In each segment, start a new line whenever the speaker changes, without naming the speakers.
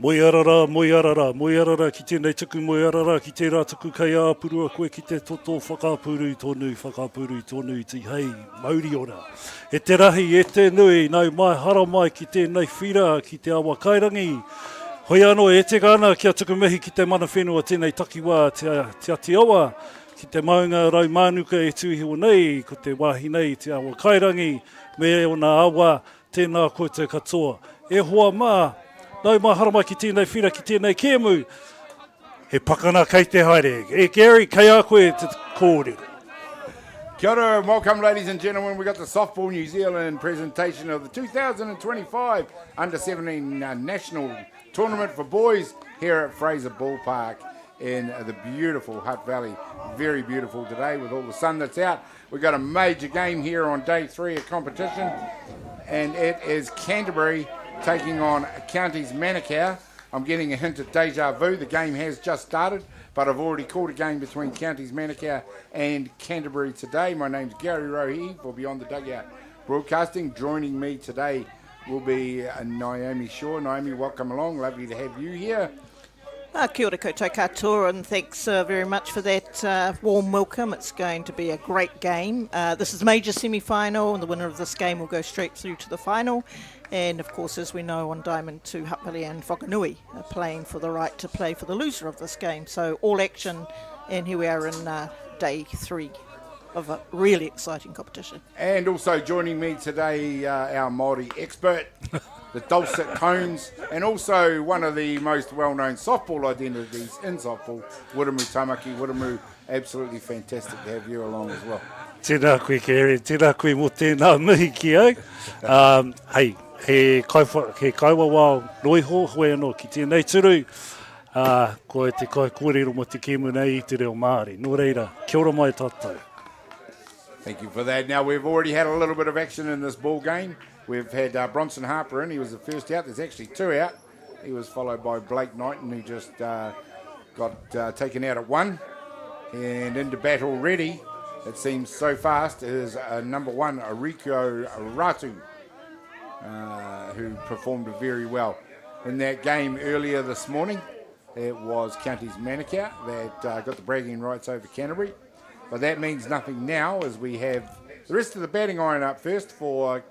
Moiarara, ki tēnei tuku moiarara, ki tērā tuku kai āpurua koe ki te toto whakapuru tonu ti hei Māori ora. E te rahi, e te nui, nau mai hara mai ki tēnei whira, ki te awa kairangi. Hoi anō, e te kāna kia tuku mihi ki te mana whenua tēnei takiwā te Atiawa, ki te maunga rau Manukau e tuhiwa nei, ko te wāhi nei te awa kairangi, me ona awa tēnā koutou katoa. E hoa mā, nau mahara mai ki tēnei whira, ki tēnei kēmu, he pakana kei te haere. E Gary, kei a koe te kōrero.
Kia ora and welcome, ladies and gentlemen. We've got the Softball New Zealand presentation of the 2025 Under-17 National Tournament for boys here at Fraser Park in the beautiful Hutt Valley. Very beautiful today with all the sun that's out. We've got a major game here on day 3 of competition, and it is Canterbury taking on Counties Manukau. I'm getting a hint at deja vu. The game has just started, but I've already called a game between Counties Manukau and Canterbury today. My name's Gary Rohe for Beyond the Dugout Broadcasting. Joining me today will be Naomi Shaw. Naomi, welcome along. Lovely to have you here.
Kia ora koutou katoa, and thanks very much for that warm welcome. It's going to be a great game. This is a major semi-final, and the winner of this game will go straight through to the final. And of course, as we know, on Diamond 2, Hutt Valley and Whakanui are playing for the right to play for the loser of this game. So all action, and here we are in day 3 of a really exciting competition.
And also joining me today, our Māori expert, the dulcet tones, and also one of the most well-known softball identities in softball, Wiremu Tamaki. Wiremu, absolutely fantastic to have you along as well.
Tēnā koe, Gary, tēnā koe mō tēnā mihi ki au. Hei, he kaiwa wao noiho, hoi anō ki tēnei turu. Ko te kai kōrero mo te kēmu nei i te reo Māori. Nō reira, kia ora mai tātou.
Thank you for that. Now, we've already had a little bit of action in this ball game. We've had Bronson Harper in. He was the first out. There's actually 2 out. He was followed by Blake Knighton, who just got taken out at 1. And into bat already, it seems so fast, is number 1, Rico Ratu, who performed very well. In that game earlier this morning, it was Counties Manukau that got the bragging rights over Canterbury. But that means nothing now, as we have the rest of the batting iron up first for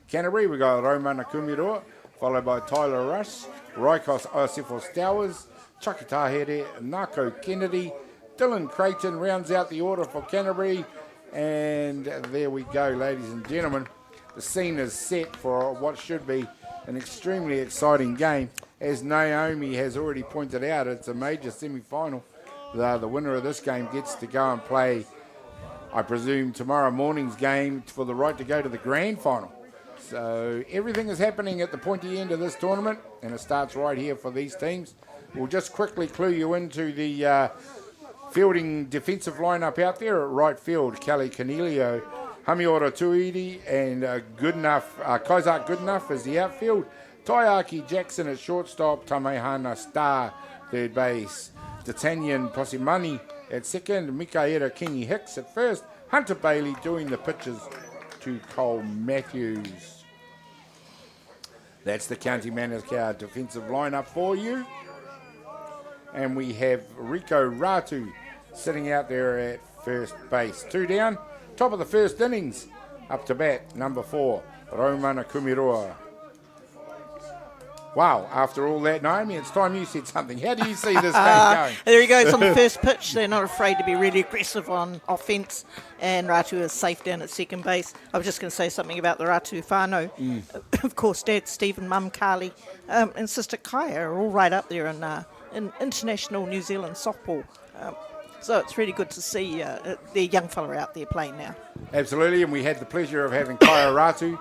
Canterbury. We've got Romana Kumiroa, followed by Tyler Rush, Raikos Iosefo Stowers, Chucky Tahere, Nako Kennedy, Dylan Creighton rounds out the order for Canterbury. And there we go, ladies and gentlemen. The scene is set for what should be an extremely exciting game. As Naomi has already pointed out, it's a major semi-final. The winner of this game gets to go and play, I presume, tomorrow morning's game for the right to go to the grand final. So everything is happening at the pointy end of this tournament, and it starts right here for these teams. We'll just quickly clue you into the fielding defensive lineup out there at right field. Kelly Cornelio, Hamiora Tuidi, and Kaizak Goodenough is the outfield. Taiaki Jackson at shortstop, Tamehana Star third base, D'Artagnan Posimani at second, Mikaela Kingi Hicks at first, Hunter Bailey doing the pitches to Cole Matthews. That's the County Manukau defensive lineup for you. And we have Rico Ratu sitting out there at first base. 2 down, top of the first innings, up to bat, number 4, Romana Kumiroa. Wow, after all that, Naomi, it's time you said something. How do you see this game going?
There he goes on the first pitch. They're not afraid to be really aggressive on offence, and Ratu is safe down at second base. I was just going to say something about the Ratu whānau. Of course, Dad Stephen, Mum Carly, and Sister Kaya are all right up there in international New Zealand softball. So it's really good to see the young fella out there playing now.
Absolutely, and we had the pleasure of having Kaya Ratu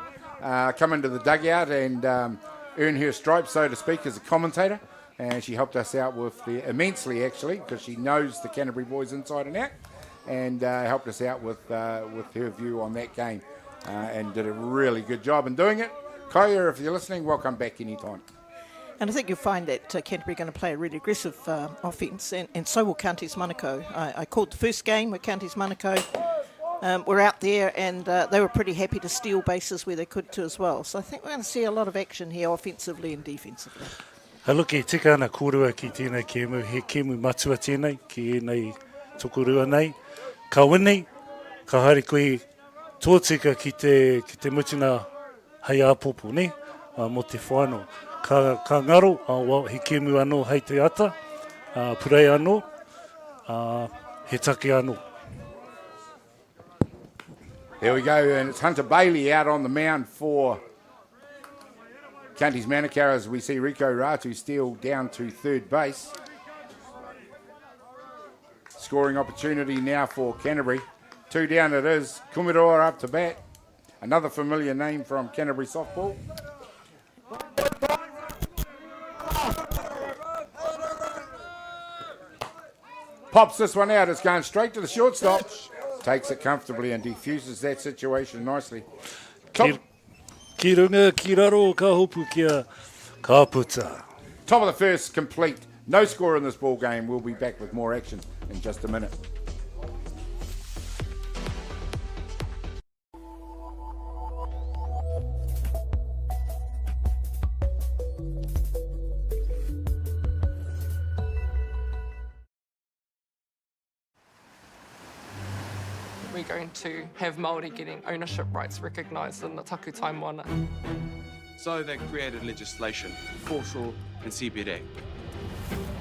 come into the dugout and earn her stripes, so to speak, as a commentator, and she helped us out with immensely, actually, because she knows the Canterbury boys inside and out, and helped us out with her view on that game, and did a really good job in doing it. Kaya, if you're listening, welcome back anytime.
And I think you'll find that Canterbury are going to play a really aggressive offence, and so will Counties Manukau. I called the first game with Counties Manukau. Were out there, and they were pretty happy to steal bases where they could too as well. So I think we're going to see a lot of action here offensively and defensively.
Haluki, tika ana kōrua ki tēnei kēmu, he kēmu matua tēnei, ki nei tukurua nei. Ka wini, ka haere koe tōtika ki te mutina hei āpopo, ne? Mo te whānau. Ka ngaro, he kēmu anō hei te ata, purei anō, he take anō.
There we go, and it's Hunter Bailey out on the mound for Counties Manukau as we see Rico Ratu still down to third base. Scoring opportunity now for Canterbury. 2 down it is. Kumiroa up to bat. Another familiar name from Canterbury softball. Pops this one out. It's going straight to the shortstop. Takes it comfortably and defuses that situation nicely.
Ki runga, ki raro, ka hopu kia, ka puta.
Top of the first complete. No score in this ball game. We'll be back with more action in just a minute.
We're going to have Māori getting ownership rights recognised in the taku taimwana.
So they created legislation, foreshore and CBD.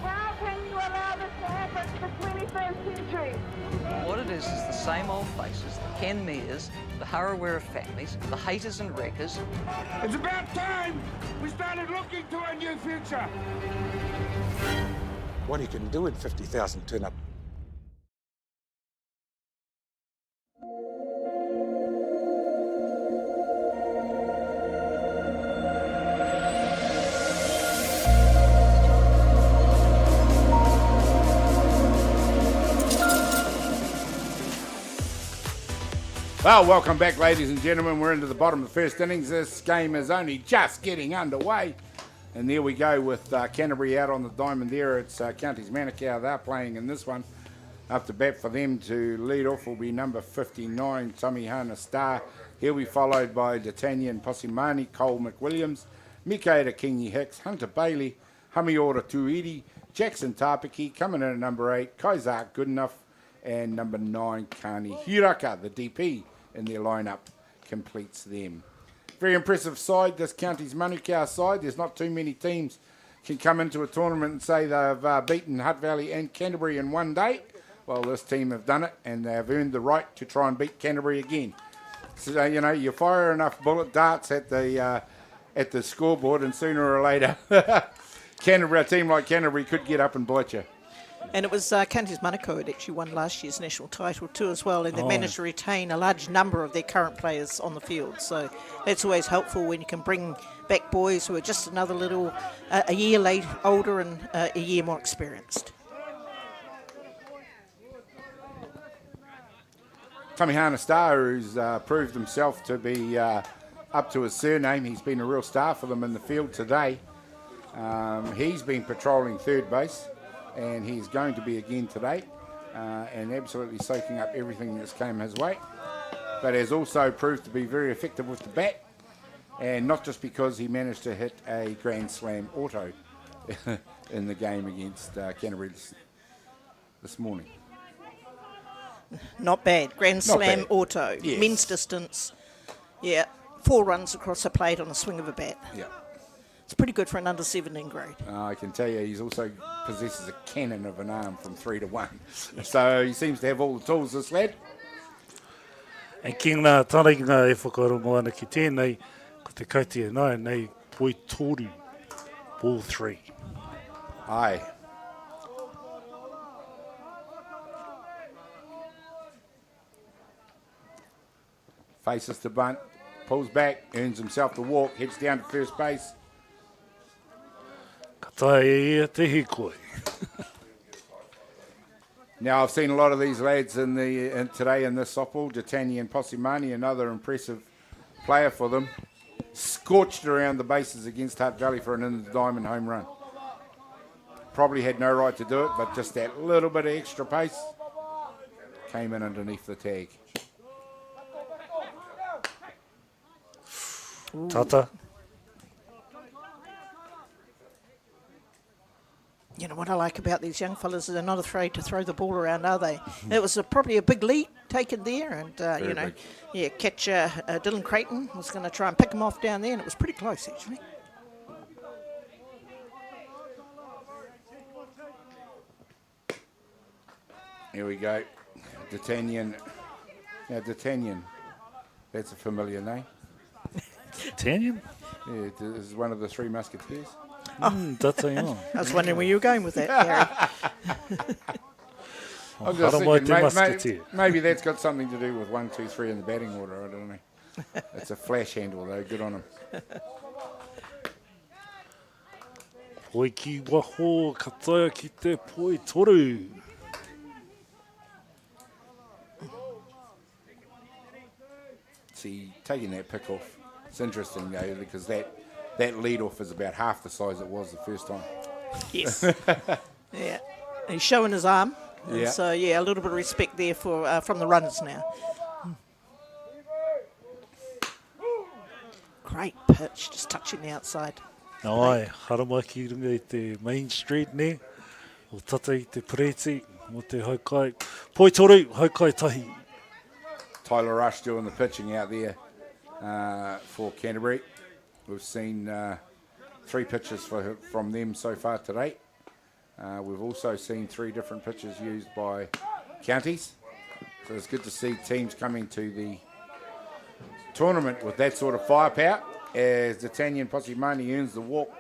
How can you allow this to happen in the 21st century?
What it is the same old faces, the Ken Mears, the Harawira families, the haters and wreckers.
It's about time we started looking to a new future.
What you can do in 50,000 turn up.
Well, welcome back, ladies and gentlemen. We're into the bottom of the first innings. This game is only just getting underway. And there we go with Canterbury out on the diamond there. It's Counties Manukau. They're playing in this one. Up to bat for them to lead off will be number 59, Tamihana Star. He'll be followed by D'Artagnan Posimani, Cole McWilliams, Mikaela Kingi Hicks, Hunter Bailey, Hamiora Tuiri, Jackson Tapiki, coming in at number 8, Kaizak Goodenough, and number 9, Kani Hiraka, the DP in their lineup, completes them. Very impressive side, this Counties Manukau side. There's not too many teams can come into a tournament and say they've beaten Hutt Valley and Canterbury in one day. Well, this team have done it, and they've earned the right to try and beat Canterbury again. So, you know, you fire enough bullet darts at the scoreboard, and sooner or later, Canterbury, a team like Canterbury could get up and bite you.
And it was Counties Manukau had actually won last year's national title too as well, and they managed to retain a large number of their current players on the field. So that's always helpful when you can bring back boys who are just another little, a year older and a year more experienced.
Tamihana Star, who's proved himself to be up to his surname. He's been a real star for them in the field today. He's been patrolling third base, and he's going to be again today, and absolutely soaking up everything that's came his way. But has also proved to be very effective with the bat, and not just because he managed to hit a Grand Slam auto in the game against Canterbury this morning.
Not bad. Grand Slam
bad.
auto.
Yes.
Men's distance. Yeah. 4 runs across the plate on a swing of a bat.
Yeah.
It's pretty good for an under 17 grade.
I can tell you, he's also possesses a cannon of an arm from 3 to 1. So he seems to have all the tools, this lad.
E ki ngā taringa e whakarongo ana ki tēnei, ko te kaitia nai, nei poi toru, ball 3.
Aye. Faces to bunt, pulls back, earns himself the walk, heads down to first base.
Ka tae e ia te hikoi.
Now, I've seen a lot of these lads today in this softball. D'Artagnan Posimani, another impressive player for them. Scorched around the bases against Hutt Valley for an in-the-diamond home run. Probably had no right to do it, but just that little bit of extra pace came in underneath the tag.
Tata.
You know what I like about these young fellas is they're not afraid to throw the ball around, are they? It was probably a big lead taken there, and you know, catcher Dylan Creighton was going to try and pick him off down there, and it was pretty close actually.
Here we go. D'Artagnan. Now, D'Artagnan. That's a familiar name.
D'Artagnan?
Yeah, this is one of the Three Musketeers.
D'Artagnan.
I was wondering where you were going with that, Gary.
I'm just
Musketeer.
thinking, maybe that's got something to do with 1, 2, 3 in the batting order. I don't know. It's a flash handle, though. Good on him.
Poi ki waho, kataia ki te poi toru.
See, taking that pick off, it's interesting, though, because that lead off is about half the size it was the first time.
Yes. Yeah. He's showing his arm. And
Yeah.
so, yeah, a little bit of respect there for from the runners now. Great pitch, just touching the outside.
Ai, haramai ki runga i te Main Street ne, o tata i te Preti, mo te haukai. Poi toru, haukai tahi.
Tyler Rush doing the pitching out there for Canterbury. We've seen 3 pitches from them so far today. We've also seen 3 different pitches used by counties. So it's good to see teams coming to the tournament with that sort of firepower as D'Artagnan Posimani earns the walk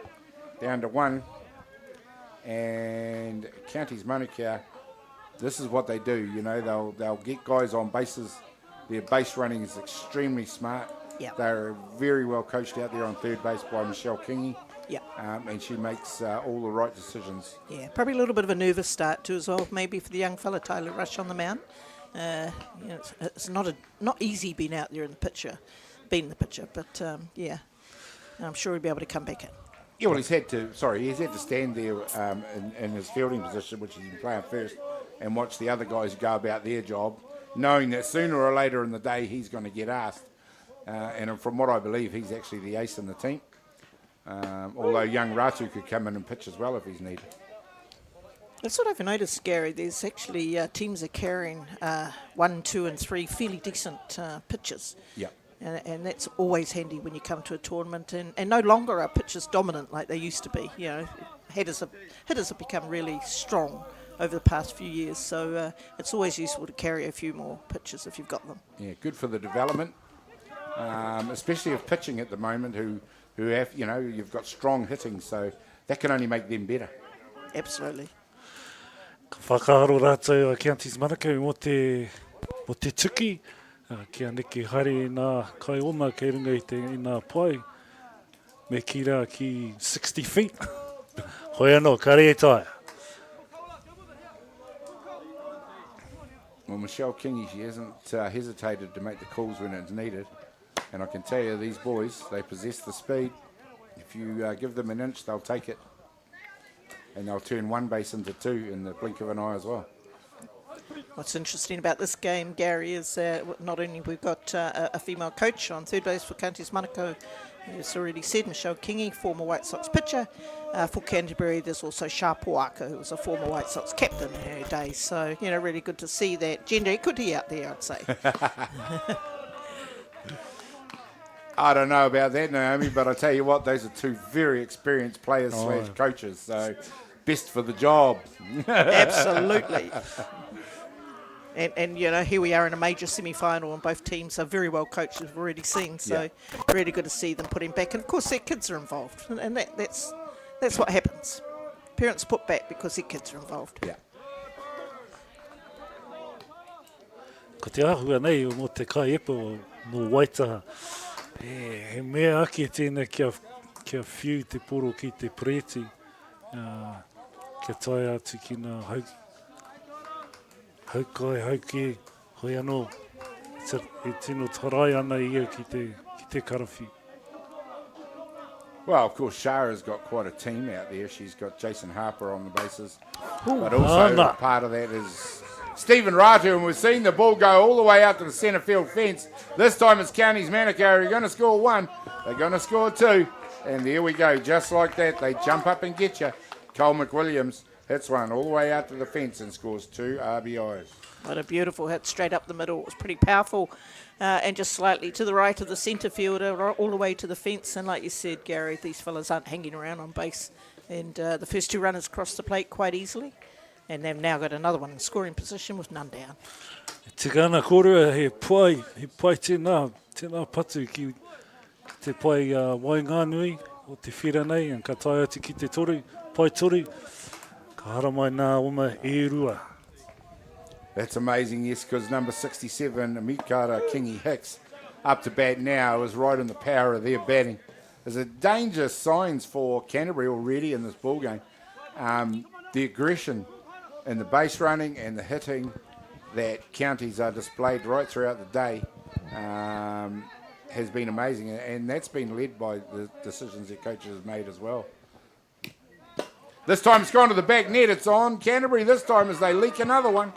down to 1. And counties Manukau, this is what they do. You know, they'll get guys on bases. Their base running is extremely smart.
Yep.
They're very well coached out there on third base by Michelle Kingy.
Yeah.
And she makes all the right decisions.
Yeah, probably a little bit of a nervous start too as well, maybe for the young fella Tyler Rush on the mound. You know, it's not easy being out there in the pitcher, but yeah, I'm sure he'll be able to come back in.
Yeah, well, he's had to stand there in his fielding position, which he's been playing first, and watch the other guys go about their job, knowing that sooner or later in the day he's going to get asked. And from what I believe, he's actually the ace in the team. Although young Ratu could come in and pitch as well if he's needed.
That's what I've noticed, Gary. There's actually teams are carrying 1, 2 and 3 fairly decent pitchers.
Yeah.
And that's always handy when you come to a tournament. And no longer are pitchers dominant like they used to be. You know, hitters have become really strong over the past few years. So it's always useful to carry a few more pitchers if you've got them.
Yeah, good for the development, especially of pitching at the moment who have, you know, you've got strong hitting, so that can only make them better.
Absolutely.
Ka whakaharo rātou a Counties Manukau mo te tuki. Kia neke haere nā kai oma kei runga i nā pai. Me ki rā ki 60 feet. Hoi anō, ka re taia.
Well, Michelle Kingy, she hasn't hesitated to make the calls when it's needed. And I can tell you, these boys, they possess the speed. If you give them an inch, they'll take it. And they'll turn one base into 2 in the blink of an eye as well.
What's interesting about this game, Gary, is not only we've got a female coach on third base for Counties Manukau, as already said, Michelle Kingy, former White Sox pitcher. For Canterbury, there's also Shah Poaka, who was a former White Sox captain in her days. So, you know, really good to see that gender equity out there, I'd say.
I don't know about that, Naomi, but I tell you what, those are 2 very experienced players / coaches. So, best for the job.
Absolutely. And, you know, here we are in a major semi-final and both teams are very well coached, as we've already seen. So, really good to see them putting back. And, of course, their kids are involved. And that's what happens. Parents put back because their kids are involved.
Yeah.
Ko te ahua nei mo te kai epa no Waitaha. He mea ake tēnā kia whiu te poro ki te Preti. Kia tai atu ki nā haukai, hauke, hoi anō. E tino tarai ana ia ki te karawhi.
Well, of course, Shah has got quite a team out there. She's got Jason Harper on the bases. But also part of that is Stephen Ratu, and we've seen the ball go all the way out to the centre field fence. This time it's Counties Manukau. They're going to score 1. They're going to score 2. And there we go. Just like that, they jump up and get you. Cole McWilliams hits one all the way out to the fence and scores 2 RBIs.
What a beautiful hit straight up the middle. It was pretty powerful and just slightly to the right of the centre fielder, all the way to the fence. And like you said, Gary, these fellas aren't hanging around on base. And the first 2 runners crossed the plate quite easily. And they've now got another one in scoring position with none down.
Te gana kōrua he pai tēnā patu ki te pai Wainganui o te whiranei, and ka tae atu ki te toru, pai toru, ka hara mai nā oma e rua.
That's amazing, yes, because number 67, Mikara Kingi Hicks, up to bat now, is right in the power of their batting. There's a danger signs for Canterbury already in this ball game. The aggression and the base running and the hitting that counties are displayed right throughout the day has been amazing, and that's been led by the decisions their coaches have made as well. This time it's gone to the back net. It's on Canterbury this time as they leak another one.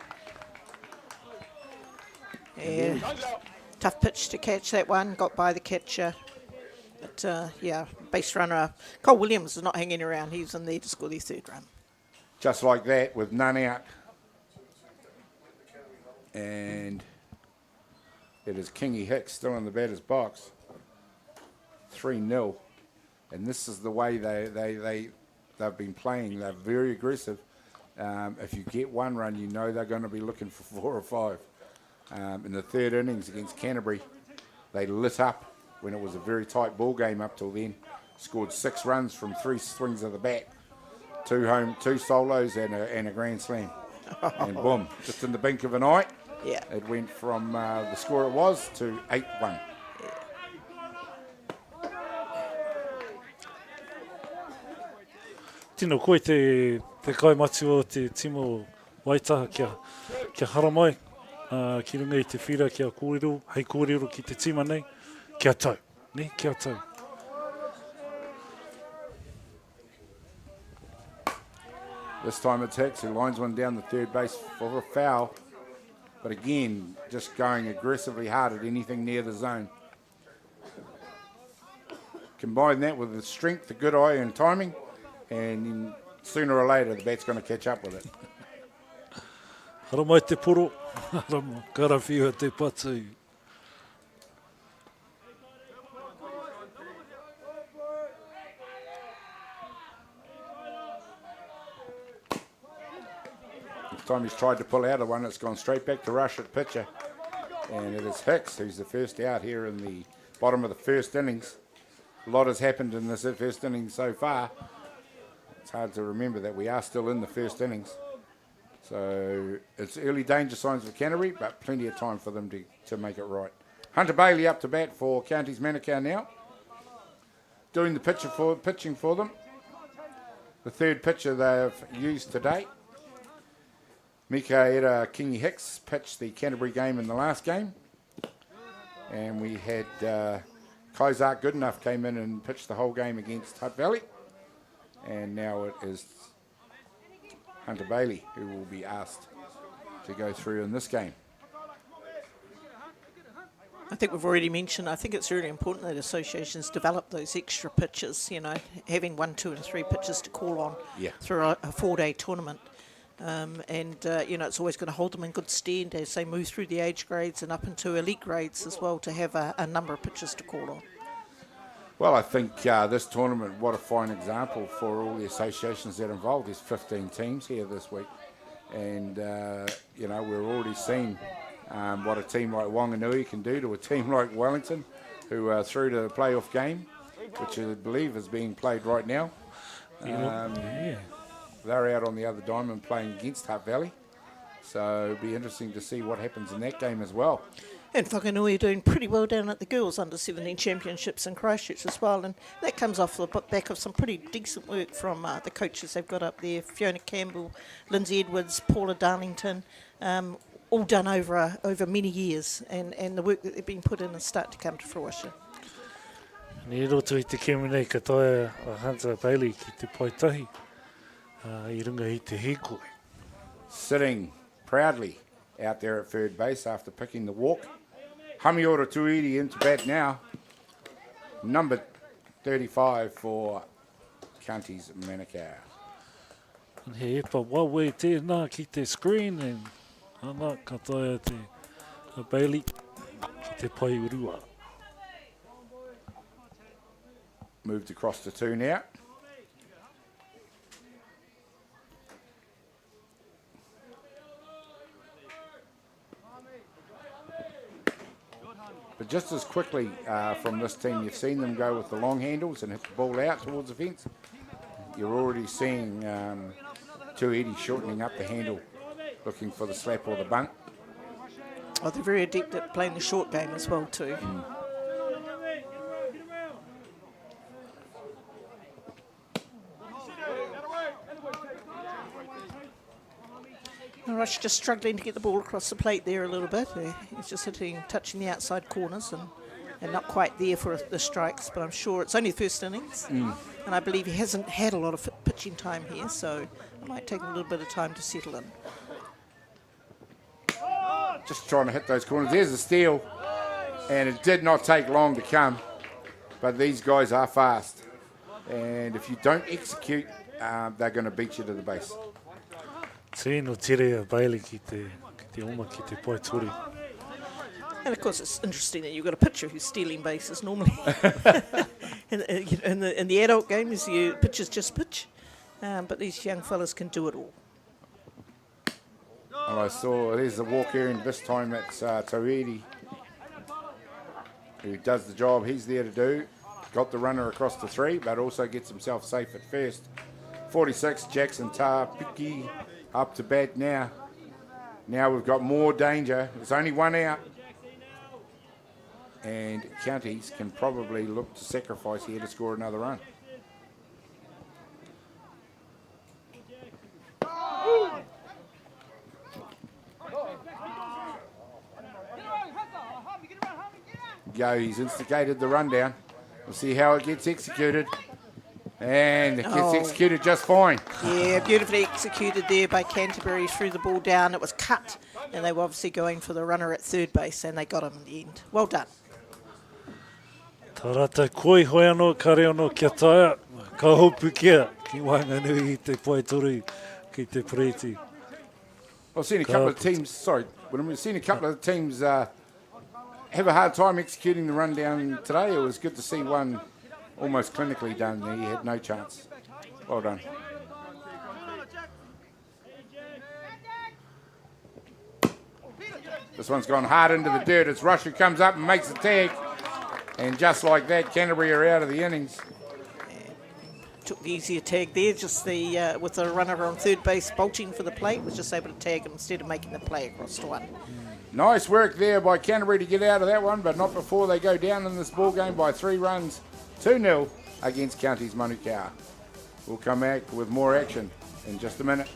Yeah, tough pitch to catch that one. Got by the catcher. But, base runner Cole Williams is not hanging around. He's in there to score their 3rd run.
Just like that, with none out. And it is Kingy Hicks still in the batter's box. 3-0. And this is the way they've been playing. They're very aggressive. If you get 1 run, you know they're going to be looking for 4 or 5. In the 3rd innings against Canterbury, they lit up when it was a very tight ball game up till then. Scored 6 runs from 3 swings of the bat. 2 solos and a grand slam. And boom, just in the blink of an eye, it went from the score it was to 8-1.
Tino koe te kaimatu o te timo Waitaha kia hara mai, ki runga I te whira kia kōrero, hei kōrero ki te tima nei, kia tau, ne, kia tau.
This time it's Hicks who lines one down the 3rd base for a foul. But again, just going aggressively hard at anything near the zone. Combine that with the strength, the good eye and timing, and then sooner or later the bat's going to catch up with it.
Hara mai te poro, hara mai, karawhiua te patu.
Time he's tried to pull out of one, it's gone straight back to rush at pitcher. And it is Hicks who's the first out here in the bottom of the 1st innings. A lot has happened in this 1st inning so far. It's hard to remember that we are still in the 1st innings. So it's early danger signs for Canterbury, but plenty of time for them to make it right. Hunter Bailey up to bat for Counties Manukau now. Doing the pitching for them. The 3rd pitcher they've used today. Mikaela Kingi Hicks pitched the Canterbury game in the last game. And we had Kaizak Goodenough came in and pitched the whole game against Hutt Valley. And now it is Hunter Bailey who will be asked to go through in this game.
I think we've already mentioned, I think it's really important that associations develop those extra pitches, having 1, 2 and 3 pitches to call on through a 4-day tournament. It's always going to hold them in good stead as they move through the age grades and up into elite grades as well, to have a number of pitches to call on.
Well, I think this tournament, what a fine example for all the associations that are involved. There's 15 teams here this week. And, we're already seeing what a team like Wanganui can do to a team like Wellington, who are through to the playoff game, which I believe is being played right now. They're out on the other diamond playing against Hutt Valley. So it'll be interesting to see what happens in that game as well.
And Whakanui are doing pretty well down at the Girls Under-17 Championships in Christchurch as well. And that comes off the back of some pretty decent work from the coaches they've got up there. Fiona Campbell, Lindsay Edwards, Paula Darlington, all done over many years. And the work that they've been put in is starting to come to fruition.
Ni roto I te kemi nei ka taia a Hunter Bailey ki te paitahi. I runga I te hekoi.
Sitting proudly out there at 3rd base after picking the walk. Hamiora Tuiri into bat now. Number 35 for Counties Manukau.
He epa wawe tēnā ki te screen and ana ka taia te Bailey ki te pai urua.
Moved across to 2 now. But just as quickly from this team, you've seen them go with the long handles and hit the ball out towards the fence. You're already seeing Tuedi shortening up the handle, looking for the slap or the bunt.
Oh, they're very adept at playing the short game as well too. Rush just struggling to get the ball across the plate there a little bit. He's just touching the outside corners and not quite there for the strikes, but I'm sure it's only the first innings. And I believe he hasn't had a lot of pitching time here, so it might take him a little bit of time to settle in.
Just trying to hit those corners. There's the steal, and it did not take long to come, but these guys are fast. And if you don't execute, they're going to beat you to the base.
Tēnō tere a Bailey ki te oma ki te pai tori.
And of course, it's interesting that you've got a pitcher who's stealing bases normally. in the adult games, pitchers just pitch, but these young fellas can do it all.
And I saw there's the walk earned. This time it's Tuedi who does the job he's there to do. Got the runner across the 3, but also gets himself safe at first. 46, Jackson Piki up to bat now. Now we've got more danger. There's only 1 out. And Counties can probably look to sacrifice here to score another run. Go, he's instigated the rundown. We'll see how it gets executed. And it gets executed just fine.
Yeah, beautifully executed there by Canterbury. Threw the ball down. It was cut. And they were obviously going for the runner at third base, and they got him in the end. Well done.
Tarata koi hoi anō kare anō kia taia. Ka hopu kia ki Wainganui i te pai tori ki te Preti.
I've seen a couple of teams, we've seen a couple of teams have a hard time executing the rundown today. It was good to see one almost clinically done there. He had no chance. Well done. This one's gone hard into the dirt. It's Rush who comes up and makes the tag. And just like that, Canterbury are out of the innings.
Took the easier tag there, just with the runner on third base bolting for the plate, was just able to tag him instead of making the play across to 1.
Nice work there by Canterbury to get out of that one, but not before they go down in this ball game by 3 runs, 2-0 against Counties Manukau. We'll come back with more action in just a minute.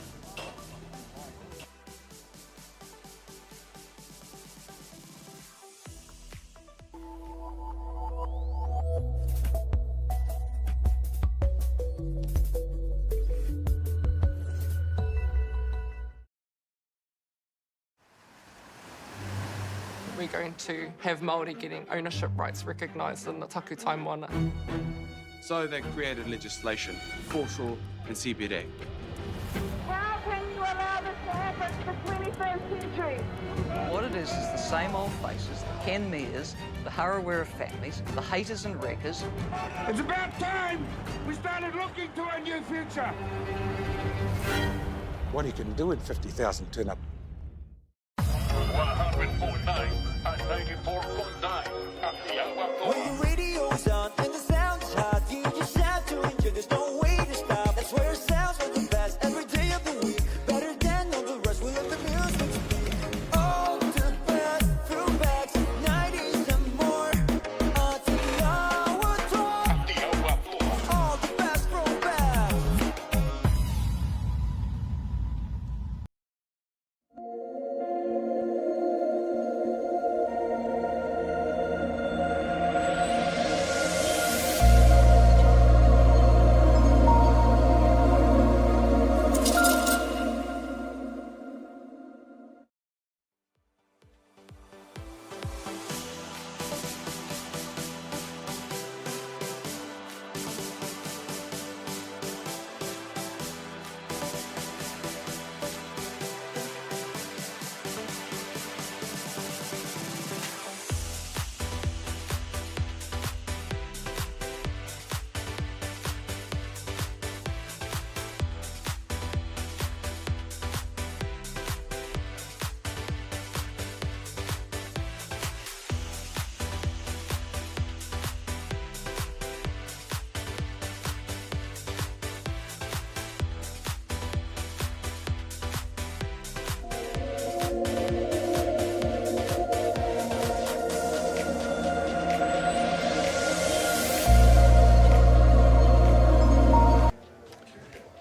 We're going to have Māori getting ownership rights recognised in the taku taimana.
So they created legislation, foreshore and CBD.
How can you allow this to happen in the 21st century?
What it is the same old faces, the Ken Mears, the Harawira families, the haters and wreckers.
It's about time we started looking to a new future.
What he can do in 50,000 turn up.
100.9 and 94.9.
When the radio's on and the sound's hot, you just shout to enjoy. There's no way to stop. That's where it sounds like the best every day of the week. Better than all the rest. We let the music speak. All the best throwbacks, 90s and more. All the best throwbacks.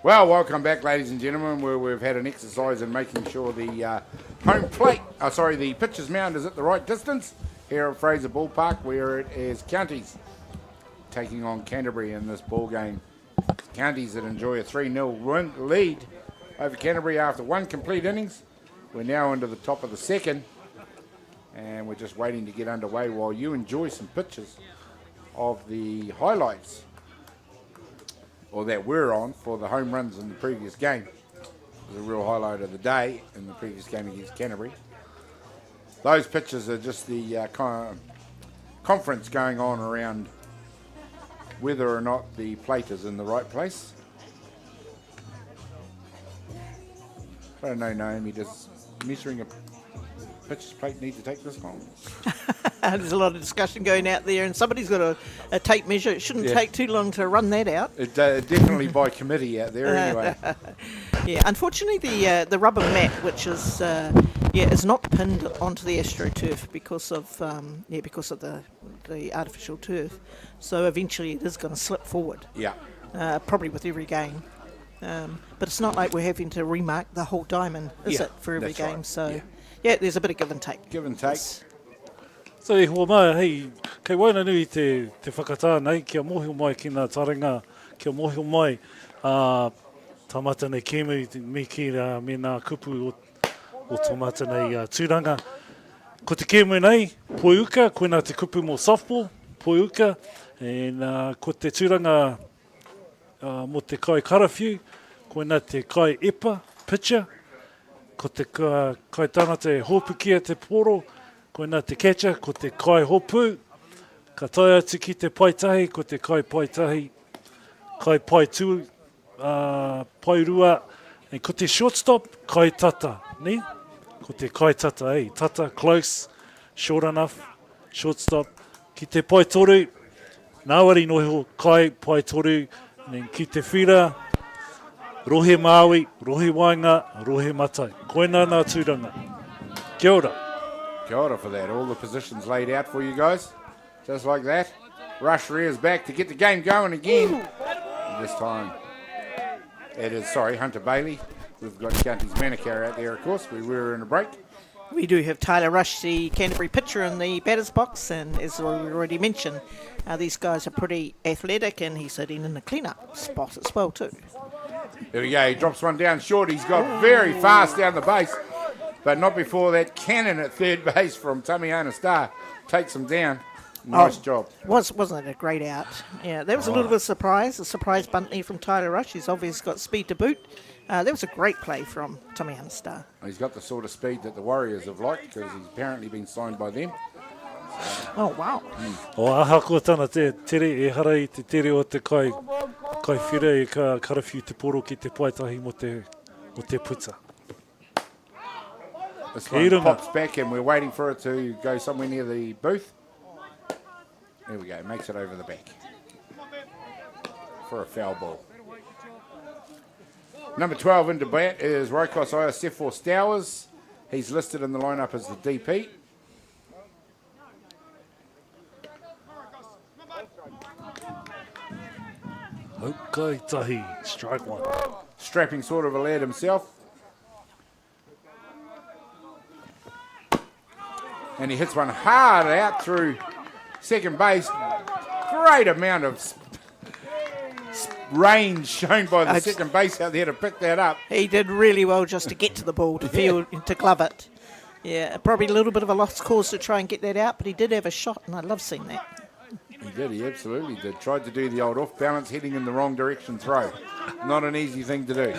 Well, welcome back, ladies and gentlemen, where we've had an exercise in making sure the the pitcher's mound is at the right distance here at Fraser Park, where it is Counties taking on Canterbury in this ball game. Counties that enjoy a 3-0 lead over Canterbury after one complete innings. We're now into the top of the second, and we're just waiting to get underway while you enjoy some pictures of the highlights, or that we're on, for the home runs in the previous game. It was a real highlight of the day in the previous game against Canterbury. Those pictures are just the conference going on around whether or not the plate is in the right place. I don't know, Naomi, does measuring a pitcher's plate need to take this long?
There's a lot of discussion going out there, and somebody's got a tape measure. It shouldn't take too long to run that out.
Definitely by committee out there anyway.
Yeah, unfortunately the rubber mat, which is is not pinned onto the AstroTurf because of the artificial turf. So eventually it is going to slip forward.
Yeah.
Probably with every game. But it's not like we're having to remark the whole diamond, is it, for every game? Right. So there's a bit of give and take.
Give and take.
So e hoa mai, hei, kei waina nui te whakatā nei, kia mohio mai ki ngā taringa, kia mohio mai tamata nei kēmu, me ki me ngā kupu o tamata nei tūranga. Ko te kēmu nei, poiuka, koina te kupu mō softball, poiuka, and ko te tūranga mo te kai karawhiu, koina te kai epa, pitcher, ko te kai tana te hōpukia te poro, koina te catcher, ko te kai hopu, ka tai atu ki te paitahi, ko te kai paitahi, kai pai tū, pai rua, and ko te shortstop, kai tata, ne? Ko te kai tata, tata, close, short enough, shortstop, ki te pai toru, nāwari noho, kai pai toru, and ki te whira, rohe Māui, rohe wainga, rohe matai. Koina ngā tūranga. Kia ora.
Kia ora for that. All the positions laid out for you guys. Just like that. Rush rears back to get the game going again. This time it is, Hunter Bailey. We've got Counties Manukau out there, of course. We were in a break.
We do have Tyler Rush, the Canterbury pitcher, in the batter's box, and as we already mentioned, these guys are pretty athletic, and he's sitting in the clean-up spot as well too.
There we go. He drops one down short. He's got very fast down the base, but not before that cannon at third base from Tamiana Star takes him down. Nice job.
Wasn't it a great out? Yeah, that was a little bit of a surprise bunt there from Tyler Rush. He's obviously got speed to boot. That was a great play from Tamiana Star.
He's got the sort of speed that the Warriors have liked, because he's apparently been signed by them.
Oh, wow.
O aha kua tana te tere e hara i te tere o te kai whira e ka karawhiu te poro ki te paitahi mo te puta.
This one pops back and we're waiting for it to go somewhere near the booth. There we go, makes it over the back for a foul ball. Number 12 into bat is Rokos Iosefo Stowers. He's listed in the lineup as the DP.
Okay, tahi, strike one.
Strapping sort of a lad himself. And he hits one hard out through second base. Great amount of range shown by the second base out there to pick that up.
He did really well just to get to the ball, to field, to glove it. Yeah, probably a little bit of a lost cause to try and get that out, but he did have a shot, and I love seeing that.
He did, he absolutely did. Tried to do the old off-balance, heading in the wrong direction throw. Not an easy thing to do.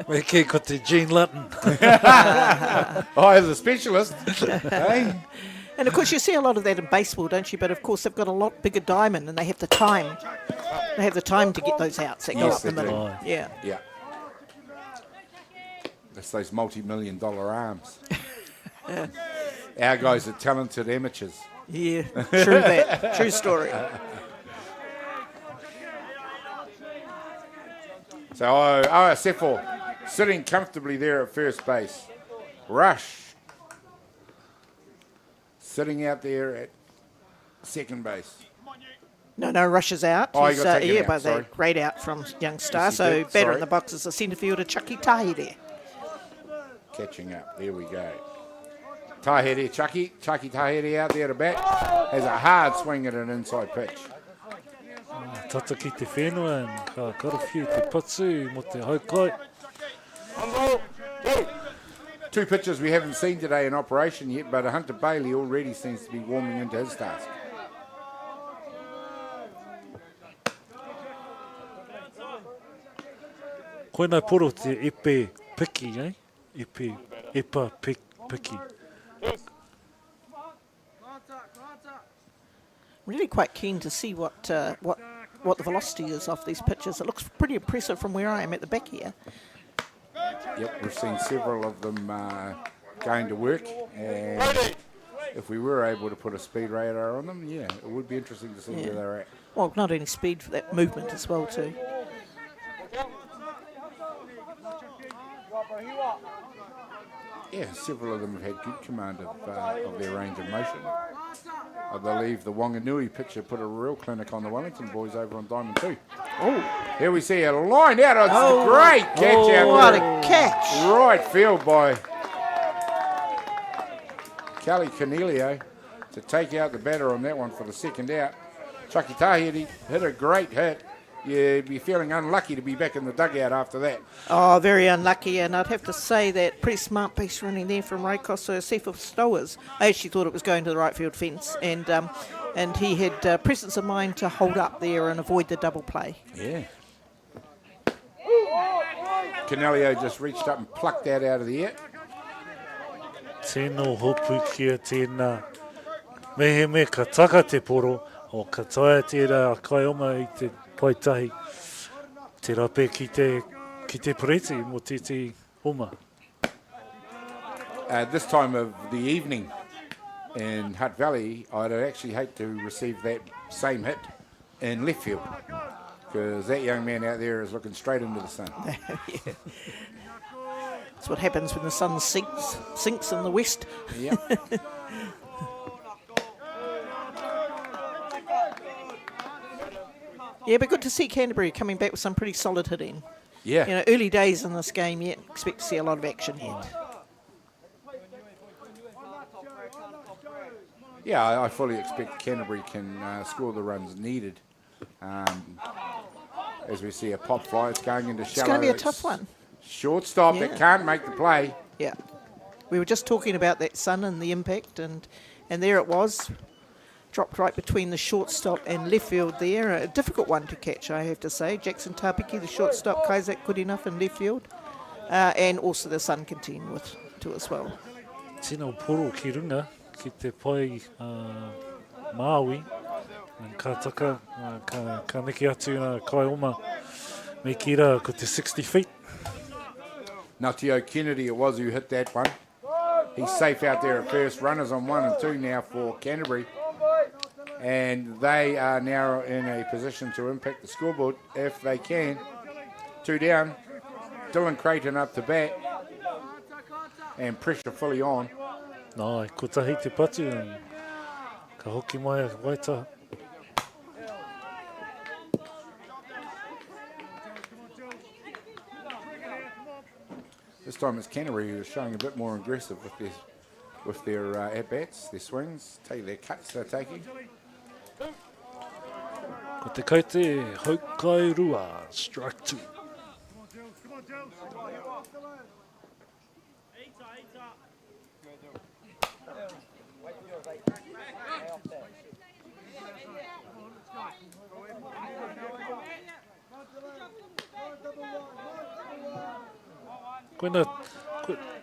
We can't got the Gene Lutton.
As a specialist. Hey?
And of course you see a lot of that in baseball, don't you? But of course they've got a lot bigger diamond, and they have the time. They have the time to get those outs that go up the middle.
Do.
Yeah.
Yeah. That's those multi-million-dollar arms. Our guys are talented amateurs.
Yeah, true that. True story.
So Sefo sitting comfortably there at first base. Rush sitting out there at second base.
No, rushes out.
Oh, he
He's,
got taken out,
by
sorry.
the great out from young star.
Yes, he
So
did,
better
sorry.
in the box is the centre fielder, Chucky Tahere.
Catching up. There we go. Tahere, Chucky Tahere out there to bat. Has a hard swing at an inside pitch.
Tata ki te whenua, ka karawhiu te patsu mo te haukai.
Two pitches we haven't seen today in operation yet, but Hunter Bailey already seems to be warming into his task.
Koina poro te epe piki, eh? Epa piki.
Really quite keen to see what the velocity is off these pitches. It looks pretty impressive from where I am at the back here.
Yep, we've seen several of them going to work, and if we were able to put a speed radar on them, yeah, it would be interesting to see where they're at.
Well, not only speed, for that movement as well too.
Yeah, several of them have had good command of their range of motion. I believe the Wanganui pitcher put a real clinic on the Wellington boys over on Diamond 2.
Oh,
Here we see a line out. It's a great catch out
what
there.
a catch!
Right field by Kelly Cornelio to take out the batter on that one for the second out. Chucky Tahere hit a great hit. You'd be feeling unlucky to be back in the dugout after that.
Oh, very unlucky, and I'd have to say that pretty smart base running there from Raikoso Sefa Stowers. I actually thought it was going to the right field fence, and he had presence of mind to hold up there and avoid the double play.
Yeah. Cornelio just reached up and plucked that out of the air.
Tēnō hopu kia tēnā. Mehe me ka taka te poro, o ka taia tērā a kaioma i te paitahi. Te rape ki te pareti mo te oma.
This time of the evening in Hutt Valley, I'd actually hate to receive that same hit in left field, because that young man out there is looking straight into the sun.
Yeah. That's what happens when the sun sinks in the west.
Yep.
Yeah, but good to see Canterbury coming back with some pretty solid hitting.
Yeah.
You know, early days in this game yet. Expect to see a lot of action yet.
Yeah, I fully expect Canterbury can score the runs needed. As we see a pop fly, it's going into shallow.
It's going to be a tough one.
Shortstop that can't make the play.
Yeah. We were just talking about that sun and the impact, and there it was. Dropped right between the shortstop and left field there. A difficult one to catch, I have to say. Jackson Tapiki, the shortstop, Kaizak good enough in left field. And also the sun continued with to as well.
Tēnā poro ki runga, ki te pai Māui, ka taka, ka niki atu ngā kaioma, me kira ko te 60 feet.
Natio Kennedy it was who hit that one. He's safe out there at first. Runners on 1 and 2 now for Canterbury. And they are now in a position to impact the scoreboard if they can. 2 down. Dylan Creighton up to bat. And pressure fully on.
Nai, ko tahi te patu, ka hoki mai a waitaha.
This time it's Canterbury who is showing a bit more aggressive with their at-bats, their swings, their cuts they're taking.
Ko te kaite, haukai rua, strike 2. Koina,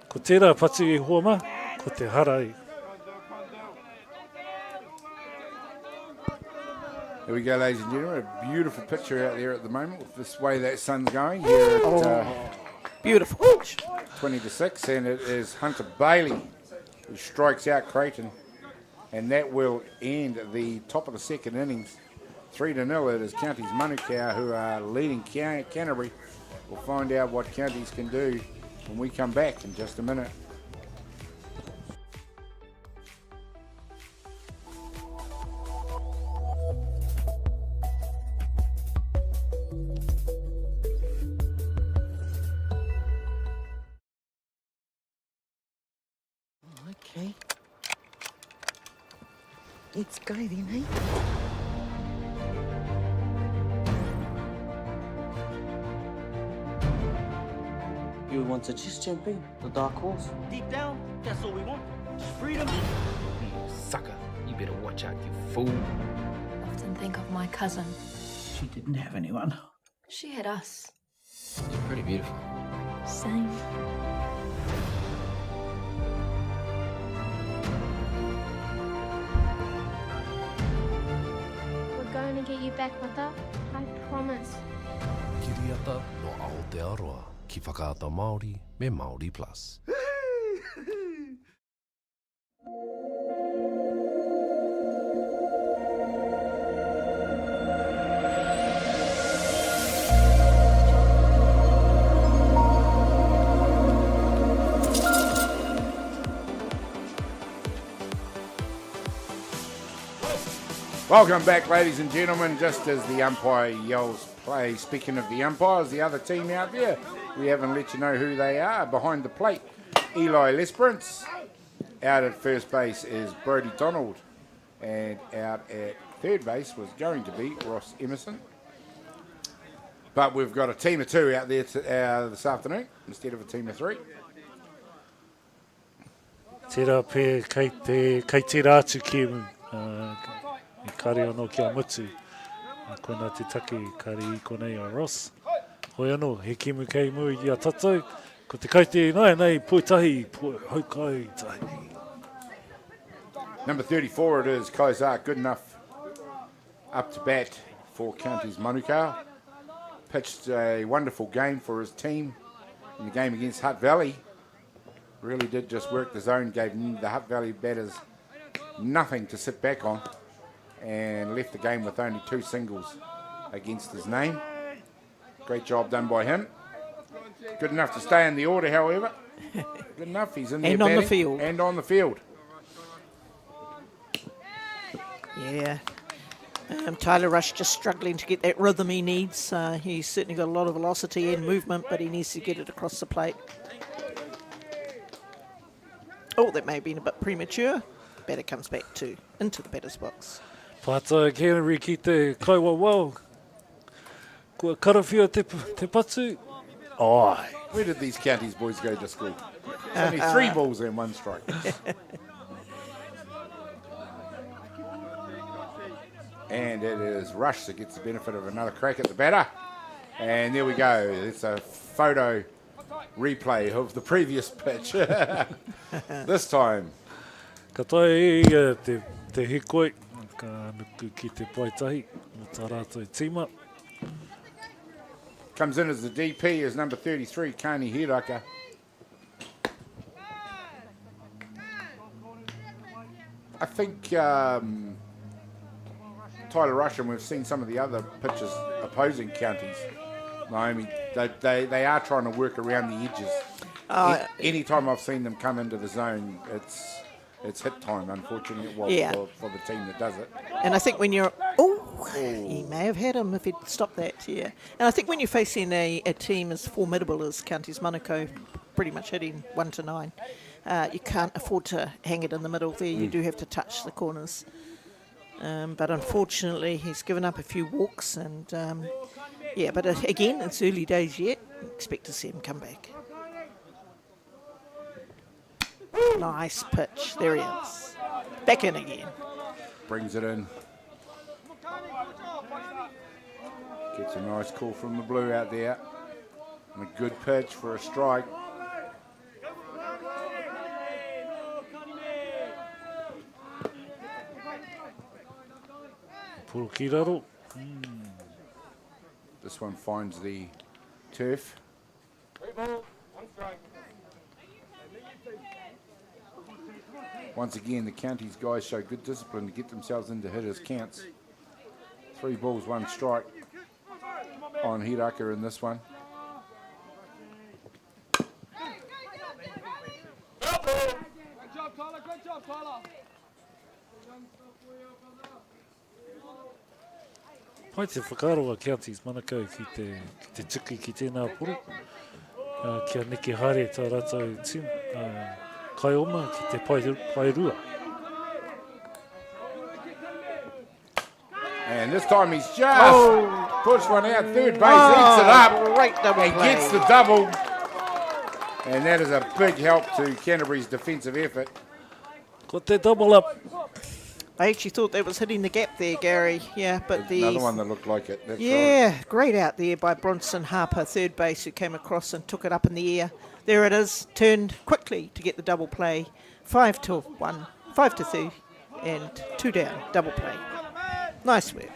ko tērā patu I hoa ma, ko te harai.
Here we go, ladies and gentlemen. A beautiful picture out there at the moment with this way that sun's going here at
beautiful.
20-6, and it is Hunter Bailey who strikes out Creighton, and that will end the top of the second innings. 3-0. It is Counties Manukau who are leading Canterbury. We'll find out what Counties can do when we come back in just a minute.
Okay. Let's go then, eh?
You want to just jump in, the dark horse?
Deep down, that's all we want. Just freedom.
You sucker. You better watch out, you fool.
Often think of my cousin.
She didn't have anyone.
She had us.
You're pretty beautiful.
Same.
We're going to get you back, Mata. I promise.
Kiriata no Aotearoa, ki whakaata Māori me Māori Plus.
Welcome back, ladies and gentlemen. Just as the umpire yells play, speaking of the umpires, the other team out there, we haven't let you know who they are. Behind the plate, Eli Lesperance. Out at first base is Brodie Donald. And out at third base was going to be Ross Emerson. But we've got a team of two out there this afternoon instead of a team of three.
Tērā pē kei te rātu ki I kare anō ki a mutu. Koina te take kare I konei a Ross. Hoi anō, he kimu kei mui I a tatou. Ko te kaite nei puitahi, haukai tahi.
Number 34 it is, Kaizak, good enough up to bat for Counties Manukau. Pitched a wonderful game for his team in the game against Hutt Valley. Really did just work the zone, gave the Hutt Valley batters nothing to sit back on, and left the game with only 2 singles against his name. Great job done by him. Good enough to stay in the order, however. Good enough, he's in there
And on the field.
And on the field.
Yeah. Tyler Rush just struggling to get that rhythm he needs. He's certainly got a lot of velocity and movement, but he needs to get it across the plate. Oh, that may have been a bit premature. Batter comes back into the batter's box.
Pātai Canterbury ki te kaiwa wau. Kua karawhia te patu. Ai.
Where did these counties boys go to school? Only 3 balls and 1 strike. And it is Rush that gets the benefit of another crack at the batter. And there we go. It's a photo replay of the previous pitch. This time.
Ka tae te hikoi. Ka nuku ki te paitahi. No tā rātou tīma.
Comes in as the DP is number 33, Kani Hiraka. I think Tyler Rush, and we've seen some of the other pitchers opposing counties, Naomi, they are trying to work around the edges. Any time I've seen them come into the zone, it's hit time, unfortunately, for the team that does it.
And I think when you're... he may have had him if he'd stopped that, yeah. And I think when you're facing a team as formidable as Counties Manukau, pretty much hitting 1 to 9, you can't afford to hang it in the middle there. You do have to touch the corners. But unfortunately, he's given up a few walks. And, but again, it's early days yet. Expect to see him come back. Nice pitch. There he is. Back in again.
Brings it in. Gets a nice call from the blue out there. And a good pitch for a strike.
Purukiraro.
This one finds the turf. Once again, the counties guys show good discipline to get themselves into hitters' counts. 3 balls, 1 strike on Hiraka in this one.
Pai te whakaroa counties Manukau ki te tuku ki tēnā puru. Kia neke haere tā rātou team. Kai oma ki te Pairua.
And this time he's just pushed one out. Third base eats it up.
Great double
and
play.
gets the double. And that is a big help to Canterbury's defensive effort.
Got that double up.
I actually thought that was hitting the gap there, Gary. Yeah, but
Another one that looked like it. That's
yeah, great out there by Bronson Harper, third base, who came across and took it up in the air. There it is, turned quickly to get the double play. 5-1, 5-2, and 2 down, double play. Nice work.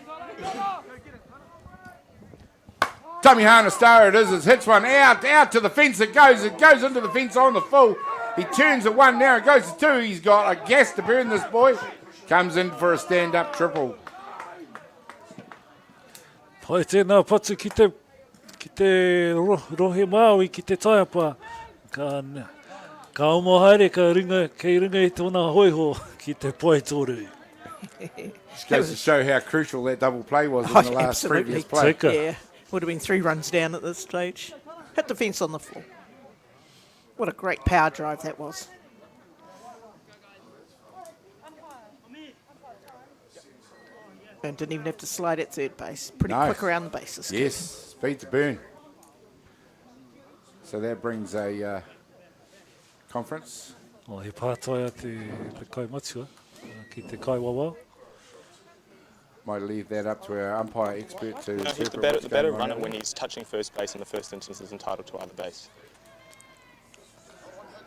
Tommy Harness-Star it is, hits one out to the fence. It goes into the fence on the full. He turns at one now, it goes to two. He's got a gas to burn, this boy. Comes in for a stand-up triple.
Pai tēnā patu ki te rohe Māui, ki te taiapa. Ka omo haere, kei ringa I tōna hoiho ki te pai tōru.
Just goes to show how crucial that double play was in the last previous play.
Yeah, would have been 3 runs down at this stage. Hit the fence on the floor. What a great power drive that was. And didn't even have to slide at third base. Pretty quick around the bases.
Yes, speed to burn. So that brings a conference.
O he pātaia te kai matua, ki te kai wawa.
Might leave that up to our umpire expert to
the better runner when he's touching first base in the first instance is entitled to either base.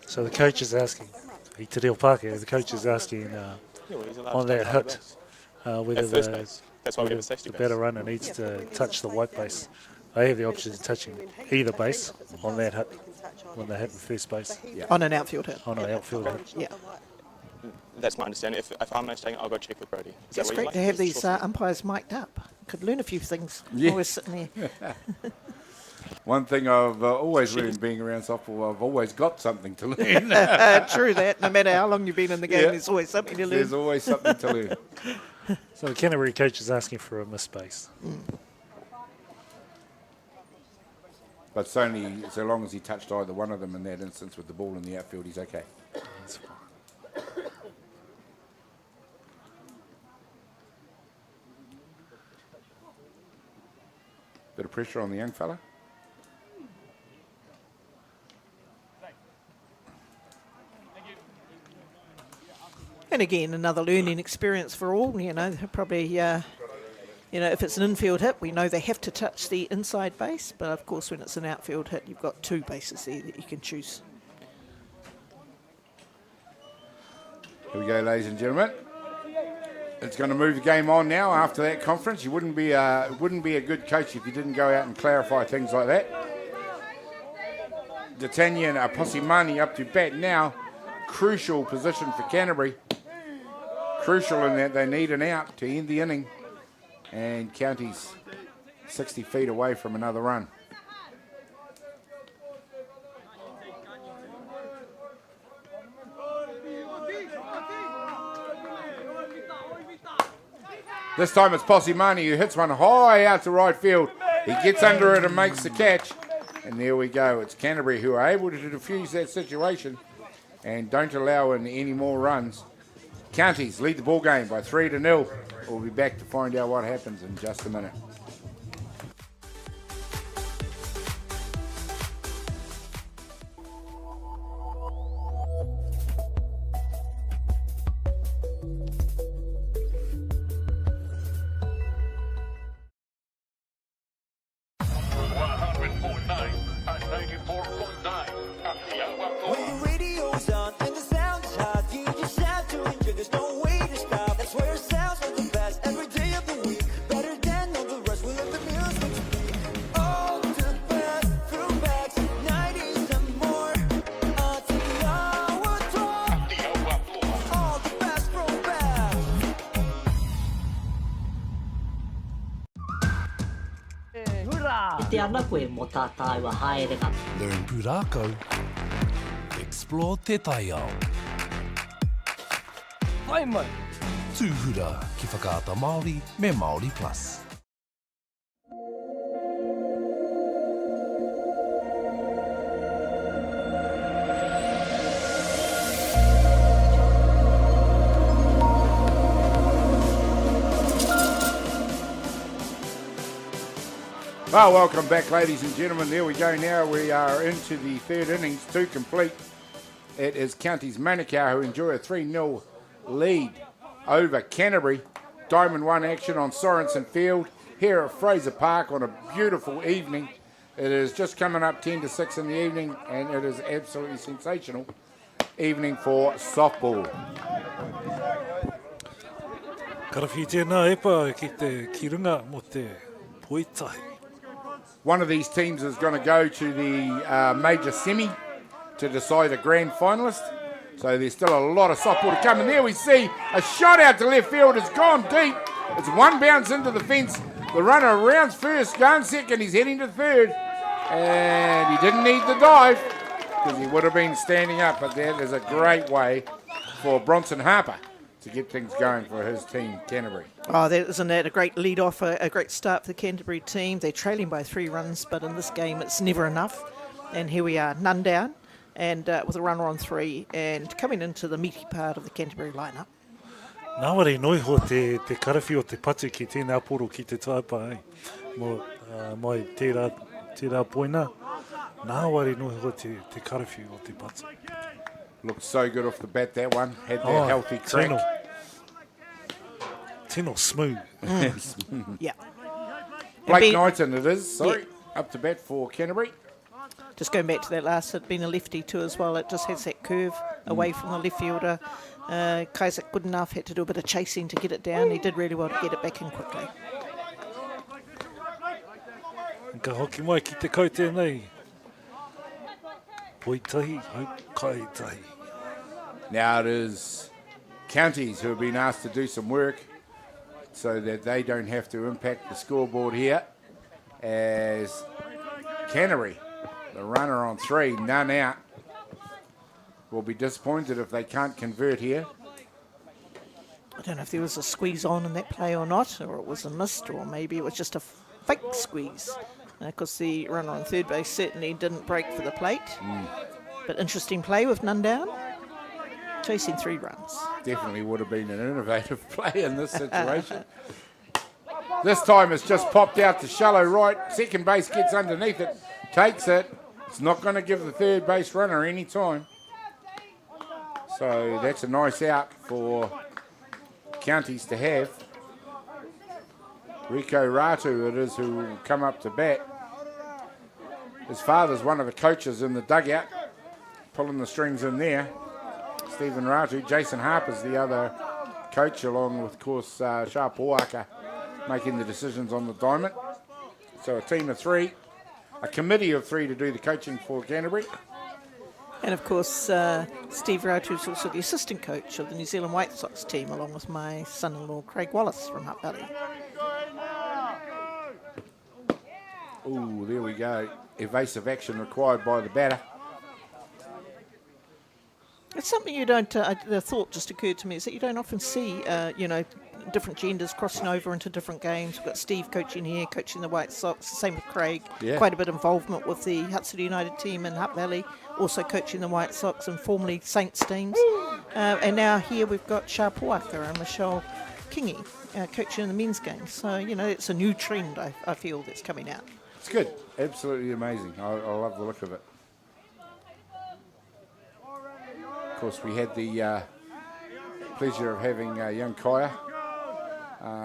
So the coach is asking, I te reo Pākehā, the coach is asking on that hit whether
That's why we have a safety
the
base.
better runner needs to touch the white base. They have the option of touching either base on that hit when they hit the first base.
Yeah.
On an outfield hit.
On an outfield hit.
Yeah.
That's my understanding. If I'm mistaken, I'll go check with Brody. Is that
It's
what you'd
great
like?
to have these umpires mic'd up. Could learn a few things
Yeah.
while we're sitting there.
One thing I've always learned being around softball, I've always got something to learn.
True that. No matter how long you've been in the game,
Yeah.
there's always something to learn.
There's always something to learn.
So the Canterbury coach is asking for a miss base.
But it's only so long as he touched either one of them in that instance with the ball in the outfield, he's okay.
That's fine.
Bit of pressure on the young fella.
And again, another learning experience for all. You know, probably, you know, if it's an infield hit, we know they have to touch the inside base. But of course, when it's an outfield hit, you've got 2 bases there that you can choose.
Here we go, ladies and gentlemen. It's going to move the game on now after that conference. You wouldn't be a good coach if you didn't go out and clarify things like that. D'Artagnan and Aposimani up to bat now. Crucial position for Canterbury. Crucial in that they need an out to end the inning. And County's 60 feet away from another run. This time it's Posimani who hits one high out to right field. He gets under it and makes the catch. And there we go. It's Canterbury who are able to defuse that situation and don't allow in any more runs. Counties lead the ball game by 3-0. We'll be back to find out what happens in just a minute.
When the radio's on and the sound's hot, you just shout to enjoy. There's no way to stop. That's where it sounds like the best every day of the week. Better than all the rest. We let the music speak. All the best throwbacks, 90s and more. Until the hour talk. All the best throwbacks.
I te ana koe mō tātai wa haere ka.
Learn pūrākau. Explore te taiao.
Ai mai!
Tūhura ki whakaata Māori me Māori Plus.
Well, welcome back, ladies and gentlemen. There we go now. We are into the third innings, 2 complete. It is Counties Manukau who enjoy a 3-0 lead over Canterbury. Diamond 1 action on Sorensen Field here at Fraser Park on a beautiful evening. It is just coming up 10 to 6 in the evening, and it is absolutely sensational evening for softball.
Karawhi tēnā epa ki te kirunga mo te poitahi.
One of these teams is going to go to the major semi to decide a grand finalist. So there's still a lot of softball to come. And there we see a shot out to left field. It's gone deep. It's one bounce into the fence. The runner rounds first, going second. He's heading to third. And he didn't need the dive because he would have been standing up. But that is a great way for Bronson Harper to get things going for his team, Canterbury.
Oh, isn't that a great lead off, a great start for the Canterbury team? They're trailing by 3 runs, but in this game it's never enough. And here we are, none down, and with a runner on 3, and coming into the meaty part of the Canterbury lineup.
Nā wari noi ho te karawhi o te patu ki tēnā poro ki te taipa, eh? Mai tērā poina, nā wari noi ho te karawhi o te patu.
Looked so good off the bat, that one. Had that healthy crack.
Tino smooth.
Yeah.
Blake Knighton it is, sorry. Yeah. Up to bat for Canterbury.
Just going back to that last, it'd been a lefty too as well. It just has that curve away from the left fielder. Kaiser good enough, had to do a bit of chasing to get it down. He did really well to get it back in quickly.
Ka hoki mai ki te kau tēnei. Poitahi, kai tahi.
Now it is Counties who have been asked to do some work so that they don't have to impact the scoreboard here, as Canterbury, the runner on 3, none out, will be disappointed if they can't convert here.
I don't know if there was a squeeze on in that play or not, or it was a missed, or maybe it was just a fake squeeze, because the runner on third base certainly didn't break for the plate. But interesting play with none down, chasing 3 runs.
Definitely would have been an innovative play in this situation. This time it's just popped out to shallow right. Second base gets underneath it, takes it. It's not going to give the third base runner any time. So that's a nice out for Counties to have. Rico Ratu it is who will come up to bat. His father's one of the coaches in the dugout, pulling the strings in there. Stephen Ratu. Jason Harper's the other coach, along with, of course, Sharp Oaka, making the decisions on the diamond. So a team of 3, a committee of 3 to do the coaching for Canterbury.
And of course, Steve Ratu is also the assistant coach of the New Zealand White Sox team, along with my son-in-law Craig Wallace from Hutt Valley.
Ooh, there we go. Evasive action required by the batter.
It's something you don't, the thought just occurred to me, is that you don't often see, different genders crossing over into different games. We've got Steve coaching here, coaching the White Sox, the same with Craig.
Yeah.
Quite a bit of involvement with the Hutt City United team in Hutt Valley, also coaching the White Sox and formerly Saints teams. And now here we've got Sharp Oaka and Michelle Kingy coaching in the men's game. So, it's a new trend, I feel, that's coming out.
It's good. Absolutely amazing. I love the look of it. Of course, we had the pleasure of having young Kaya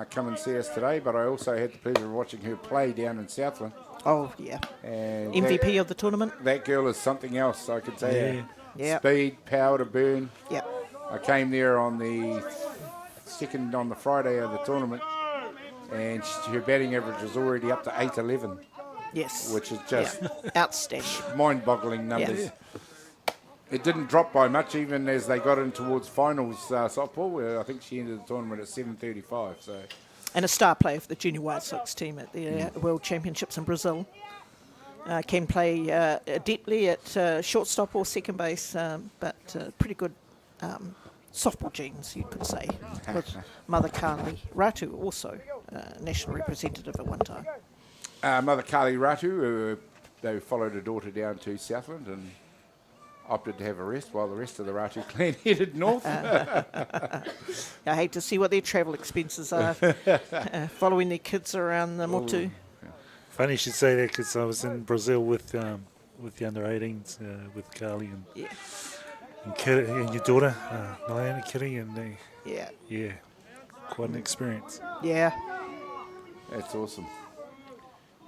come and see us today, but I also had the pleasure of watching her play down in Southland.
Oh, yeah.
And
MVP of the tournament.
That girl is something else, I could tell you.
Yeah.
Speed, power to burn.
Yep.
I came there on the Friday of the tournament, and her batting average was already up to 811.
Yes.
Which is just
outstanding,
mind-boggling numbers.
Yeah.
It didn't drop by much, even as they got in towards finals softball, where I think she ended the tournament at 735. So,
and a star player for the Junior White Sox team at the World Championships in Brazil. Can play adeptly at shortstop or second base, but pretty good softball genes, you could say. With Mother Carly Ratu, also national representative at one time.
Mother Carly Ratu, they followed her daughter down to Southland and opted to have a rest while the rest of the Ratu clan headed north.
I hate to see what their travel expenses are, following their kids around the motu.
Funny you should say that because I was in Brazil with the under-18s with Carly and your daughter, Diana, Kitty, and they. Yeah, quite an experience.
Yeah.
That's awesome.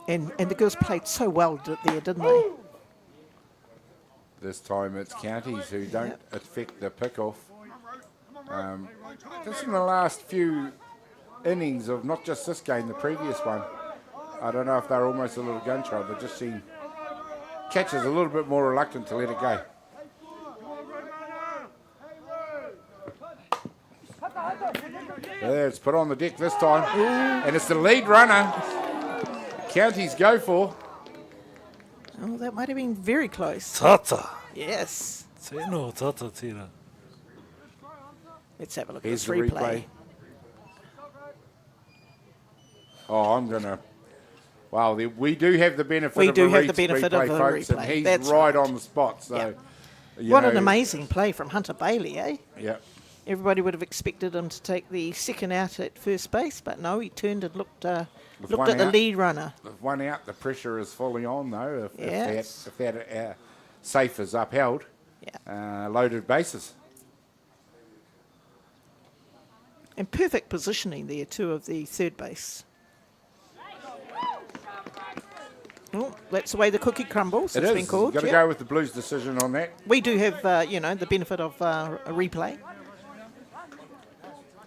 And the girls played so well there, didn't they?
This time it's counties who don't affect the pick-off. Just in the last few innings of not just this game, the previous one, I don't know if they're almost a little gun-shy, but just seen catchers a little bit more reluctant to let it go. Yeah, it's put on the deck this time. And it's the lead runner. Counties go for.
Oh, that might have been very close.
Tata.
Yes.
Tēnō tata tēnā.
Let's have a look
Here's
at this replay.
Oh, I'm going to... Wow, we do have the benefit
We
of
do
a
have the benefit
replay,
of a
folks,
replay.
and he's
That's
right
right.
on the spot. So,
What an amazing play from Hunter Bailey, eh?
Yeah.
Everybody would have expected him to take the second out at first base, but no, he turned and looked at
one
the
out,
lead runner.
With one out, the pressure is fully on, though,
Yes.
if that safe is upheld. Loaded bases.
And perfect positioning there, too, of the third base. Oh, that's the way the cookie crumbles.
It
It's
is.
been called.
You've got to go with the Blues' decision on that.
We do have, the benefit of a replay.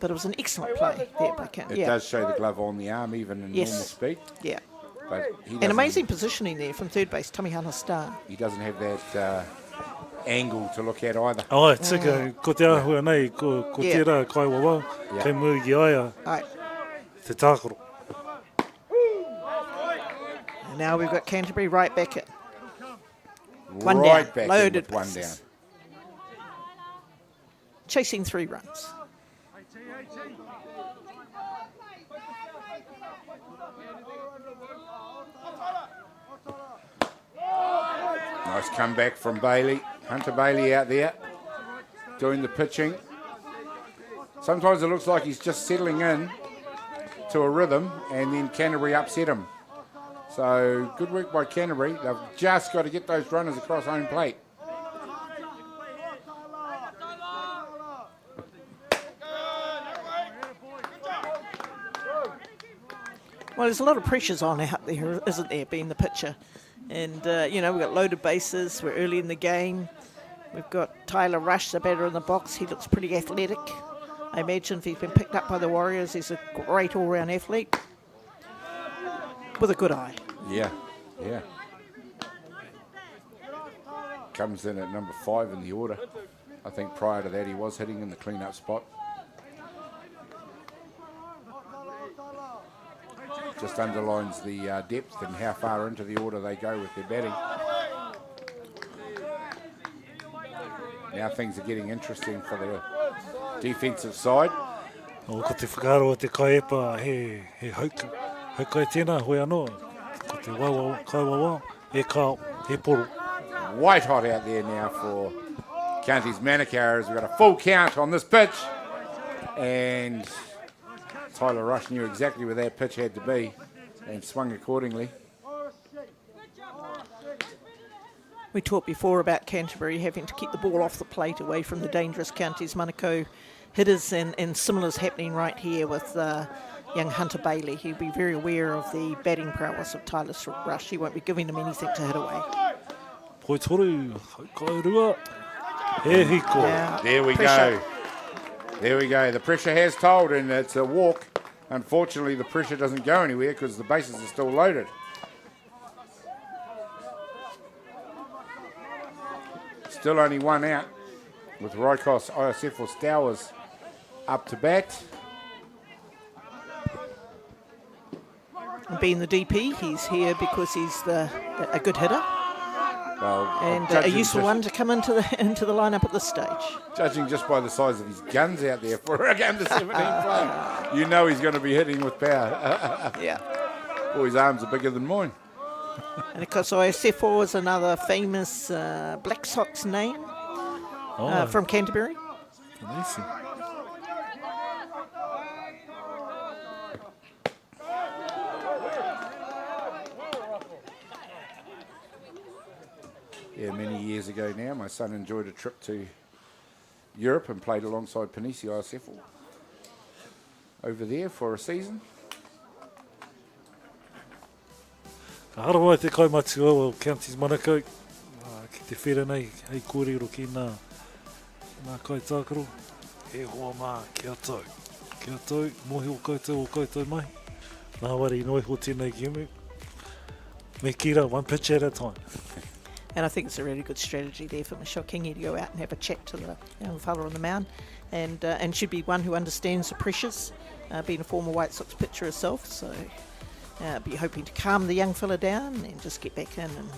But it was an excellent play there by Kent.
It does show the glove on the arm, even in normal speed.
Yeah.
But
An amazing positioning there from third base, Tamihana Star.
He doesn't have that angle to look at either.
Oh, tika, ko te ahua nei, ko te rā kai wawa, kei muri ki aia, te tākoro.
And now we've got Canterbury right back in.
Right
One down,
back in
loaded
with one
bases.
down.
Chasing 3 runs.
Nice comeback from Bailey. Hunter Bailey out there doing the pitching. Sometimes it looks like he's just settling in to a rhythm and then Canterbury upset him. So good work by Canterbury. They've just got to get those runners across home plate.
Well, there's a lot of pressures on out there, isn't there, being the pitcher? And, we've got loaded bases. We're early in the game. We've got Tyler Rush, the batter in the box. He looks pretty athletic. I imagine if he's been picked up by the Warriors, he's a great all-round athlete with a good eye.
Yeah. Comes in at number 5 in the order. I think prior to that he was hitting in the clean-up spot. Just underlines the depth and how far into the order they go with their batting. Now things are getting interesting for the defensive side.
O ko te whakaro o te kaiepa he hauka e tēnā hoi anō. Ko te kaiwawa, he kao, he poro.
White hot out there now for Counties Manukau as we've got a full count on this pitch. And Tyler Rush knew exactly where that pitch had to be and swung accordingly.
We talked before about Canterbury having to keep the ball off the plate away from the dangerous Counties Manukau hitters, and similar is happening right here with young Hunter Bailey. He'll be very aware of the batting prowess of Tyler Rush. He won't be giving him anything to hit away.
Poi toru, kairua. He hiko.
Yeah.
There we
Pressure.
go. There we go. The pressure has told, and it's a walk. Unfortunately, the pressure doesn't go anywhere because the bases are still loaded. Still only one out with Rykos, ISF or Stowers up to bat.
And being the DP, he's here because he's a good hitter.
Well,
And a
judging
useful
just-
one to come into the lineup at this stage.
Judging just by the size of his guns out there for a game to 17 play, you know he's going to be hitting with power.
Yeah.
Oh, his arms are bigger than mine.
And of course, Iosefo is another famous Black Sox name from Canterbury.
Amazing.
Yeah, many years ago now, my son enjoyed a trip to Europe and played alongside Panisi Iseffel over there for a season.
Ka harawai te kaimati o Counties Manukau. Ki te whera nei, hei kōrero ki nā kai tākaro. E hoa mā, kia tau, mohi o koutou mai. Nā wari noi ho tēnei ki umu. Me kira, one pitch at a time.
And I think it's a really good strategy there for Michelle Kingi to go out and have a chat to the young fella on the mound, and should be one who understands the pressures, being a former White Sox pitcher herself, so be hoping to calm the young fella down and just get back in. And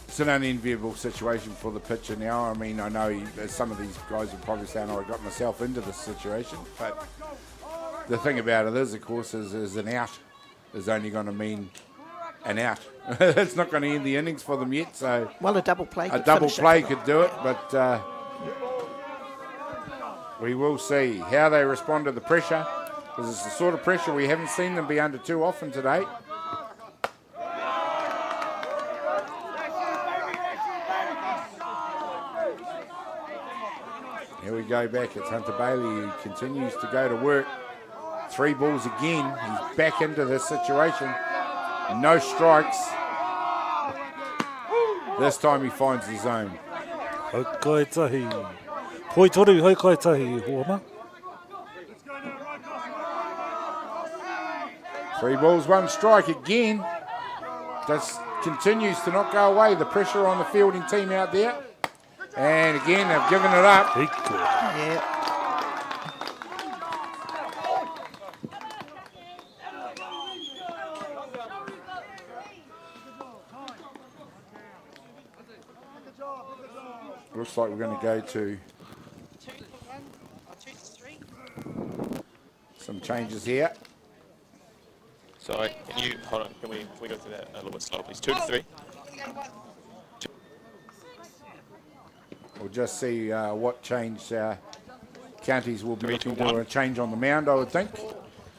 it's an unenviable situation for the pitcher now. I mean, I know some of these guys are probably saying, I got myself into this situation, but the thing about it is, of course, is an out is only going to mean an out. It's not going to end the innings for them yet. So
well, a double play
could do it, but we will see how they respond to the pressure, because it's the sort of pressure we haven't seen them be under too often today. Here we go back. It's Hunter Bailey who continues to go to work. 3 balls again. He's back into this situation. No strikes. This time he finds the zone.
Haukaitahi. Poi toru, haukaitahi, Huama.
3 balls, 1 strike again. Just continues to not go away. The pressure on the fielding team out there. And again, they've given it up.
Yeah.
Looks like we're going to go to some changes here.
Sorry, can you hold on? Can we go through that a little bit slower, please? 2 to 3.
We'll just see what change counties will be looking to a change on the mound, I would think.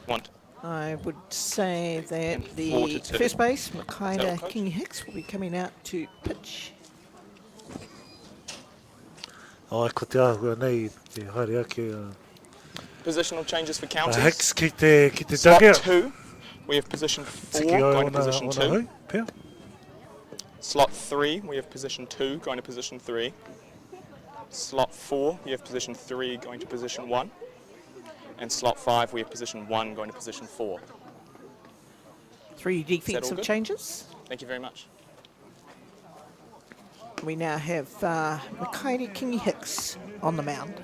1.
I would say that the first base, Makaida Kingi Hicks, will be coming out to pitch.
Ai, ko te ahua nei, te haere ake.
Positional changes for counties.
Hicks ki te
Slot
dugout.
2, we have position 4 going to position 2. Slot 3, we have position 2 going to position 3. Slot 4, we have position 3 going to position 1. And slot 5, we have position 1 going to position 4.
3 defensive changes.
Thank you very much.
We now have Makaida Kingi Hicks on the mound.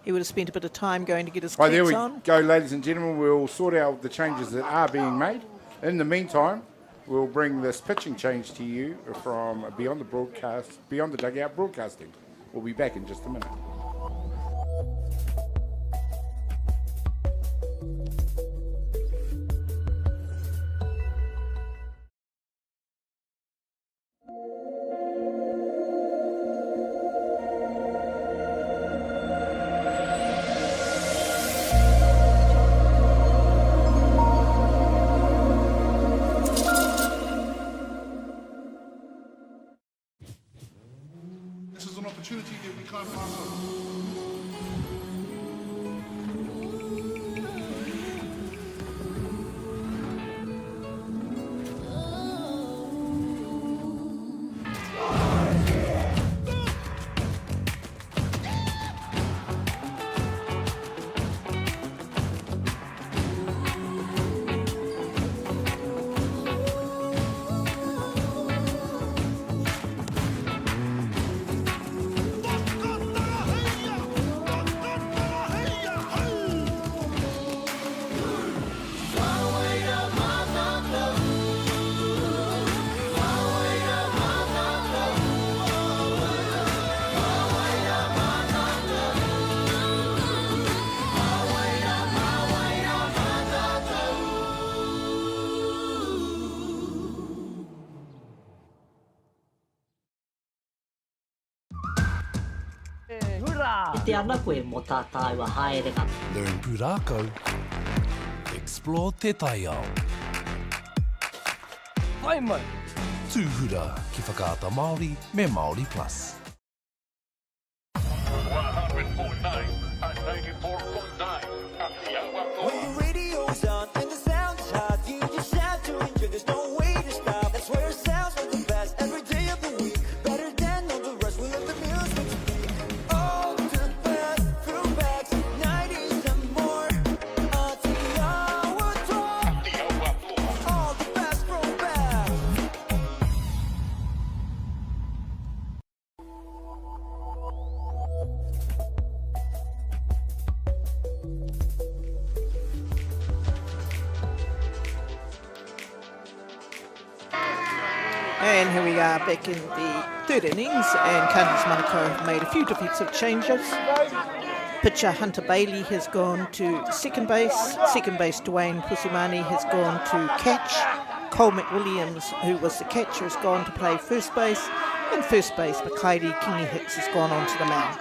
He would have spent a bit of time going to get his cleats on.
There we go, ladies and gentlemen. We'll sort out the changes that are being made. In the meantime, we'll bring this pitching change to you from Beyond the Dugout Broadcasting. We'll be back in just a minute.
Te ana koe mo tātai wa haerenga.
Learn pūrākau. Explore te tai ao.
Whai mai,
Tūhura ki whakaata Māori me Māori Plus.
104.9 and 94.9 at the
When the radio's on and the sound's hot, you just shout to enjoy. There's no way to stop. That's where it sounds like the best every day of the week. Better than all the rest. We let the music speak. All the best throwbacks, 90s and more. All the best throwbacks.
And here we are back in the third innings, and Manukau have made a few defensive changes. Pitcher Hunter Bailey has gone to second base. Second base Dwayne Pusimani has gone to catch. Cole McWilliams, who was the catcher, has gone to play first base. And first base Makairi Kingi Hicks has gone onto the mound.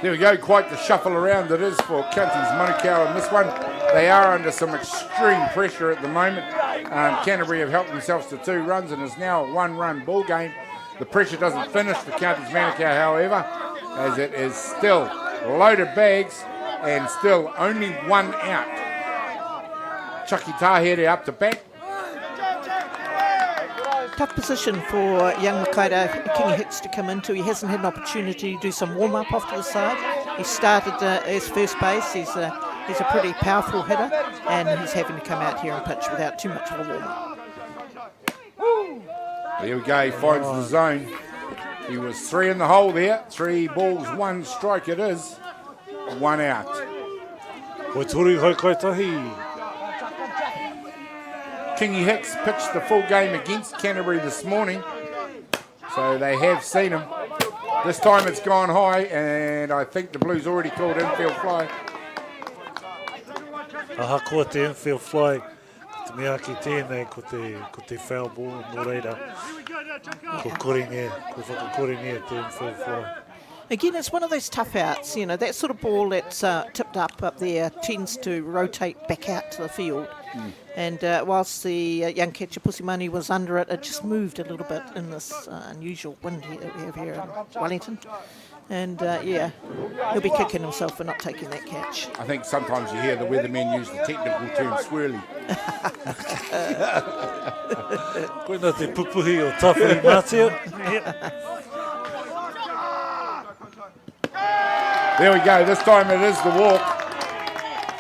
There we go, quite the shuffle around it is for Manukau in this one. They are under some extreme pressure at the moment. Canterbury have helped themselves to 2 runs and is now a 1-run ball game. The pressure doesn't finish for Manukau, however, as it is still loaded bags and still only 1 out. Chucky Tahere up to bat.
Tough position for young Makaira Kingi Hicks to come into. He hasn't had an opportunity to do some warm-up off to the side. He started as first base. He's a pretty powerful hitter, and he's having to come out here and pitch without too much of a warm-up.
There we go, he finds the zone. He was 3 in the hole there. 3 balls, 1 strike it is. 1 out.
Koe toru hai kaitahi.
Kingi Hicks pitched the full game against Canterbury this morning, so they have seen him. This time it's gone high, and I think the Blues already called infield fly.
Aha koa te infield fly. Ko te mea ki tēnei ko te foul ball no reira. Ko whakakorengia te infield fly.
Again, it's one of those tough outs, you know, that sort of ball that's tipped up there tends to rotate back out to the field. And whilst the young catcher Pusimani was under it, it just moved a little bit in this unusual wind that we have here in Wellington. And yeah, he'll be kicking himself for not taking that catch.
I think sometimes you hear the weathermen use the technical term swirly.
Koina te pupuhi o tawhiri mātia.
There we go, this time it is the walk.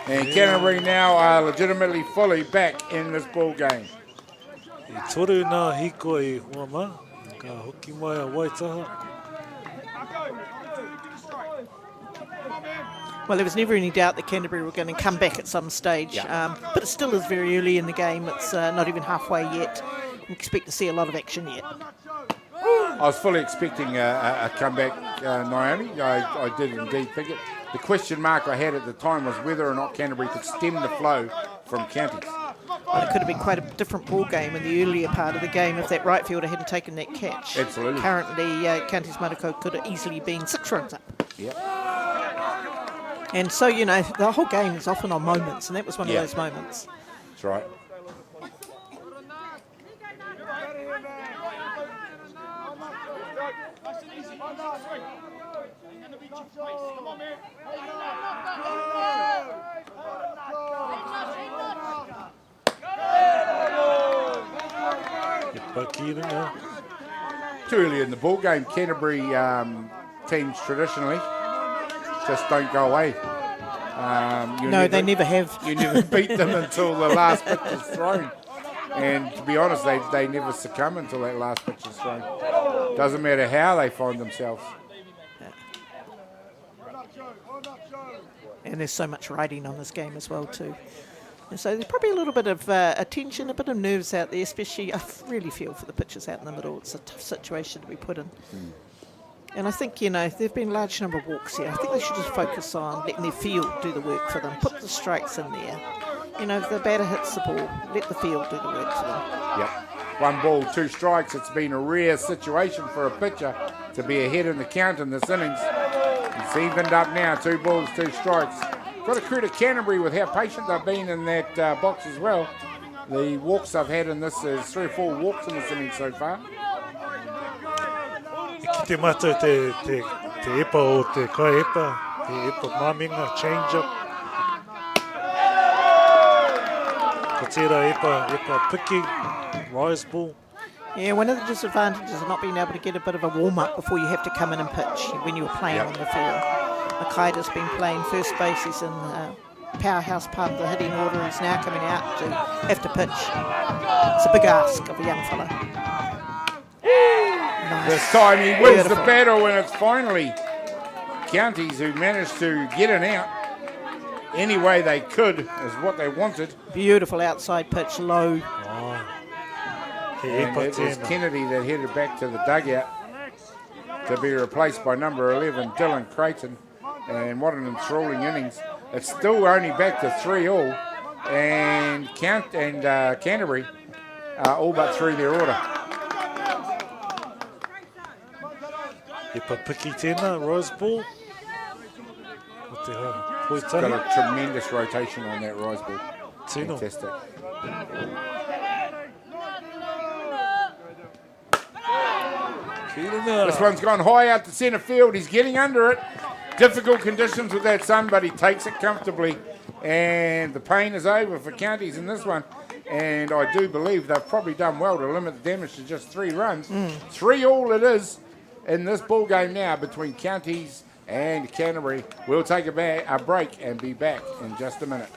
And Canterbury now are legitimately fully back in this ball game.
I toru nā hiko I Huama, ka hoki mai a Waitaha.
Well, there was never any doubt that Canterbury were going to come back at some stage, but it still is very early in the game. It's not even halfway yet. We expect to see a lot of action yet.
I was fully expecting a comeback, Naomi. I did indeed think it. The question mark I had at the time was whether or not Canterbury could stem the flow from counties.
Well, it could have been quite a different ball game in the earlier part of the game if that right fielder hadn't taken that catch.
Absolutely.
Currently, Counties Manukau could have easily been 6 runs up.
Yep.
And so, you know, the whole game is often on moments, and that was one of those moments.
That's right. Too early in the ball game. Canterbury teams traditionally just don't go away.
They never have.
You never beat them until the last pitch is thrown. And to be honest, they never succumb until that last pitch is thrown. Doesn't matter how they find themselves.
And there's so much riding on this game as well too. And so there's probably a little bit of attention, a bit of nerves out there, especially I really feel for the pitchers out in the middle. It's a tough situation to be put in. And I think, you know, there have been a large number of walks here. I think they should just focus on letting their field do the work for them. Put the strikes in there. You know, if the batter hits the ball, let the field do the work for them.
Yep. 1 ball, 2 strikes. It's been a rare situation for a pitcher to be ahead in the count in this innings. It's evened up now, 2 balls, 2 strikes. Got to credit Canterbury with how patient they've been in that box as well. The walks I've had in this, there's 3 or 4 walks in this inning so far.
Ki te mata te epa o te kai epa, te epa maminga, change-up. Ka tērā epa piki, rise ball.
Yeah, one of the disadvantages of not being able to get a bit of a warm-up before you have to come in and pitch when you were playing on the field. Makaita's been playing first base, he's in powerhouse part of the hitting order, he's now coming out to have to pitch. It's a big ask of a young fella. Nice.
This time he wins the battle, and it's finally Counties who managed to get an out any way they could is what they wanted.
Beautiful outside pitch, low.
And it was Kennedy that headed back to the dugout to be replaced by number 11, Dylan Creighton. And what an enthralling innings. It's still only back to 3-all, and Canterbury are all but through their order.
Epa piki tēnā, rose ball.
It's got a tremendous rotation on that rise ball.
Tino.
Fantastic. This one's gone high out to centre field. He's getting under it. Difficult conditions with that sun, but he takes it comfortably. And the pain is over for Counties in this one. And I do believe they've probably done well to limit the damage to just 3 runs. 3-all it is in this ball game now between Counties and Canterbury. We'll take a break and be back in just a minute.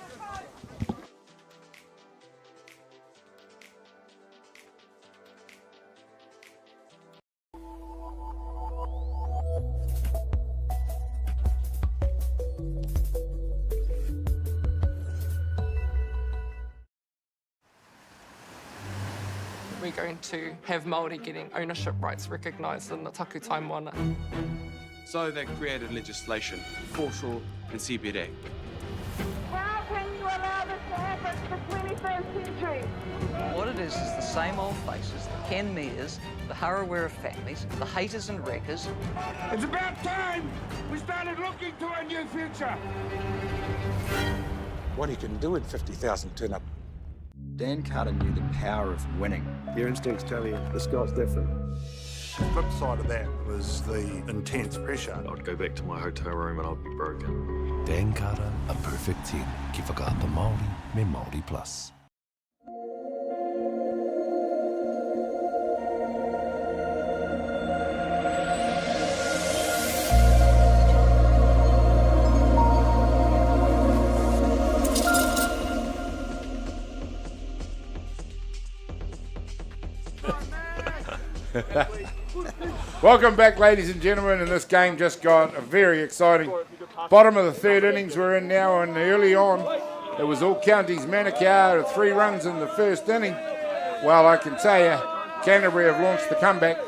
We're going to have Māori getting ownership rights recognised in the taku time moana.
So they created legislation, foreshore and CBD.
How can you allow this to happen in the 21st century?
What it is the same old faces, the Ken Mears, the Harawira families, the haters and wreckers.
It's about time we started looking to a new future.
What he can do in 50,000 turn up.
Dan Carter knew the power of winning.
Your instincts tell you the sky's different.
The flip side of that was the intense pressure.
I'd go back to my hotel room and I'd be broken.
Dan Carter, a perfect 10. Ki whakaata Māori me Māori Plus.
Welcome back, ladies and gentlemen, and this game just got very exciting. Bottom of the 3rd innings we're in now, and early on it was all Counties Manukau, 3 runs in the 1st inning. Well, I can tell you, Canterbury have launched the comeback.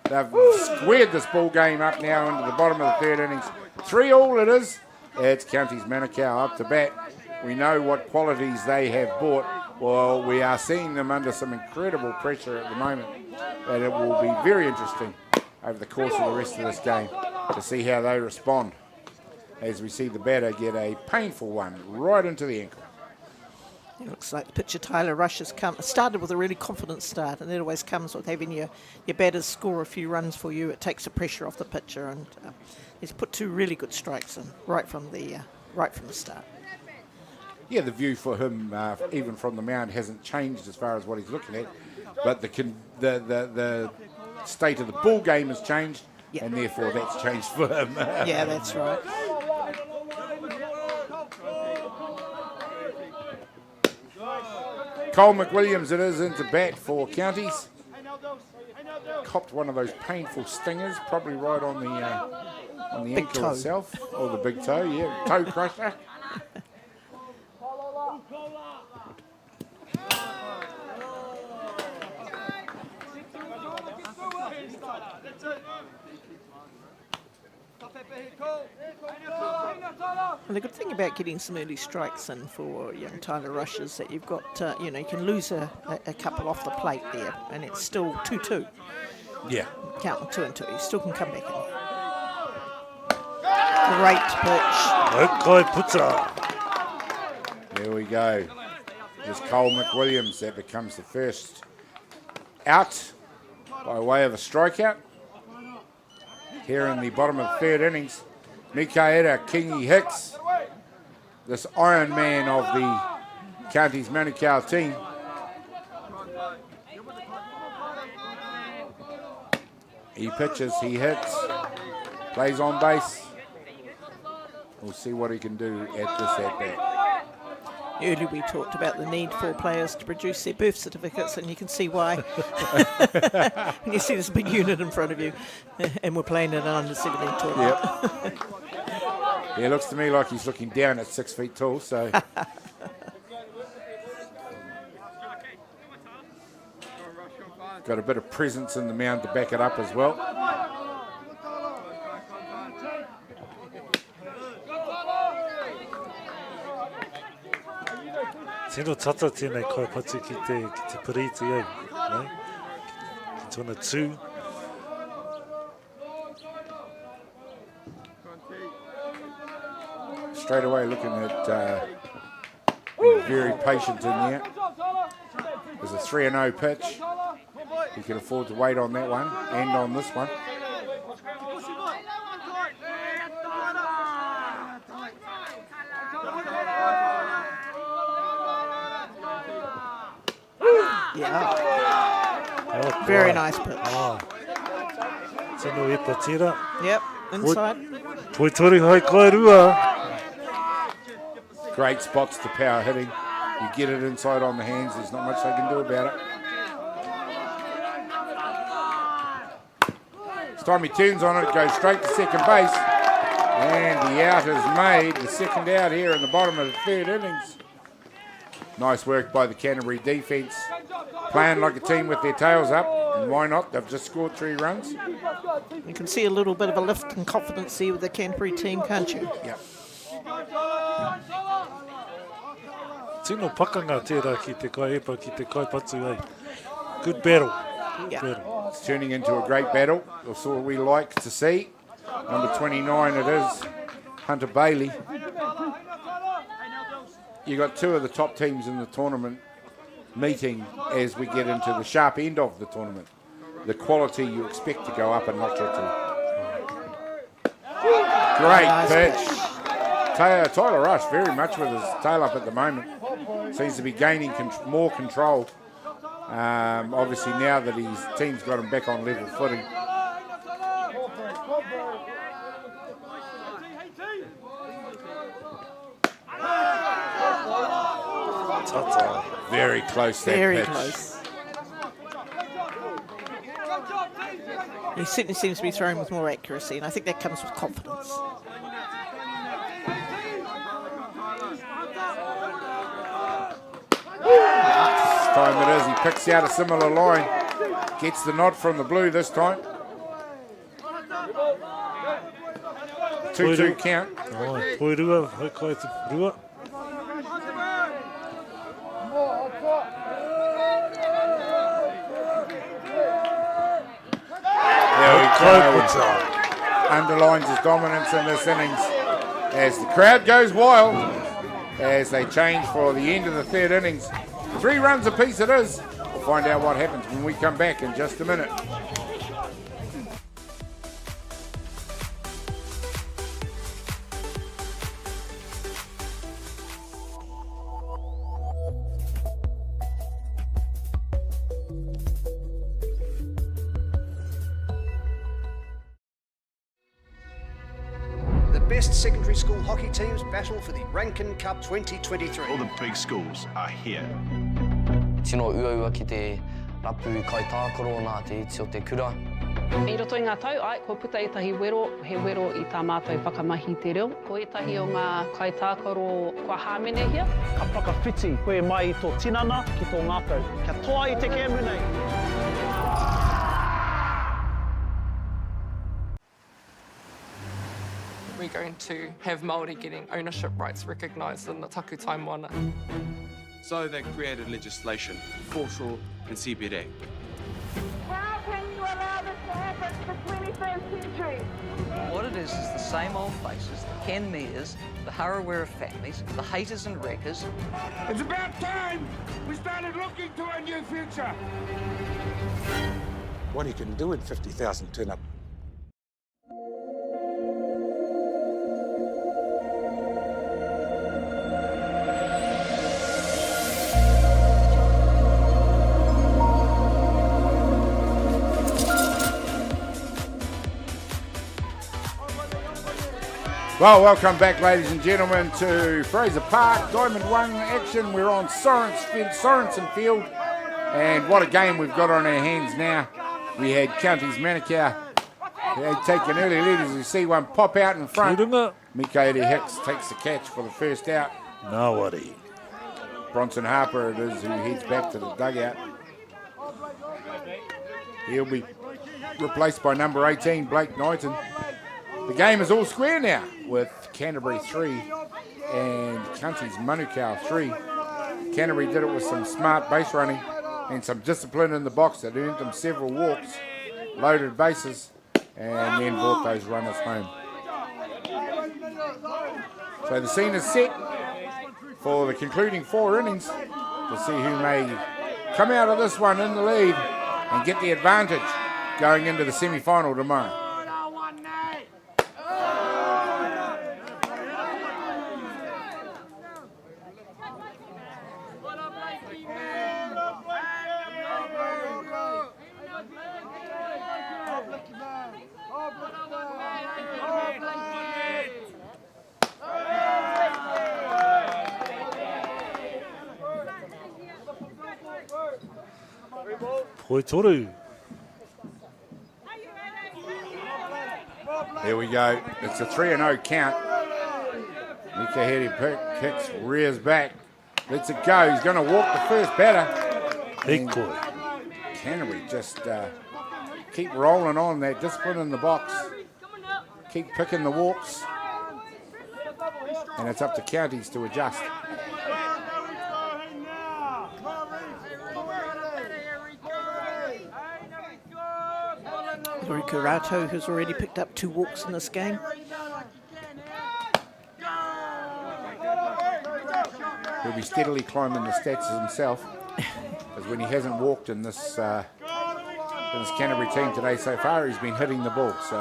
They've squared this ball game up now into the bottom of the 3rd innings. 3-all it is. It's Counties Manukau up to bat. We know what qualities they have brought. Well, we are seeing them under some incredible pressure at the moment. And it will be very interesting over the course of the rest of this game to see how they respond as we see the batter get a painful one right into the ankle.
It looks like the pitcher Tyler Rush has started with a really confident start, and it always comes with having your batters score a few runs for you. It takes the pressure off the pitcher, and he's put 2 really good strikes in right from the start.
Yeah, the view for him, even from the mound, hasn't changed as far as what he's looking at, but the state of the ball game has changed, and therefore that's changed for him.
Yeah, that's right.
Cole McWilliams it is into bat for Counties. Copped one of those painful stingers, probably right on the ankle
toe
itself, or the big toe, yeah, toe crusher.
Well, the good thing about getting some early strikes in for young Tyler Rush is that you've got, you can lose a couple off the plate there, and it's still 2-2.
Yeah.
Count 2 and 2. You still can come back in. Great pitch.
Okay, puts up.
There we go. It's Cole McWilliams that becomes the first out by way of a strikeout. Here in the bottom of the third innings, Mikaela Kingi Hicks, this Iron Man of the county's Manukau team. He pitches, he hits, plays on base. We'll see what he can do at this at-bat.
Earlier we talked about the need for players to produce their birth certificates, and you can see why. When you see this big unit in front of you, and we're playing in an under-17 tournament.
Yep. Yeah, it looks to me like he's looking down at 6 feet tall, so. Got a bit of presence in the mound to back it up as well.
Tino tata tēnei kaipatu ki te pariti au, nei? Ki tōna tū.
Straight away looking at being very patient in there. There's a 3-0 pitch. He can afford to wait on that one and on this one.
Yeah.
Oh,
very nice pitch.
Oh. Tino e patira.
Yep, inside.
Poi tori hai kai rua.
Great spots to power hitting. You get it inside on the hands, there's not much they can do about it. This time he turns on it, goes straight to second base. And the out is made, the second out here in the bottom of the third innings. Nice work by the Canterbury defence. Playing like a team with their tails up, and why not? They've just scored 3 runs.
You can see a little bit of a lift in confidence here with the Canterbury team, can't you?
Yep.
Tino pakanga tērā ki te kai epa, ki te kai patu ai. Good battle.
Yeah.
Battle.
It's turning into a great battle. That's what we like to see. Number 29 it is, Hunter Bailey. You got 2 of the top teams in the tournament meeting as we get into the sharp end of the tournament. The quality you expect to go up a notch or 2. Great pitch. Tyler Rush very much with his tail up at the moment. Seems to be gaining more control. Obviously now that his team's got him back on level footing. Very close, that
very
pitch.
Close. He certainly seems to be throwing with more accuracy, and I think that comes with confidence.
This time it is, he picks out a similar line. Gets the nod from the blue this time. 2-2 count.
Oh, poi rua, hai kai te rua.
There we go. Underlines his dominance in this innings as the crowd goes wild as they change for the end of the third innings. 3 runs apiece it is. We'll find out what happens when we come back in just a minute.
Best secondary school hockey teams battle for the Rankin Cup 2023.
All the big schools are here.
Tino ua ki te rapu kai tākaro nā te iti o te kura.
I roto i ngā tau, ai, ko puta i tahi wero, he wero i tā mātou whakamahi te reo. Ko i tahi o ngā kai tākaro kua hāmene hia.
Ka whakawhiti koe mai i tō tinana ki tō ngākau. Kia toa i te kēmu nei.
We're going to have Māori getting ownership rights recognised in the taku taimwana.
So they created legislation, foreshore and CBD.
How can you allow this to happen? the 21st century.
What it is the same old faces, the Ken Mears, the Harawira families, the haters and wreckers.
It's about time we started looking to a new future.
What he can do with 50,000 turn up.
Well, welcome back, ladies and gentlemen, to Fraser Park. Diamond 1 action. We're on Sorensen Field. And what a game we've got on our hands now. We had Counties Manukau. They take an early lead as we see one pop out in front. Mikaeli Hicks takes the catch for the first out.
No worry.
Bronson Harper it is who heads back to the dugout. He'll be replaced by number 18, Blake Knighton. The game is all square now with Canterbury 3 and Counties Manukau 3. Canterbury did it with some smart base running and some discipline in the box that earned them several walks, loaded bases, and then brought those runners home. So the scene is set for the concluding 4 innings to see who may come out of this one in the lead and get the advantage going into the semi-final tomorrow.
Poitoru.
There we go. It's a 3-0 count. Mikaeli Hicks rears back. Lets it go. He's going to walk the first batter. Canterbury just keep rolling on that discipline in the box. Keep picking the walks. And it's up to Counties to adjust.
Kurato, who's already picked up 2 walks in this game.
He'll be steadily climbing the stats himself, because when he hasn't walked in this Canterbury team today so far, he's been hitting the ball, so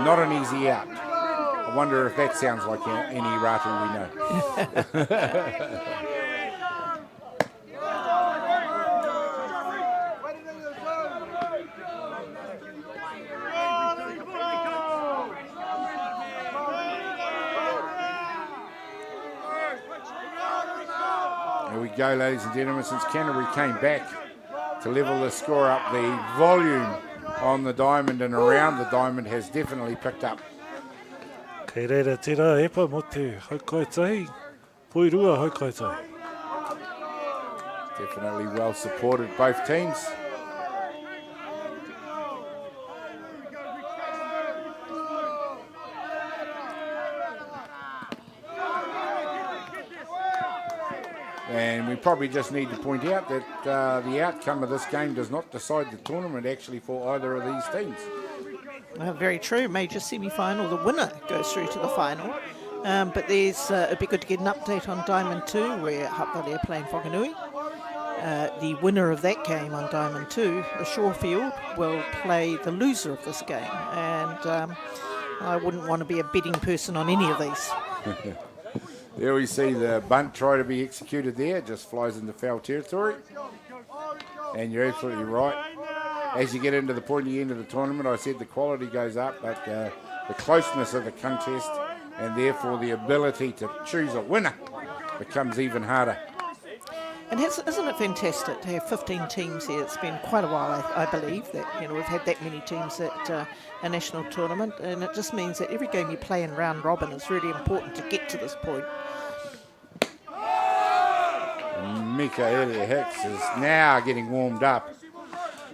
not an easy out. I wonder if that sounds like any Ratu we know. Here we go, ladies and gentlemen. Since Canterbury came back to level the score up, the volume on the diamond and around the diamond has definitely picked up.
Kei reira tira epa mo te haukaitahi. Poirua haukaitahi.
Definitely well supported, both teams. And we probably just need to point out that the outcome of this game does not decide the tournament actually for either of these teams.
Very true. Major semi-final. The winner goes through to the final. But it'd be good to get an update on Diamond 2, where Hutt Valley are playing Whanganui. The winner of that game on Diamond 2, the Shorefield, will play the loser of this game. And I wouldn't want to be a betting person on any of these.
There we see the bunt try to be executed there. It just flies into foul territory. And you're absolutely right. As you get into the pointy end of the tournament, I said the quality goes up, but the closeness of the contest and therefore the ability to choose a winner becomes even harder.
And isn't it fantastic to have 15 teams here? It's been quite a while, I believe, that we've had that many teams at a national tournament, and it just means that every game you play in round robin is really important to get to this point.
Mikaeli Hicks is now getting warmed up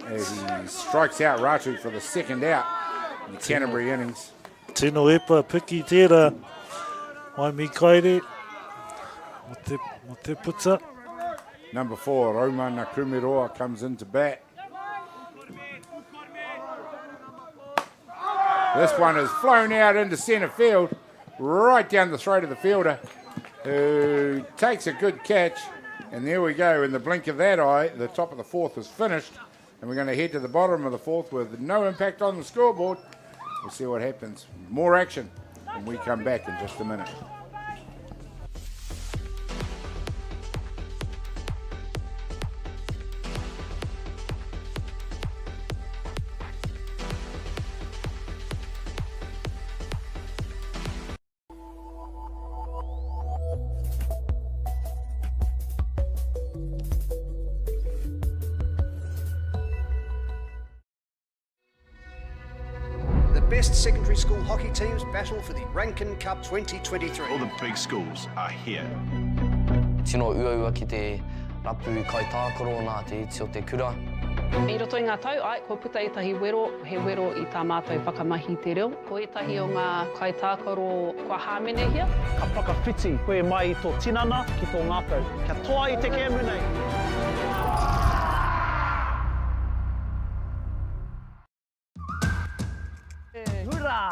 as he strikes out Ratu for the second out in the Canterbury innings.
Tino epa piki tera. Mai Mikaeli. Mo te puta.
Number 4, Roma Nakumiroa comes into bat. This one is flown out into centre field, right down the throat of the fielder, who takes a good catch. And there we go, in the blink of that eye, the top of the fourth is finished. And we're going to head to the bottom of the fourth with no impact on the scoreboard. We'll see what happens. More action when we come back in just a minute.
Best secondary school hockey teams battle for the Rankin Cup 2023.
All the big schools are here.
Tino uaua ki te rapu kai tākaro nā te iti o te kura.
I roto i ngā tau, ai, ko puta i tahi wero, he wero i tā mātou whakamahi te reo. Ko etahi o ngā kai tākaro kua hāmene hia.
Ka whakawhiti koe mai i tō tinana ki tō ngākau. Kia toa i te kēmu nei.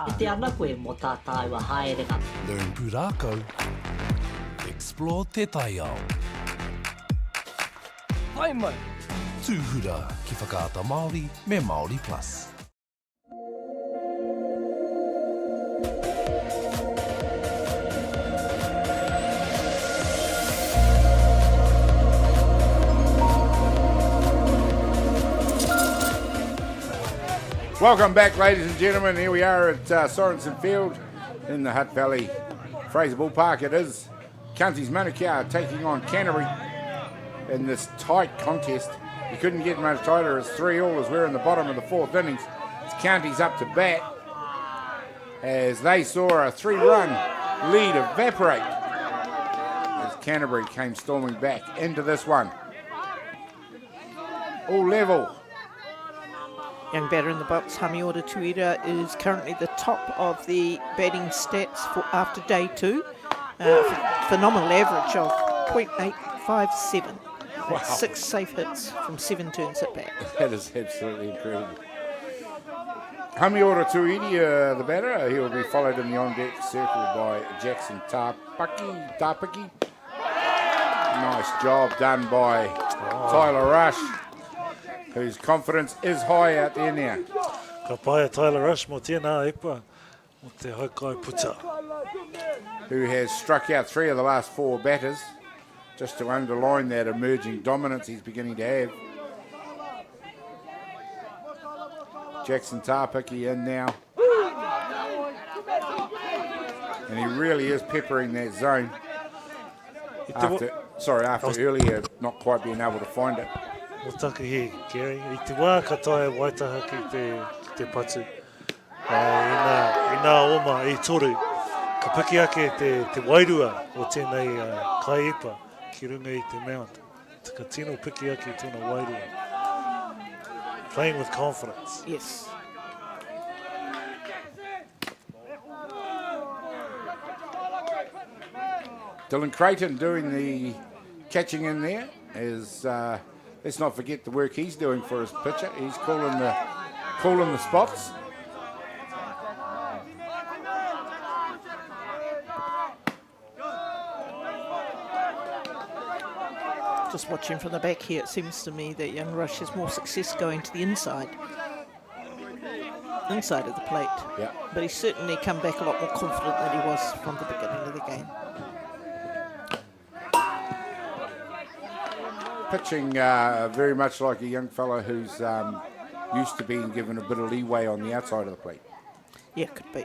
I te ana koe mō tā tāua haerenga.
Learn pūrākau. Explore te taiao. Whai mai. Tūhura ki whakaata Māori me Māori Plus.
Welcome back, ladies and gentlemen. Here we are at Sorensen Field in the Hutt Valley. Fraser Park it is. Counties Manukau taking on Canterbury in this tight contest. You couldn't get much tighter. It's 3-3 as we're in the bottom of the fourth innings. It's Counties up to bat as they saw a 3-run lead evaporate as Canterbury came storming back into this one. All level.
Young batter in the box, Hamiora Tuira, is currently the top of the batting stats for after day 2. Phenomenal average of .857.
Wow.
6 safe hits from 7 turns at bat.
That is absolutely incredible. Hamiora Tuira, the batter, he will be followed in the on-deck circle by Jackson Tapaki. Nice job done by Tyler Rush, whose confidence is high out there now.
Ka paia Tyler Rush mo tēnā ekpa, mo te haukai puta.
Who has struck out 3 of the last 4 batters, just to underline that emerging dominance he's beginning to have. Jackson Tapaki in now. And he really is peppering that zone. After earlier not quite being able to find it.
O taka he, Gary. I te wā ka tae waitaha ki te patu. I nā oma I toru. Ka piki ake te wairua o tēnei kai ipa ki runga I te mound. Ka tino piki ake tōna wairua. Playing with confidence.
Yes.
Dylan Creighton doing the catching in there is, let's not forget the work he's doing for his pitcher. He's calling the spots.
Just watching from the back here, it seems to me that young Rush has more success going to the inside of the plate.
Yeah.
But he's certainly come back a lot more confident than he was from the beginning of the game.
Pitching very much like a young fella who's used to being given a bit of leeway on the outside of the plate.
Yeah, could be.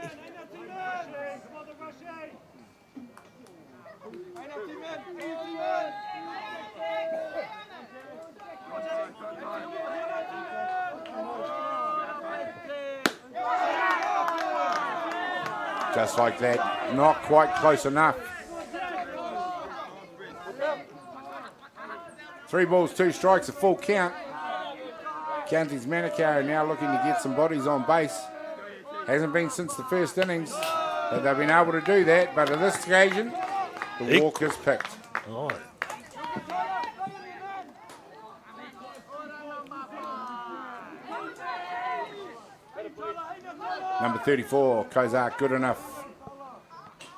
Just like that, not quite close enough. 3 balls, 2 strikes, a full count. Counties Manukau now looking to get some bodies on base. Hasn't been since the first innings that they've been able to do that, but on this occasion, the walk is picked.
Oh.
Number 34, Kozak, good enough.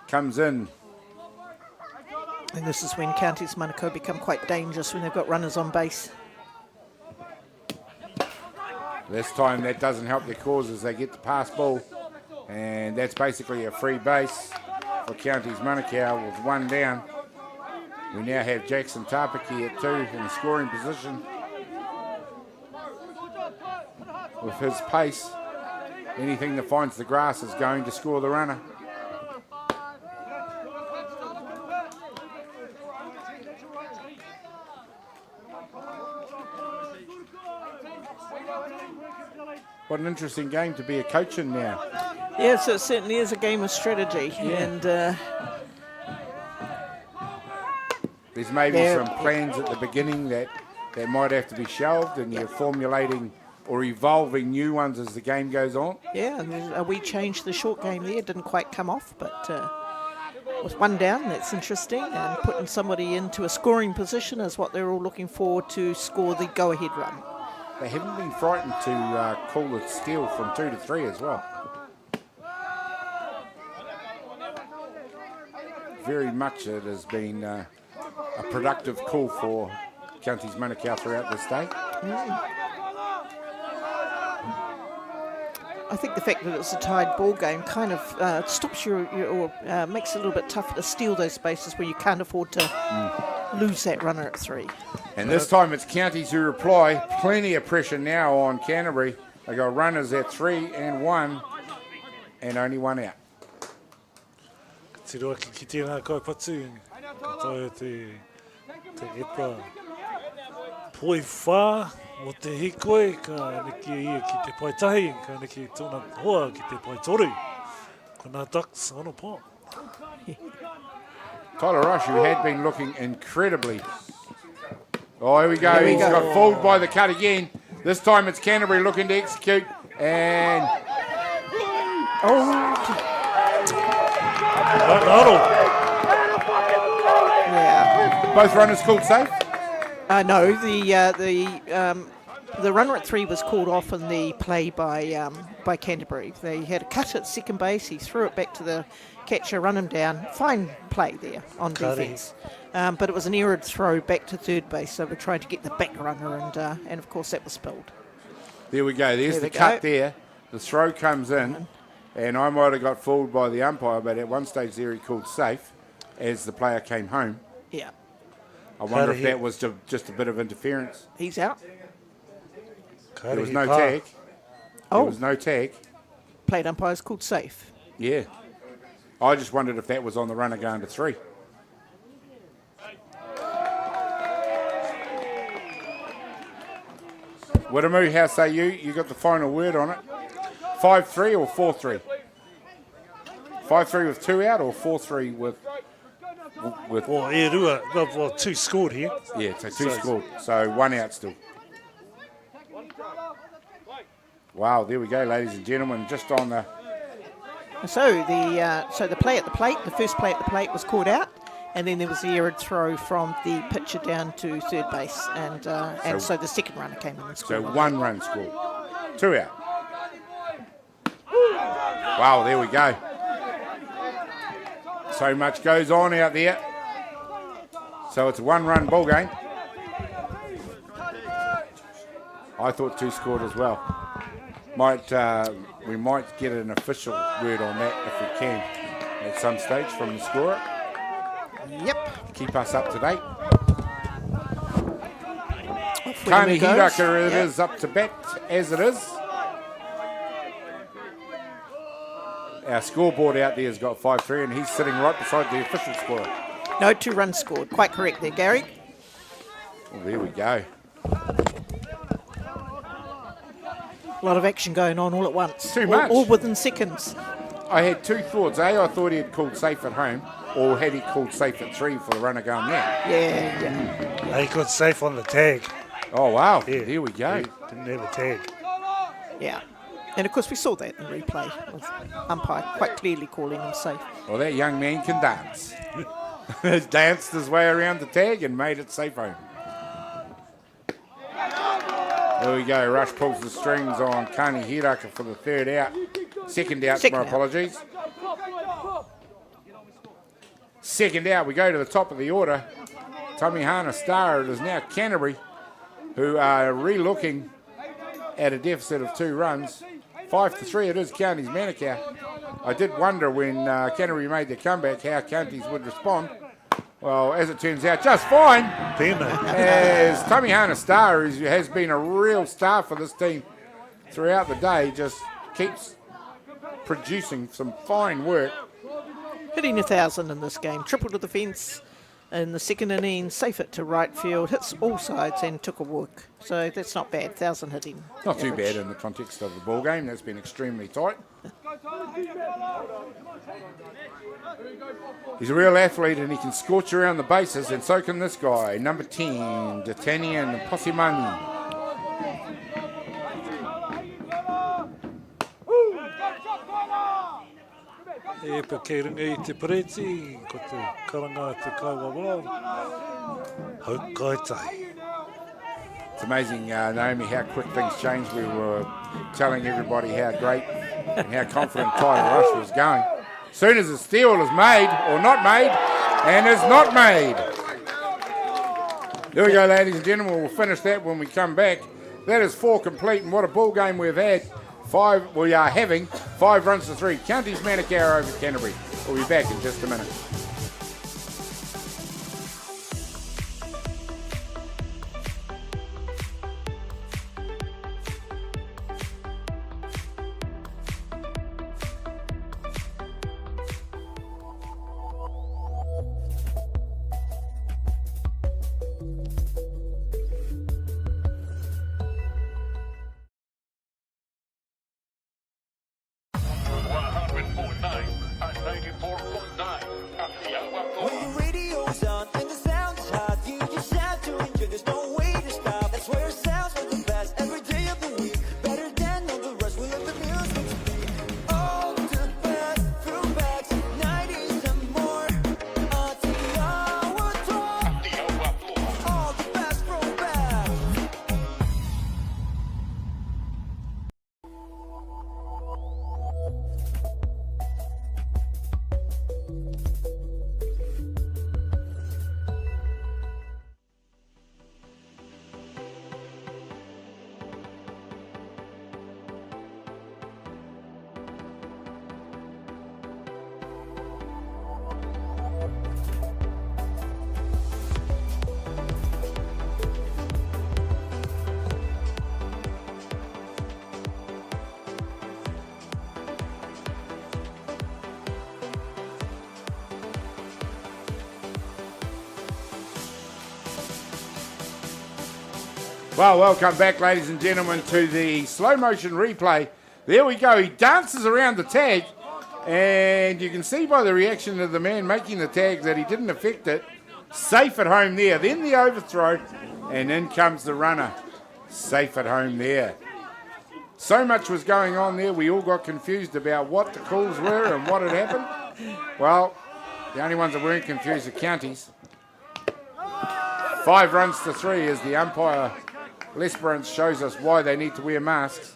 Comes in.
And this is when counties Manukau become quite dangerous when they've got runners on base.
This time that doesn't help their cause as they get the pass ball. And that's basically a free base for counties Manukau with one down. We now have Jackson Tapaki at 2 in the scoring position. With his pace, anything that finds the grass is going to score the runner. What an interesting game to be a coach in now.
Yes, it certainly is a game of strategy.
Yeah.
And
there's maybe some plans at the beginning that might have to be shelved, and you're formulating or evolving new ones as the game goes on.
Yeah, and we changed the short game there. It didn't quite come off, but with one down, that's interesting. And putting somebody into a scoring position is what they're all looking for to score the go-ahead run.
They haven't been frightened to call the steal from 2 to 3 as well. Very much it has been a productive call for counties Manukau throughout this day.
I think the fact that it's a tied ball game kind of stops you or makes it a little bit tougher to steal those spaces where you can't afford to lose that runner at 3.
And this time it's counties who reply. Plenty of pressure now on Canterbury. They got runners at 3 and 1 and only one out.
Te roa ki tēnā kaupatu, ka taia te epa poi whā o te hikoe, ka niki ia ki te paitahi, ka niki tōna hoa ki te paitoru. Ko nā ducks on a pot.
Tyler Rush, who had been looking incredibly. Oh, here we go. He's got fooled by the cut again. This time it's Canterbury looking to execute. And...
Yeah.
Both runners called safe?
No, the runner at 3 was called off in the play by Canterbury. They had a cut at second base. He threw it back to the catcher, run him down. Fine play there on defence. But it was an errored throw back to third base, so we're trying to get the back runner, and of course that was spilled.
There we go. There's the cut there. The throw comes in, and I might have got fooled by the umpire, but at one stage there he called safe as the player came home.
Yeah.
I wonder if that was just a bit of interference.
He's out.
There was no tag. There was no tag.
Plate umpire's called safe.
Yeah. I just wondered if that was on the runner going to 3. Wiramu, how say you? You got the final word on it. 5-3 or 4-3? 5-3 with 2 out or 4-3 with...
Well, e rua, well, 2 scored here.
Yeah, so 2 scored. So 1 out still. Wow, there we go, ladies and gentlemen. Just on the...
So the play at the plate, the first play at the plate was called out, and then there was the errored throw from the pitcher down to third base, and so the second runner came in and scored.
So 1 run scored. 2 out. Wow, there we go. So much goes on out there. So it's a 1-run ball game. I thought 2 scored as well. We might get an official word on that if we can at some stage from the scorer.
Yep.
Keep us up to date. Kani Hiraka, it is up to bat as it is. Our scoreboard out there has got 5-3 and he's sitting right beside the official scorer.
No, 2 runs scored. Quite correct there, Gary.
Well, there we go.
A lot of action going on all at once.
Too much.
All within seconds.
I had 2 thoughts. I thought he had called safe at home, or had he called safe at 3 for the runner going there?
Yeah.
He got safe on the tag.
Oh, wow. Yeah. There we go.
He didn't have a tag.
Yeah. And of course we saw that in replay with umpire quite clearly calling him safe.
Well, that young man can dance. He's danced his way around the tag and made it safe home. There we go. Rush pulls the strings on Kani Hiraka for the 3rd out. Second out,
Second
my
out.
apologies. Second out, we go to the top of the order. Tamihana Star, it is now Canterbury, who are re-looking at a deficit of 2 runs. 5-3, it is Counties Manukau. I did wonder when Canterbury made their comeback how Counties would respond. Well, as it turns out, just fine. As Tamihana Star has been a real star for this team throughout the day, just keeps producing some fine work.
Hitting 1,000 in this game, triple to the fence in the second innings, safe it to right field, hits all sides and took a walk. So that's not bad, 1,000 hitting.
Not too
average.
bad in the context of the ball game. That's been extremely tight. He's a real athlete and he can scorch around the bases, and so can this guy, number 10, D'Artagnan Posimani.
E pe kei ringa I te preti, ko te karanga te kaua wā. Hau kai tahi.
It's amazing, Naomi, how quick things change. We were telling everybody how great and how confident Tyler Rush was going. As soon as the steal is made, or not made, and is not made. There we go, ladies and gentlemen. We'll finish that when we come back. That is 4 complete, and what a ball game we've had. We are having 5 runs to 3. Counties Manukau over Canterbury. We'll be back in just a minute. Well, welcome back, ladies and gentlemen, to the slow motion replay. There we go. He dances around the tag, and you can see by the reaction of the man making the tag that he didn't affect it. Safe at home there. Then the overthrow, and in comes the runner. Safe at home there. So much was going on there, we all got confused about what the calls were and what had happened. Well, the only ones that weren't confused are Counties. 5 runs to 3 as the umpire Lesperance shows us why they need to wear masks.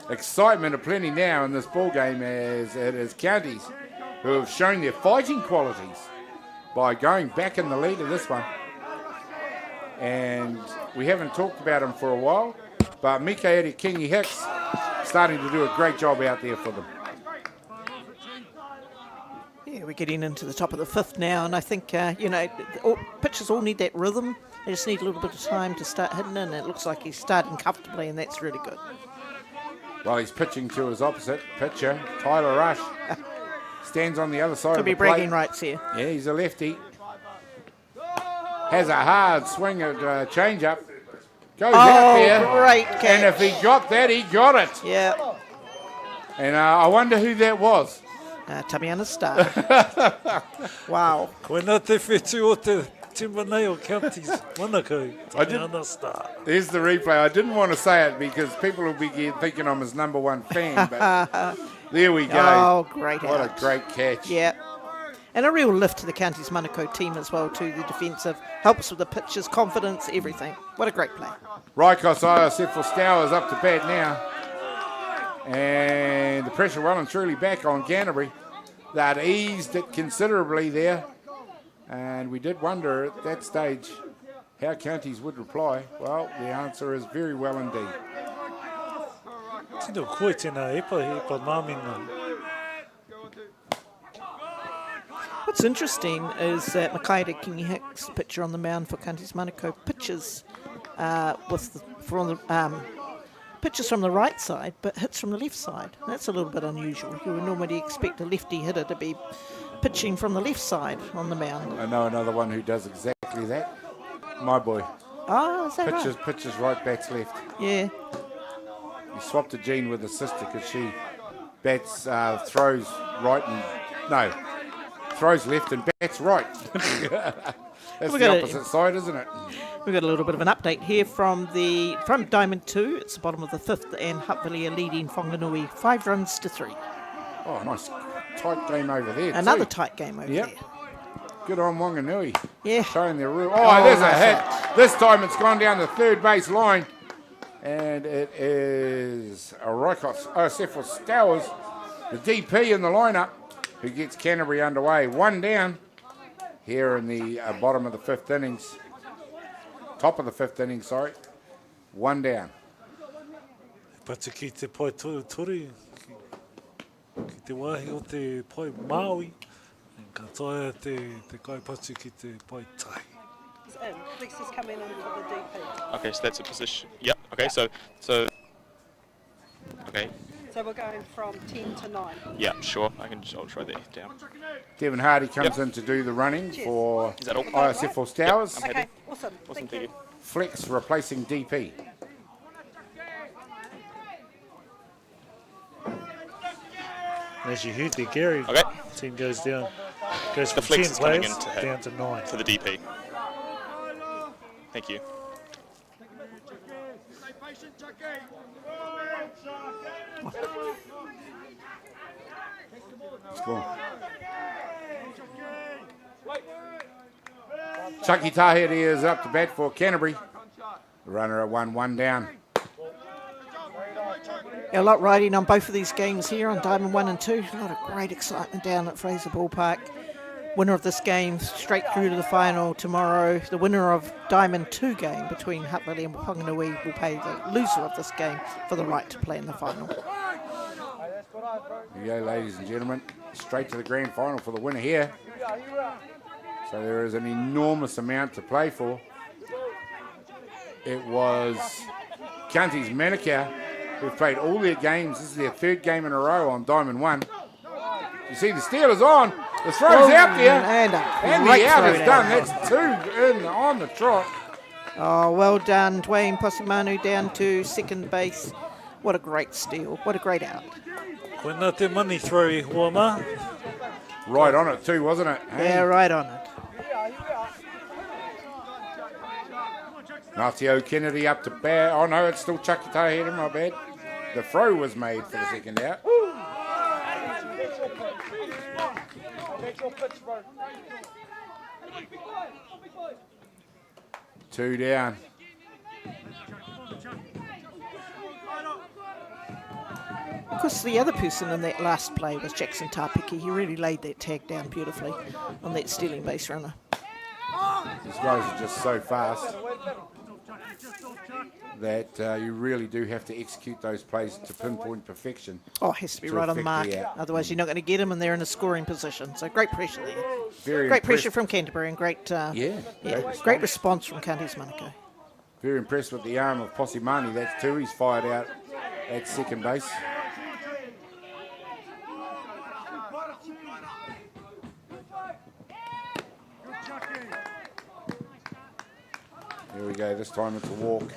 Excitement aplenty now in this ball game as it is Counties who have shown their fighting qualities by going back in the lead of this one. And we haven't talked about them for a while, but Mikaeli Kingi Hicks starting to do a great job out there for them.
Yeah, we're getting into the top of the 5th now, and I think, pitchers all need that rhythm. They just need a little bit of time to start hitting in, and it looks like he's starting comfortably, and that's really good.
Well, he's pitching to his opposite pitcher, Tyler Rush. Stands on the other side of the plate.
Could be bragging rights here.
Yeah, he's a lefty. Has a hard swing at change-up. Goes out there.
Great catch.
And if he got that, he got it.
Yeah.
And I wonder who that was.
Tamiana Star. Wow.
Koina te whetu o te timanei o Counties Manukau. Tamiana Star.
There's the replay. I didn't want to say it because people will be thinking I'm his #1 fan, but there we go.
Oh, great
What
out.
a great catch.
Yeah. And a real lift to the Counties Manukau team as well, too. The defensive helps with the pitches, confidence, everything. What a great play.
Rikos Iosefo Stowers up to bat now. And the pressure well and truly back on Canterbury. That eased it considerably there. And we did wonder at that stage how Counties would reply. Well, the answer is very well indeed.
Tino koe tēnā epa māminga.
What's interesting is that Makaira Kingi Hicks pitcher on the mound for Counties Manukau pitches pitches from the right side, but hits from the left side. That's a little bit unusual. You would normally expect a lefty hitter to be pitching from the left side on the mound.
I know another one who does exactly that. My boy.
Oh, is that right?
Pitches right, bats left.
Yeah.
He swapped a gene with his sister because she bats, throws right and... No, throws left and bats right. That's the opposite side, isn't it?
We've got a little bit of an update here from Diamond 2. It's the bottom of the 5th, and Hutt Valley are leading Whanganui 5 runs to 3.
Oh, nice tight game over there.
Another tight game over there.
Good on Wanganui.
Yeah.
Showing their rule. Oh, there's a hit. This time it's gone down the third base line. And it is a Rikos Iosefo Stowers, the DP in the lineup, who gets Canterbury underway. 1 down here in the bottom of the 5th innings. Top of the 5th inning, sorry. 1 down.
Pata ki te pai tori, ki te wahi o te pai Maui, ka taia te kaipatu ki te pai tai.
This is coming in for the DP.
Okay, so that's a position. Yep. Okay, so okay.
So we're going from 10 to 9.
Yeah, sure. I'll try that down.
Devon Hardy comes in to do the running for Iosefo Stowers.
Yep,
okay, awesome. Thank you.
Flex replacing DP.
As you heard there, Gary, team goes down. Goes
The
from
flex
10
is coming
players
in to hit
down to 9.
for the DP. Thank you.
Let's go. Chucky Tahiri is up to bat for Canterbury. The runner at 1 down.
Yeah, a lot riding on both of these games here on Diamond 1 and 2. A lot of great excitement down at Fraser Park. Winner of this game straight through to the final tomorrow. The winner of Diamond 2 game between Hutt Valley and Whanganui will pay the loser of this game for the right to play in the final.
Here you go, ladies and gentlemen. Straight to the grand final for the winner here. So there is an enormous amount to play for. It was Counties Manukau who've played all their games. This is their 3rd game in a row on Diamond 1. You see the Steelers on. The throw's out there. And the out is done. That's 2 in on the trot.
Oh, well done. Dwayne Posimanu down to second base. What a great steal. What a great out.
Koina te money throw I Huama.
Right on it too, wasn't it?
Hey? Yeah, right on it.
Natio Kennedy up to bat. Oh no, it's still Chucky Tahiri, my bad. The throw was made for the second out. 2 down.
Of course, the other person in that last play was Jackson Tapiki. He really laid that tag down beautifully on that stealing base runner.
These guys are just so fast that you really do have to execute those plays to pinpoint perfection.
Oh, it has to be right on the mark. Otherwise, you're not going to get them, and they're in a scoring position. So great pressure there. Great pressure from Canterbury, and great response from Counties Manukau.
Very impressed with the arm of Posimani. That's 2. He's fired out at second base. Here we go, this time it's a walk.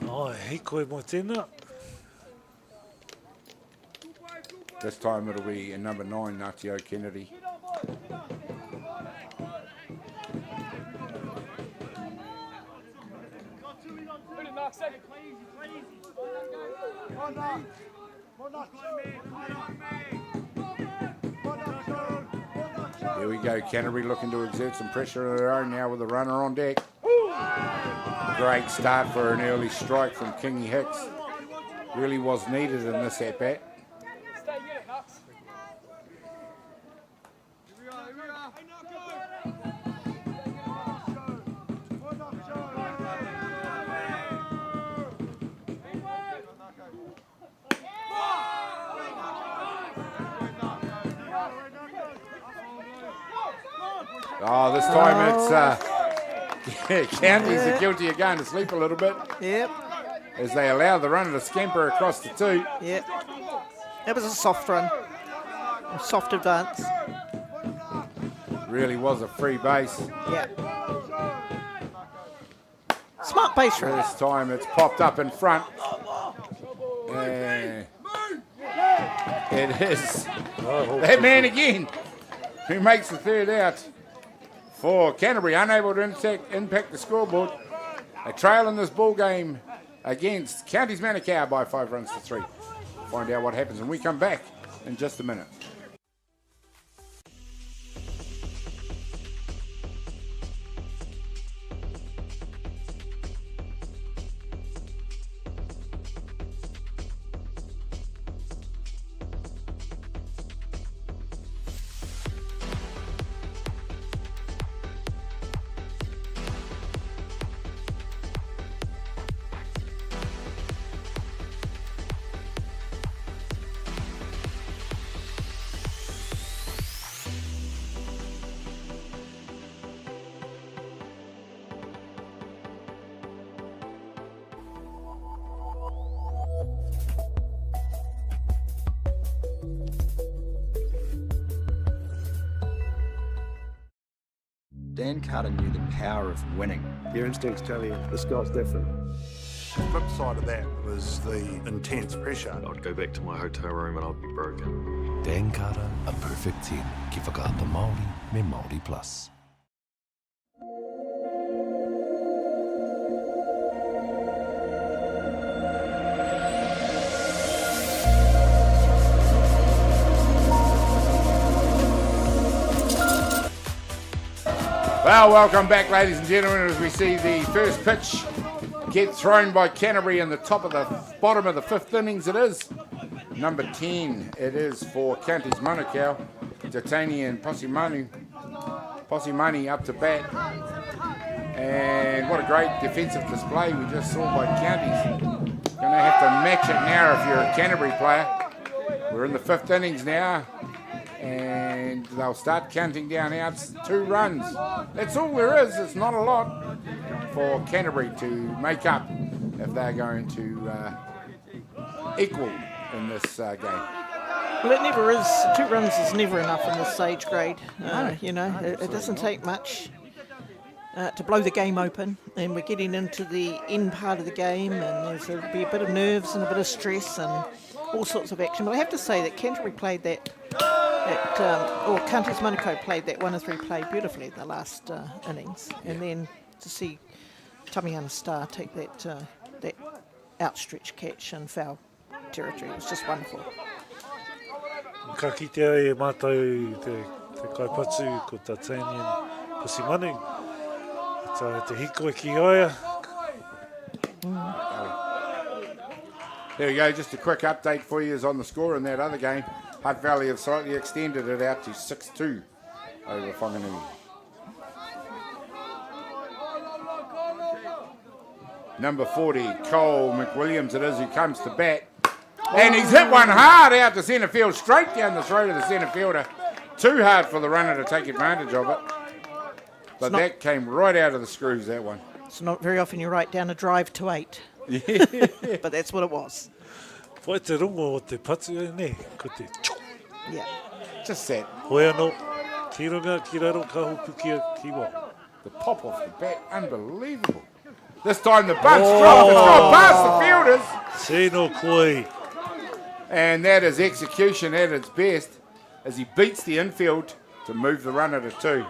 Oh, he koe mo tēnā.
This time it'll be a number 9, Natio Kennedy. Here we go, Canterbury looking to exert some pressure of their own now with the runner on deck. Great start for an early strike from Kingy Hicks. Really was needed in this at-bat. Oh, this time it's Counties are guilty of going to sleep a little bit.
Yep.
As they allow the runner to scamper across the 2.
Yep. That was a soft run. A soft advance.
Really was a free base.
Yeah. Smart base run.
This time it's popped up in front. It is that man again who makes the third out for Canterbury, unable to impact the scoreboard. A trail in this ball game against Counties Manukau by 5 runs to 3. Find out what happens when we come back in just a minute.
Dan Carter knew the power of winning.
Your instincts tell you the Scots different.
The flip side of that was the intense pressure.
I'd go back to my hotel room and I'd be broken.
Dan Carter, a perfect team. Ki whakaata Māori me Māori Plus.
Well, welcome back, ladies and gentlemen, as we see the first pitch get thrown by Canterbury in the bottom of the 5th innings. It is number 10. It is for Counties Manukau. Tatani and Posimani up to bat. And what a great defensive display we just saw by Counties. Going to have to match it now if you're a Canterbury player. We're in the 5th innings now. And they'll start counting down outs. 2 runs. That's all there is. It's not a lot for Canterbury to make up if they're going to equal in this game.
Well, it never is. 2 runs is never enough in this age grade. You know, it doesn't take much to blow the game open. And we're getting into the end part of the game, and there'll be a bit of nerves and a bit of stress and all sorts of action. But I have to say that Canterbury played or Counties Manukau played that 1 of 3 play beautifully in the last innings, and then to see Tamiana Star take that outstretched catch and foul territory was just wonderful.
Ka kite ai e mātou te kaipatu ko Tatanian Posimani. Te hiko e ki oia.
There we go, just a quick update for you is on the score in that other game. Hutt Valley have slightly extended it out to 6-2 over Whanganui. Number 40, Cole McWilliams it is, who comes to bat. And he's hit one hard out to centre field, straight down the throat of the centre fielder. Too hard for the runner to take advantage of it. But that came right out of the screws, that one.
It's not very often you write down a drive to 8. But that's what it was.
Whai te rongo o te patu e ne, ko te
Yeah.
Just that.
Hoi anō, ki runga, ki raro, ka hopu ki wā.
The pop off the bat, unbelievable. This time the bunt's dropped, it's gone past the fielders.
Seno koi.
And that is execution at its best as he beats the infield to move the runner to 2.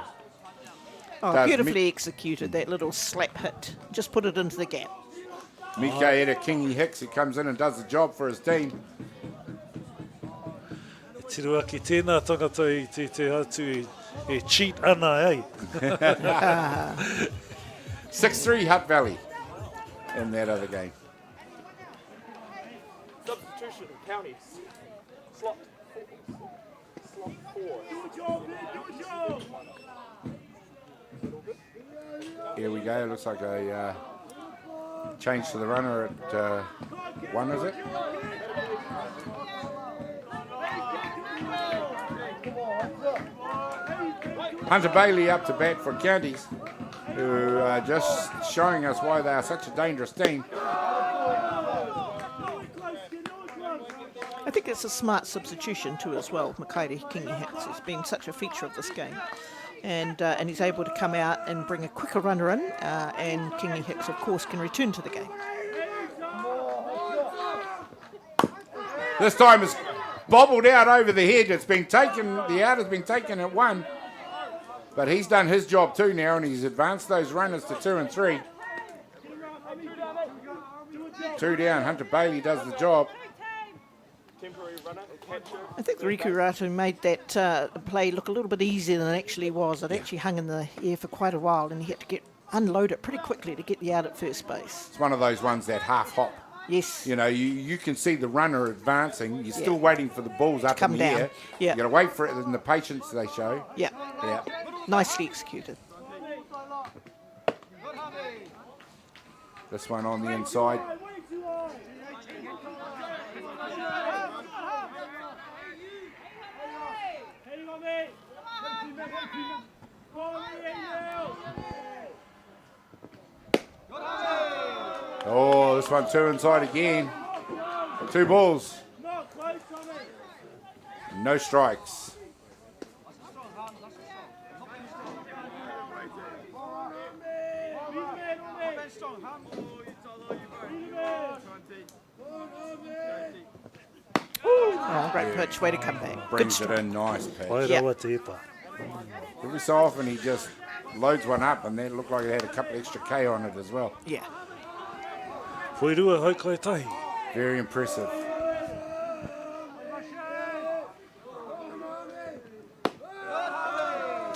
Oh, beautifully executed, that little slap hit. Just put it into the gap.
Mika Eda Kingy Hicks, who comes in and does the job for his team.
E tiru aki tēnā tangata i te atu e cheat ana ei.
6-3 Hutt Valley in that other game.
Substitution, counties. Slot 4.
Here we go. Looks like a change to the runner at 1, is it? Hunter Bailey up to bat for Counties, who are just showing us why they are such a dangerous team.
I think it's a smart substitution too as well. Makaire Kingi Hicks has been such a feature of this game. And he's able to come out and bring a quicker runner in, and Kingi Hicks, of course, can return to the game.
This time it's bobbled out over the hedge. It's been taken, the out has been taken at 1. But he's done his job too now, and he's advanced those runners to 2 and 3. 2 down, Hunter Bailey does the job.
I think Riku Ratu made that play look a little bit easier than it actually was. It actually hung in the air for quite a while, and he had to unload it pretty quickly to get the out at first base.
It's one of those ones that half hop.
Yes.
You know, you can see the runner advancing. You're still waiting for the balls up in the air.
Yeah.
You got to wait for it and the patience they show.
Yeah.
Yeah.
Nicely executed.
This one on the inside. Oh, this one 2 inside again. 2 balls. No strikes.
Oh, great pitch, way to come back.
Brings it in nice pitch.
Yep.
Every so often he just loads one up, and then it looked like it had a couple extra K on it as well.
Yeah.
Very impressive.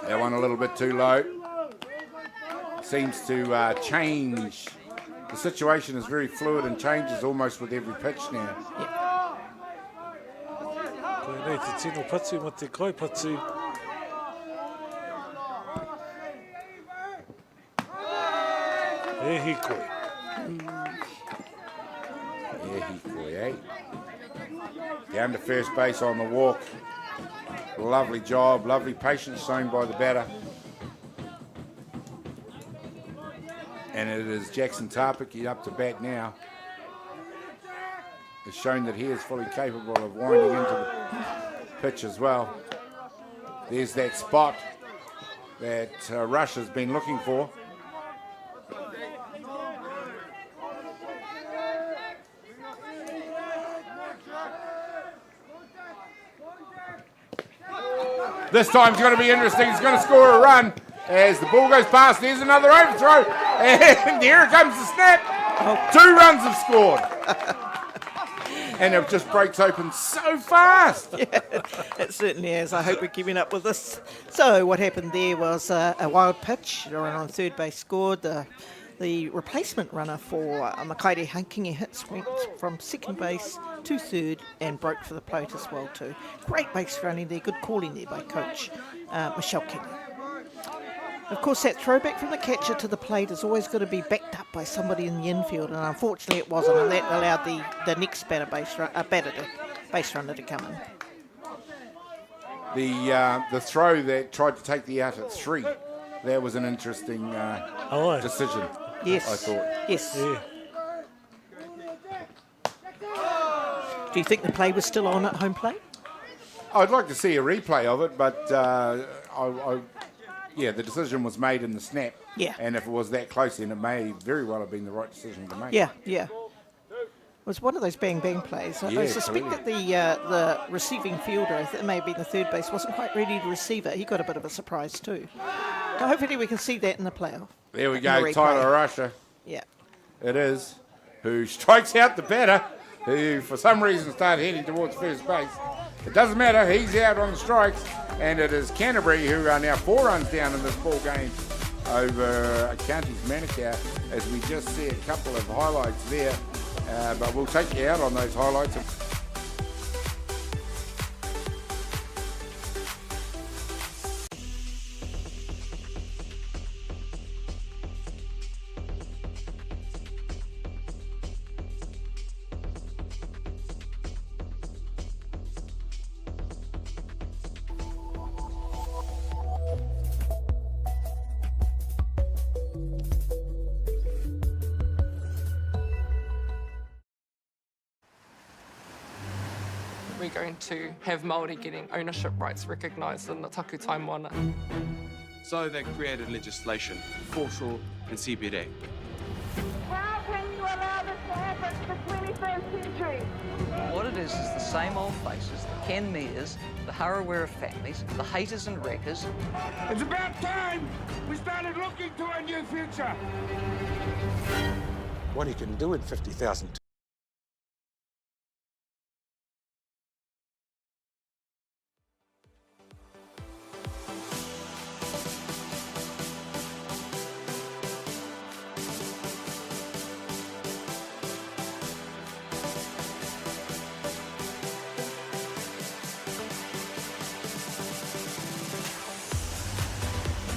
That one a little bit too low. Seems to change. The situation is very fluid and changes almost with every pitch now. Down to first base on the walk. Lovely job, lovely patience shown by the batter. And it is Jackson Tarpiki up to bat now. It's shown that he is fully capable of winding into the pitch as well. There's that spot that Rush has been looking for. This time's going to be interesting. He's going to score a run as the ball goes past. There's another overthrow, and here comes the snap. 2 runs have scored. And it just breaks open so fast.
Yeah, it certainly is. I hope we're keeping up with this. So what happened there was a wild pitch. The runner on third base scored. The replacement runner for Makaire Kingi Hicks went from second base to third and broke for the plate as well too. Great base running there. Good calling there by coach Michelle King. Of course, that throwback from the catcher to the plate is always going to be backed up by somebody in the infield, and unfortunately it wasn't, and that allowed the next base runner to come in.
The throw that tried to take the out at 3, that was an interesting decision.
Yes,
I thought.
Yes. Yeah. Do you think the play was still on at home plate?
I'd like to see a replay of it, but yeah, the decision was made in the snap.
Yeah.
And if it was that close, then it may very well have been the right decision to make.
Yeah. It was one of those bang-bang plays. I suspect that the receiving fielder, it may have been the third base, wasn't quite ready to receive it. He got a bit of a surprise too. Now, hopefully we can see that in the playoff.
There we go, Tyler Rusher.
Yeah.
It is, who strikes out the batter, who for some reason started heading towards first base. It doesn't matter, he's out on the strikes, and it is Canterbury who are now 4 runs down in this ball game over Counties Manukau, as we just see a couple of highlights there, but we'll take you out on those highlights.
We're going to have Māori getting ownership rights recognised in the takutai moana.
So they created legislation, foreshore and CBD.
How can you allow this to happen in the 21st century?
What it is the same old faces, the Ken Mears, the Harawira families, the haters and wreckers.
It's about time we started looking to a new future.
What he can do in 50,000.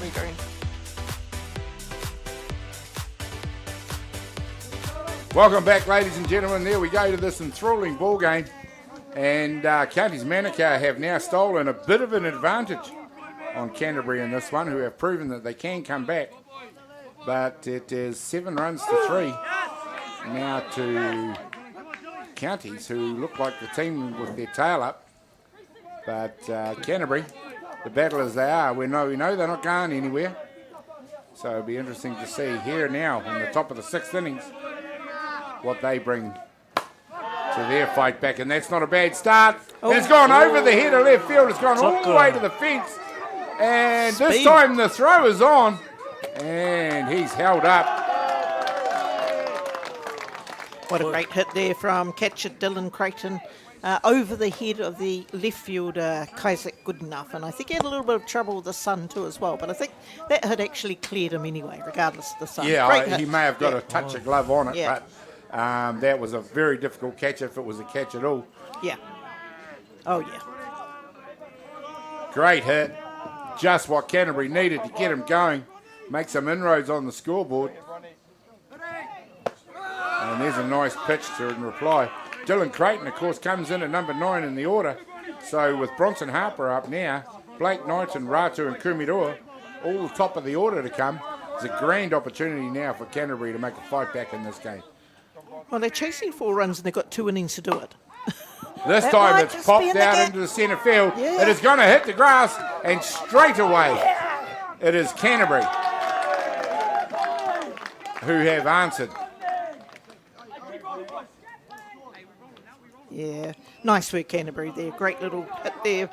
We're going.
Welcome back, ladies and gentlemen. There we go to this enthralling ball game, and Counties Manukau have now stolen a bit of an advantage on Canterbury in this one, who have proven that they can come back. But it is 7 runs to 3 now to Counties, who look like the team with their tail up. But Canterbury, the battlers they are, we know they're not going anywhere. So it'll be interesting to see here now in the top of the 6th innings what they bring to their fight back. And that's not a bad start. Oh. It's gone over the head of left field. It's gone all the way to the fence. And this time the throw is on. And he's held up.
What a great hit there from catcher Dylan Creighton. Over the head of the left fielder, Isaac Goodenough. And I think he had a little bit of trouble with the sun too as well. But I think that hit actually cleared him anyway, regardless of the sun.
Yeah, he may have got a touch of glove on it, but that was a very difficult catch if it was a catch at all.
Yeah. Oh, yeah.
Great hit. Just what Canterbury needed to get him going. Make some inroads on the scoreboard. And there's a nice pitch to in reply. Dylan Creighton, of course, comes in at number 9 in the order. So with Bronson Harper up now, Blake Knighton, Ratu and Kumiroa, all the top of the order to come. It's a grand opportunity now for Canterbury to make a fight back in this game.
Well, they're chasing 4 runs and they've got 2 innings to do it.
This time it's popped out into the centre field. Yeah. It is going to hit the grass, and straight away it is Canterbury who have answered.
Yeah, nice work, Canterbury there. Great little hit there.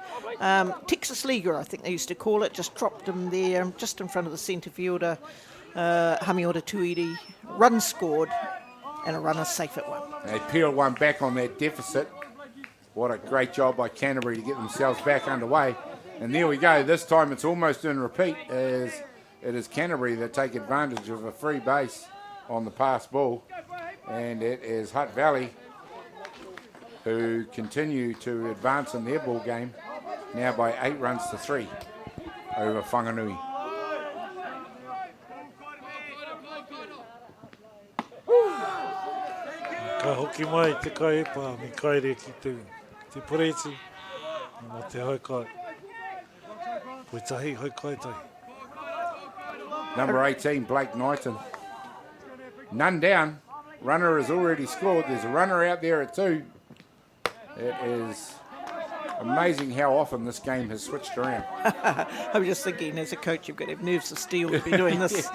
Texas Leaguer, I think they used to call it, just dropped him there, just in front of the centre fielder, Hamiota Tuiri. Run scored, and a runner safe at 1.
They peel one back on that deficit. What a great job by Canterbury to get themselves back underway. And there we go. This time it's almost in repeat, as it is Canterbury that take advantage of a free base on the pass ball. And it is Hutt Valley who continue to advance in their ball game, now by 8 runs to 3 over Whanganui.
Ka hoki mai te kai epa, me kaire ki te poreti, mo te haukai. Koe tahi, haukai tahi.
Number 18, Blake Knighton. None down. Runner has already scored. There's a runner out there at 2. It is amazing how often this game has switched around.
I was just thinking, as a coach, you've got to have nerves of steel to be doing this.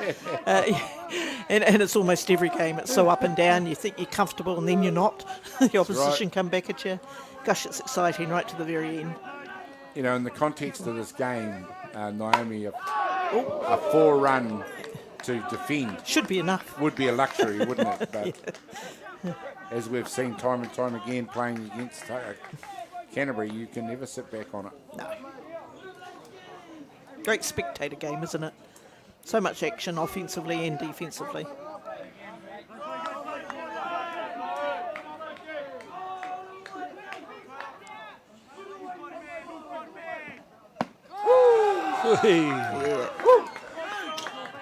And it's almost every game. It's so up and down. You think you're comfortable and then you're not. The opposition come back at you. Gosh, it's exciting right to the very end.
You know, in the context of this game, Naomi, a 4-run to defend
should be enough.
Would be a luxury, wouldn't it? But as we've seen time and time again, playing against Canterbury, you can never sit back on it.
No. Great spectator game, isn't it? So much action offensively and defensively.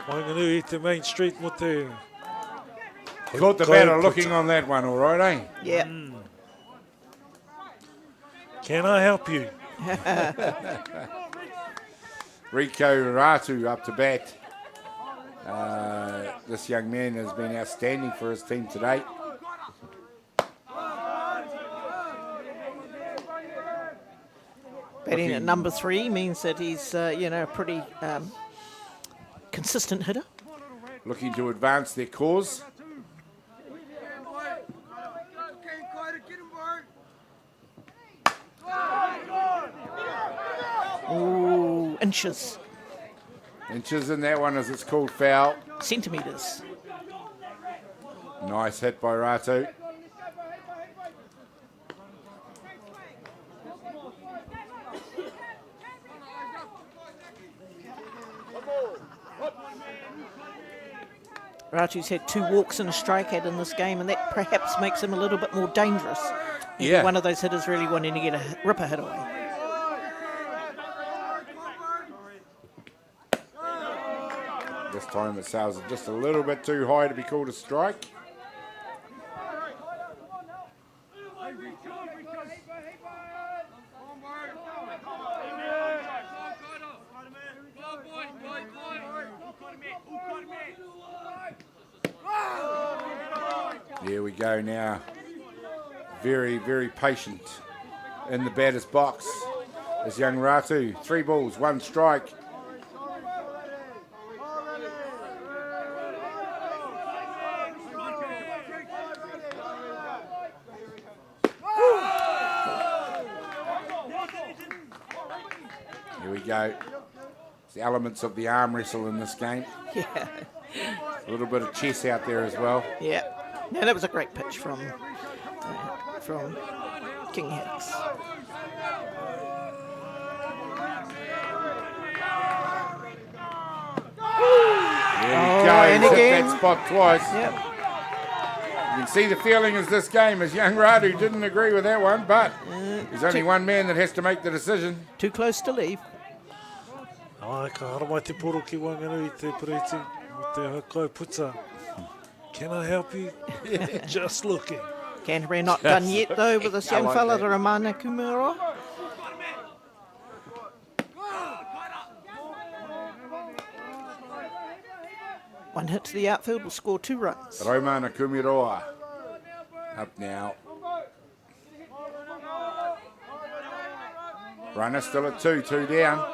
Wanganui te Main Street mo te.
Caught the batter looking on that one, all right, eh?
Yeah.
Can I help you?
Rico Ratu up to bat. This young man has been outstanding for his team today.
Batting at number 3 means that he's, a pretty consistent hitter.
Looking to advance their cause.
Ooh, inches.
Inches in that one as it's called foul.
Centimetres.
Nice hit by Ratu.
Ratu's had 2 walks and a strikeout in this game, and that perhaps makes him a little bit more dangerous.
Yeah.
One of those hitters really wanting to get a ripper hit away.
This time it sails just a little bit too high to be called a strike. There we go now. Very, very patient in the batter's box. This young Ratu, 3 balls, 1 strike. Here we go. It's the elements of the arm wrestle in this game.
Yeah.
A little bit of chess out there as well.
Yeah. No, that was a great pitch from King Hicks.
There we go.
And
He's
again.
hit that spot twice.
Yep.
You can see the feeling as this game as young Radu didn't agree with that one, but there's only one man that has to make the decision.
Too close to leave.
Ai, ka hara mai te poro ki Wanganui te Pereti, o te hakai puta. Can I help you? Just looking.
Canterbury not done yet though with this young
like
fella,
that.
the Ramana Kumuro. One hit to the outfield will score 2 runs.
Romana Kumiroa up now. Runner still at 2 down.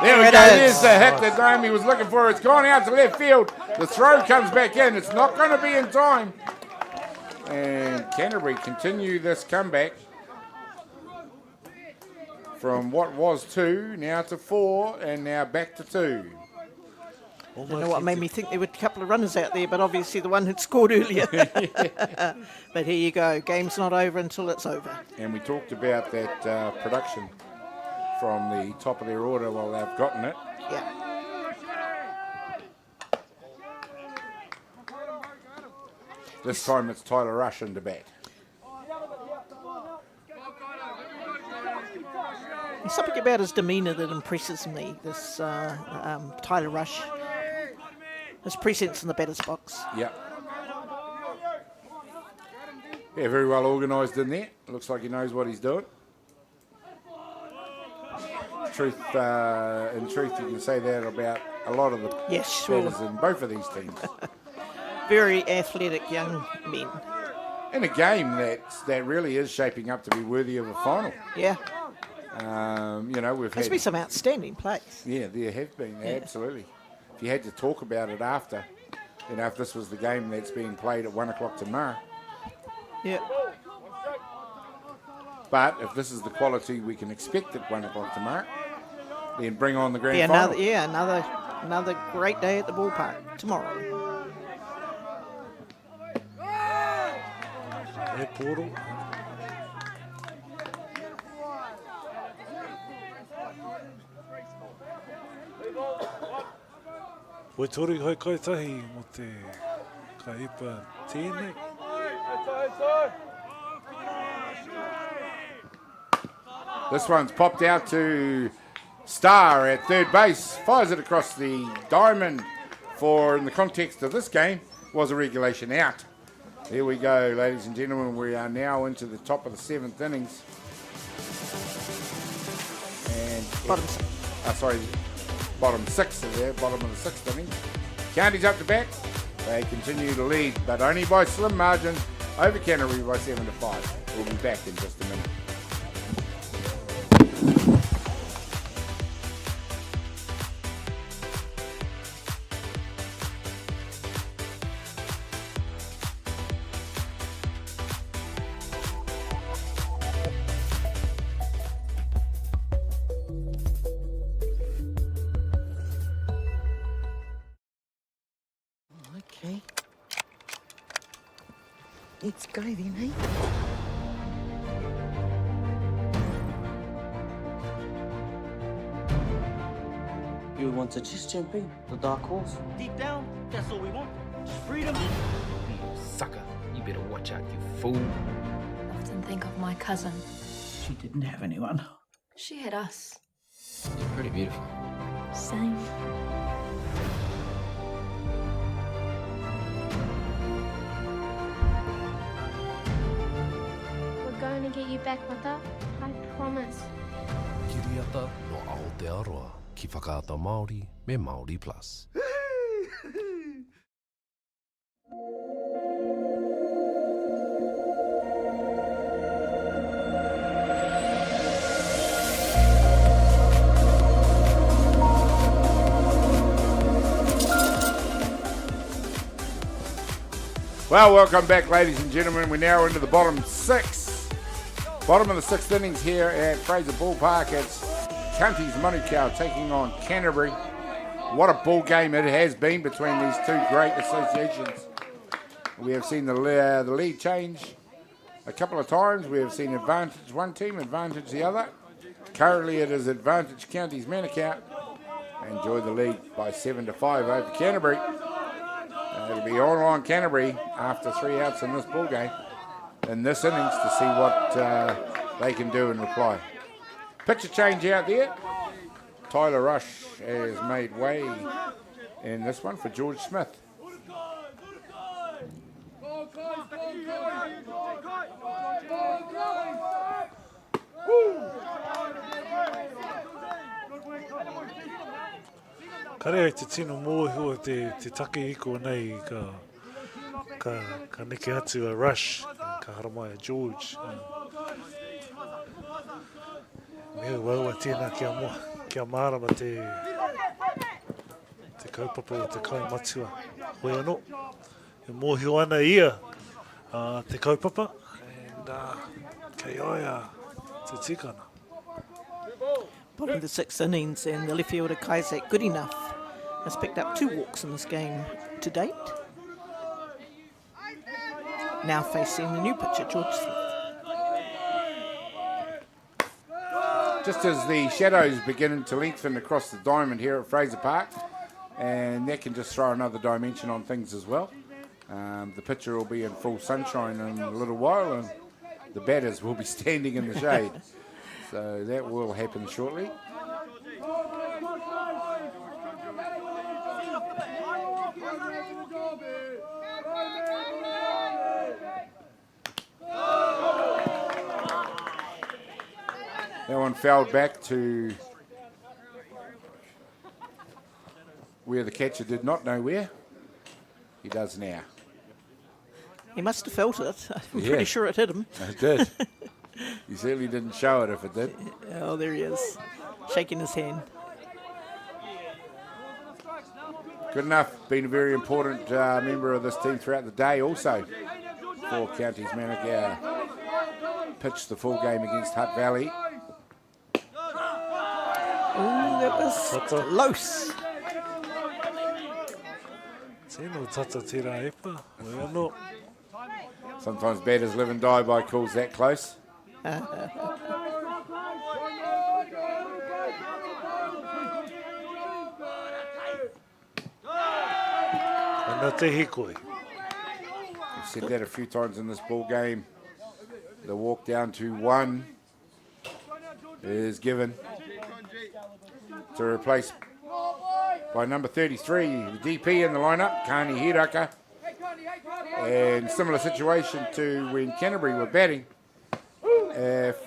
There we go. There's the hit that Naomi was looking for. It's gone out to left field. The throw comes back in. It's not going to be in time. And Canterbury continue this comeback from what was 2 now to 4 and now back to 2.
I don't know what made me think there were a couple of runners out there, but obviously the one who'd scored earlier. But here you go. Game's not over until it's over.
And we talked about that production from the top of their order while they've gotten it.
Yeah.
This time it's Tyler Rush into bat.
There's something about his demeanour that impresses me, this Tyler Rush. His presence in the batter's box.
Yep. Yeah, very well organised in there. Looks like he knows what he's doing. In truth, you can say that about a lot of the batters in both of these teams.
Very athletic young men.
In a game that really is shaping up to be worthy of a final.
Yeah.
We've
There's
had
been some outstanding plays.
Yeah, there have been, absolutely. If you had to talk about it after, if this was the game that's being played at 1 o'clock tomorrow.
Yeah.
But if this is the quality we can expect at 1 o'clock tomorrow, then bring on the grand final.
Another great day at the ballpark tomorrow.
he poro. Wai tori hoi kaitahi mo te kaipa tēnei.
This one's popped out to Star at third base. Fires it across the diamond for, in the context of this game, was a regulation out. Here we go, ladies and gentlemen. We are now into the top of the 7th innings. And bottom 6 is there, bottom of the 6th innings. Counties up to bat. They continue to lead, but only by slim margin over Canterbury by 7-5. We'll be back in just a minute.
Okay. Let's go then, eh?
You want to just jump in, the dark horse?
Deep down, that's all we want. Just freedom.
You sucker. You better watch out, you fool.
I often think of my cousin.
She didn't have anyone.
She had us.
You're pretty beautiful.
Same.
We're going to get you back, Mata. I promise.
Kiriata no Aotearoa, ki whakaata Māori me Māori Plus.
Well, welcome back, ladies and gentlemen. We're now into the bottom 6. Bottom of the 6th innings here at Fraser Park. It's Counties Manukau taking on Canterbury. What a ball game it has been between these two great associations. We have seen the lead change a couple of times. We have seen advantage one team, advantage the other. Currently it is advantage Counties Manukau. Enjoy the lead by 7-5 over Canterbury. It'll be all on Canterbury after 3 outs in this ball game, in this innings, to see what they can do in reply. Pitcher change out there. Tyler Rush has made way in this one for George Smith.
Kare ai te tino mōhua te take iko nei ka neke atu a Rush, ka haramai a George. Mea waua tēnā kia mārama te kaupapa o te kaimatua. Hoi anō, e mōhio ana ia te kaupapa, and kei oia te tikana.
Bottom of the 6th innings, and the left fielder Kaizak good enough has picked up 2 walks in this game to date. Now facing the new pitcher, George Smith.
Just as the shadows begin to lengthen across the diamond here at Fraser Park, and that can just throw another dimension on things as well. The pitcher will be in full sunshine in a little while, and the batters will be standing in the shade. So that will happen shortly. That one fouled back to where the catcher did not know where. He does now.
He must have felt it. I'm pretty sure it hit him.
It did. He certainly didn't show it if it did.
Oh, there he is, shaking his hand.
Good enough. Been a very important member of this team throughout the day also for Counties Manukau. Pitched the full game against Hutt Valley.
Oh, that was close.
Tēnō tata tērā epa, hoi anō.
Sometimes batters live and die by calls that close.
Hikoi.
We've said that a few times in this ball game. The walk down to 1 is given to replace by number 33, the DP in the lineup, Kani Hiraka. And similar situation to when Canterbury were batting. If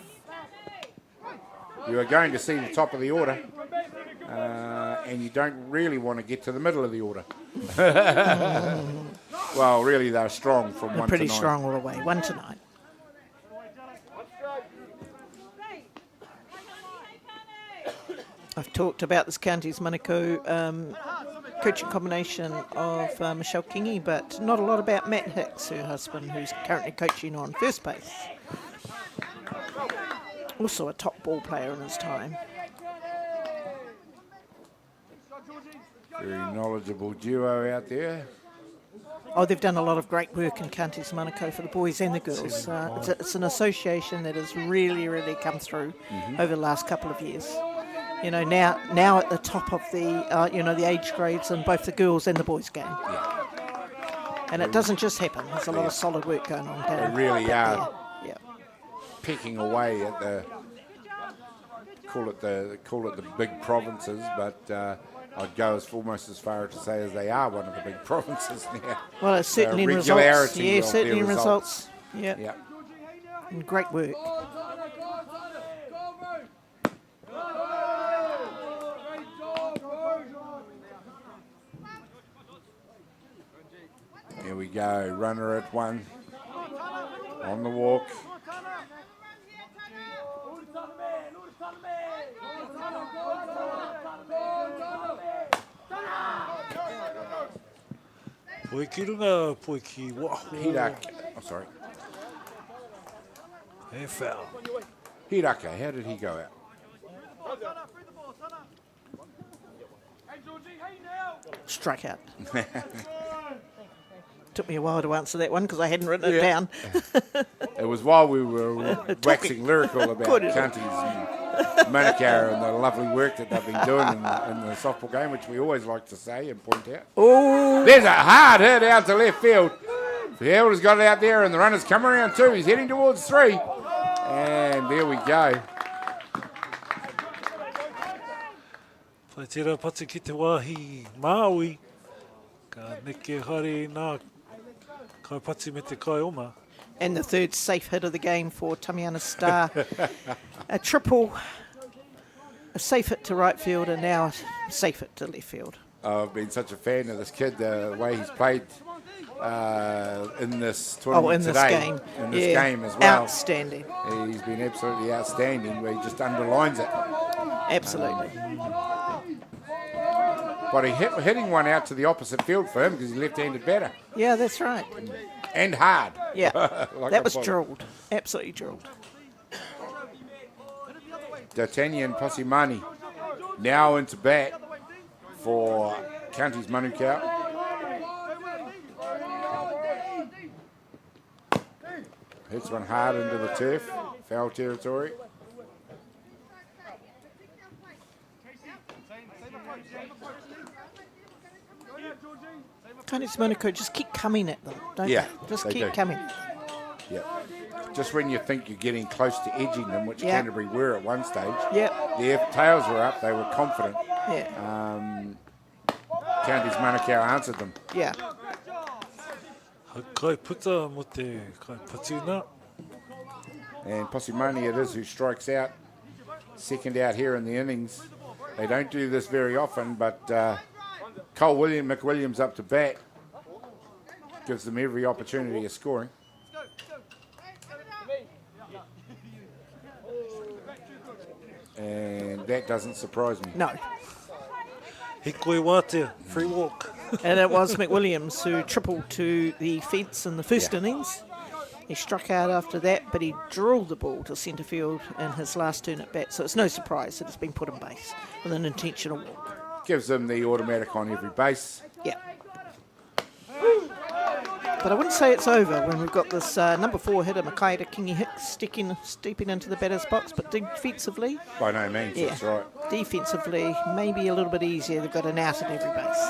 you are going to see the top of the order, and you don't really want to get to the middle of the order. Well, really, they're strong from 1 to 9.
Pretty strong all the way, 1 to 9. I've talked about this county's Manukau coaching combination of Michelle Kingy, but not a lot about Matt Hicks, her husband, who's currently coaching on first base. Also a top ball player in his time.
Very knowledgeable duo out there.
Oh, they've done a lot of great work in Counties Manukau for the boys and the girls. It's an association that has really, really come through over the last couple of years. You know, now at the top of the, the age grades in both the girls and the boys game.
Yeah.
And it doesn't just happen. There's a lot of solid work going on down
They really are
there.
picking away at the call it the big provinces, but I'd go almost as far to say as they are one of the big provinces now.
Well, it's certainly in results. Yeah, certainly in results. Yeah. And great work.
Here we go, runner at 1 on the walk. Sorry.
Hey, foul.
Hiraka, how did he go out?
Strike out. Took me a while to answer that one because I hadn't written it down.
It was while we were waxing lyrical about counties and Manukau and the lovely work that they've been doing in the softball game, which we always like to say and point out.
Oh,
there's a hard hit out to left field. Fielder's got it out there, and the runner's come around too. He's heading towards 3, and there we go.
Pai tira pati ki te wāhi Māui, ka neke hare nā kai pati me te kai oma.
And the third safe hit of the game for Tamiana Star. A triple, a safe hit to right field, and now a safe hit to left field.
I've been such a fan of this kid, the way he's played in this tournament today. In this game as well.
Outstanding.
He's been absolutely outstanding, where he just underlines it.
Absolutely.
But hitting one out to the opposite field for him because he's left-handed batter.
Yeah, that's right.
And hard.
Yeah,
like
that was drilled. Absolutely drilled.
D'Artagnan Posimani now into bat for Counties Manukau. Hits one hard into the turf, foul territory.
Counties Manukau just keep coming at them, don't they? Just keep coming.
Yeah. Just when you think you're getting close to edging them, which Canterbury were at one stage. Their tails were up, they were confident. Counties Manukau answered them.
Kai puta mo te kai patuna.
And Posimani it is who strikes out. Second out here in the innings. They don't do this very often, but Cole McWilliams up to bat. Gives them every opportunity of scoring. And that doesn't surprise me.
No.
Hikoi wate, free walk.
And it was McWilliams who tripled to the fence in the first innings. He struck out after that, but he drilled the ball to centre field in his last turn at bat. So it's no surprise that it's been put in base with an intentional walk.
Gives them the automatic on every base.
But I wouldn't say it's over when we've got this number 4 hitter, Makaira Kingi Hicks, stepping into the batter's box. But defensively...
By no means,
yeah,
that's right.
Defensively, maybe a little bit easier. They've got an out at every base.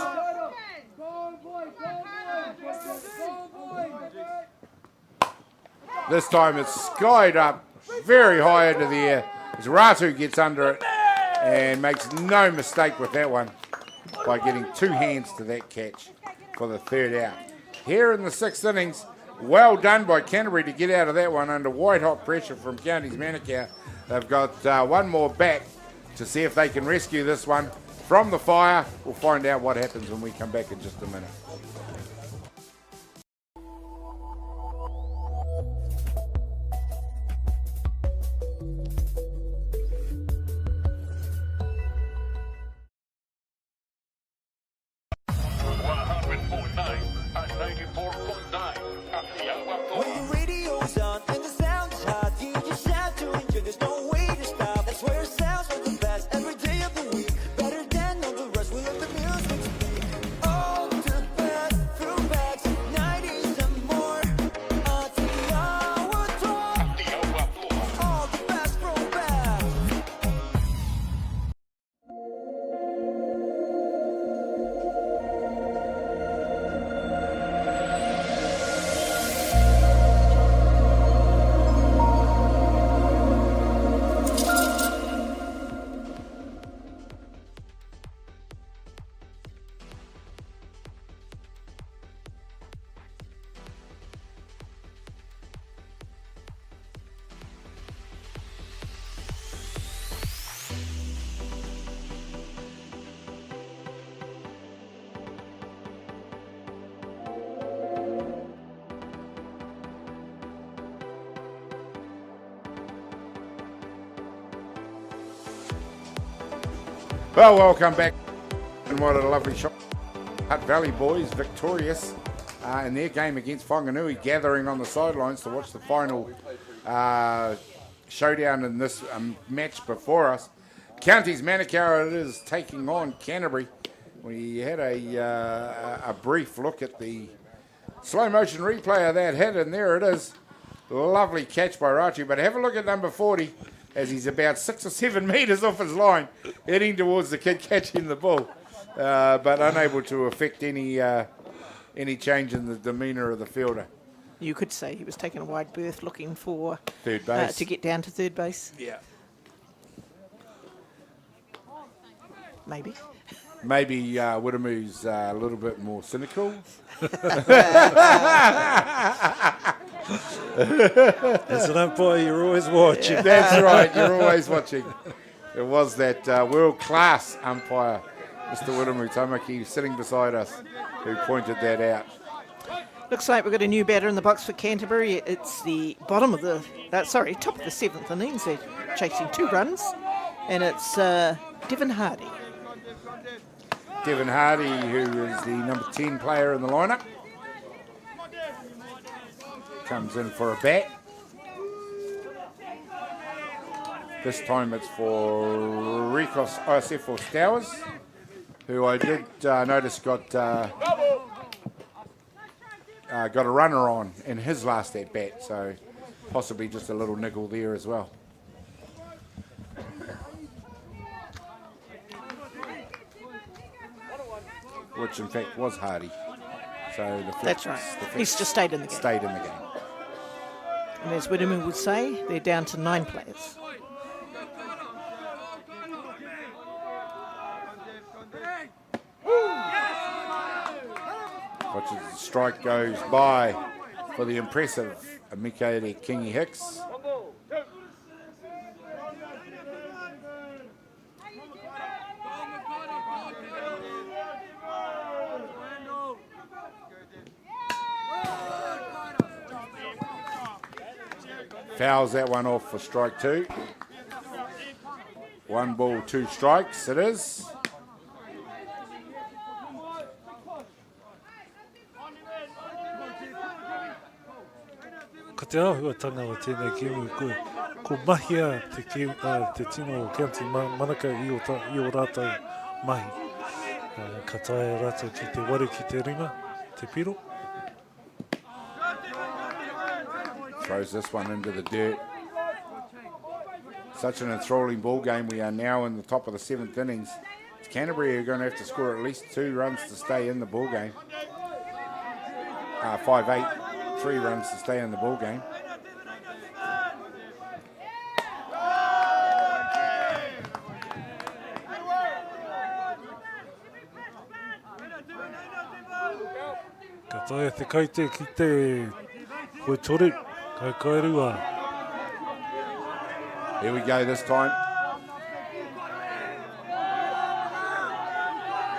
This time it's skied up very high into the air as Ratu gets under it and makes no mistake with that one by getting 2 hands to that catch for the 3rd out. Here in the 6th innings, well done by Canterbury to get out of that one under white-hot pressure from Counties Manukau. They've got one more bat to see if they can rescue this one from the fire. We'll find out what happens when we come back in just a minute. Well, welcome back. And what a lovely shot. Hutt Valley boys victorious in their game against Whanganui, gathering on the sidelines to watch the final showdown in this match before us. Counties Manukau, it is taking on Canterbury. We had a brief look at the slow motion replay of that hit, and there it is. Lovely catch by Ratu, but have a look at number 40 as he's about 6 or 7 metres off his line, heading towards the kid catching the ball, but unable to affect any change in the demeanour of the fielder.
You could say he was taking a wide berth looking for
third base
to get down to third base.
Yeah.
Maybe.
Maybe Widdamu's a little bit more cynical.
As an umpire, you're always watching.
That's right, you're always watching. It was that world-class umpire, Mr. Widdamu Tamaki, sitting beside us, who pointed that out.
Looks like we've got a new batter in the box for Canterbury. It's the top of the 7th innings. They're chasing 2 runs, and it's Devon Hardy.
Devon Hardy, who is the number 10 player in the lineup, comes in for a bat. This time it's for Rikos Iosefo Stowers, who I did notice got a runner on in his last at bat, so possibly just a little niggle there as well. Which in fact was Hardy. So
that's right. He's just stayed in the game.
Stayed in the game.
And as Widdamu would say, they're down to 9 players.
Watch as the strike goes by for the impressive Mikaele Kingi Hicks. Fouls that one off for strike 2. 1 ball, 2 strikes it is.
Ka te āhuatanga o tēnei kēmu ko mahia te tino o County Manukau i o rātou mahi. Ka tae rātou ki te waru ki te ringa, te piro.
Throws this one into the dirt. Such an enthralling ball game. We are now in the top of the 7th innings. Canterbury are going to have to score at least 2 runs to stay in the ball game. 5-8, 3 runs to stay in the ball game.
Ka tae te kaite ki te koe toru, kai kairua.
Here we go this time.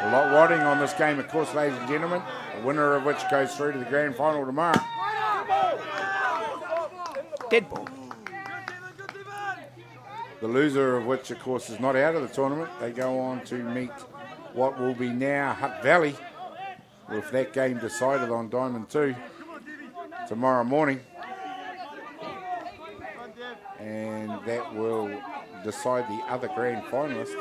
A lot riding on this game, of course, ladies and gentlemen. The winner of which goes through to the grand final tomorrow.
Dead ball.
The loser of which, of course, is not out of the tournament. They go on to meet what will be now Hutt Valley, with that game decided on Diamond 2 tomorrow morning. And that will decide the other grand finalist.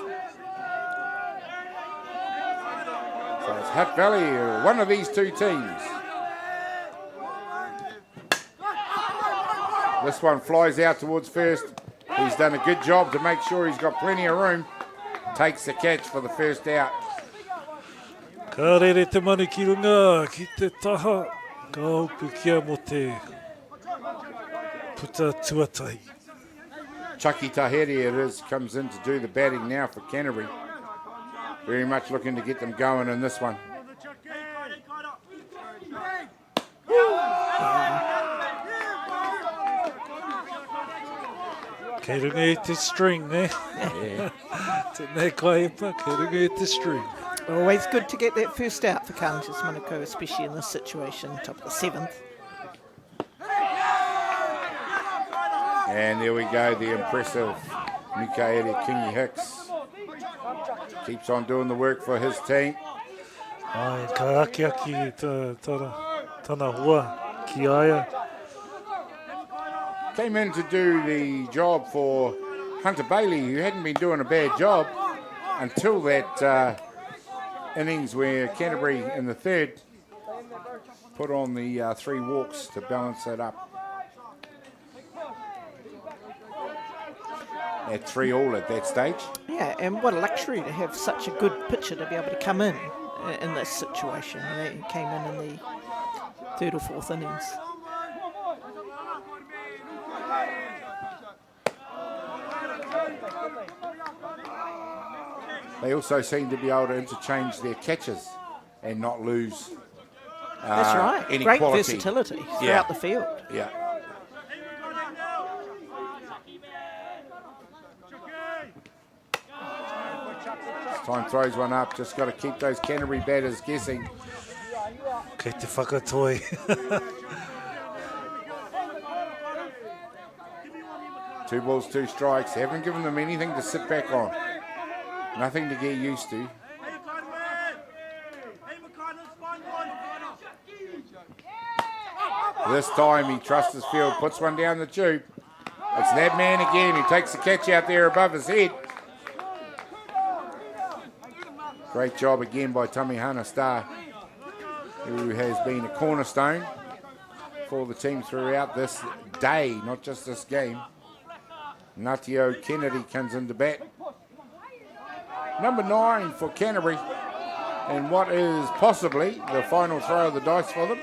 So it's Hutt Valley, one of these two teams. This one flies out towards first. He's done a good job to make sure he's got plenty of room. Takes the catch for the first out.
Ka rere te manu ki runga, ki te taha, ka hopu kia mo te puta tuatai.
Chucky Tahiri it is, comes in to do the batting now for Canterbury. Very much looking to get them going in this one.
Kei runga e te string, eh?
Yeah.
Tēnei kai epa, kei runga e te string.
Always good to get that first out for Counters Manukau, especially in this situation, top of the 7th.
And there we go, the impressive Mikaele Kingi Hicks. Keeps on doing the work for his team.
Ai, ka aki aki tana hua ki aia.
Came in to do the job for Hunter Bailey, who hadn't been doing a bad job until that innings where Canterbury in the 3rd put on the 3 walks to balance it up. At 3-all at that stage.
Yeah, and what a luxury to have such a good pitcher to be able to come in this situation. He came in the 3rd or 4th innings.
They also seem to be able to interchange their catches and not lose
That's right.
any
Great
quality.
versatility throughout the field.
Yeah. Time throws one up. Just got to keep those Canterbury batters guessing.
Kei te whakatoi.
2 balls, 2 strikes. Haven't given them anything to sit back on. Nothing to get used to. This time he trusts his field, puts one down the tube. It's that man again who takes the catch out there above his head. Great job again by Tamihana Star, who has been a cornerstone for the team throughout this day, not just this game. Natio Kennedy comes into bat. Number 9 for Canterbury, and what is possibly the final throw of the dice for them.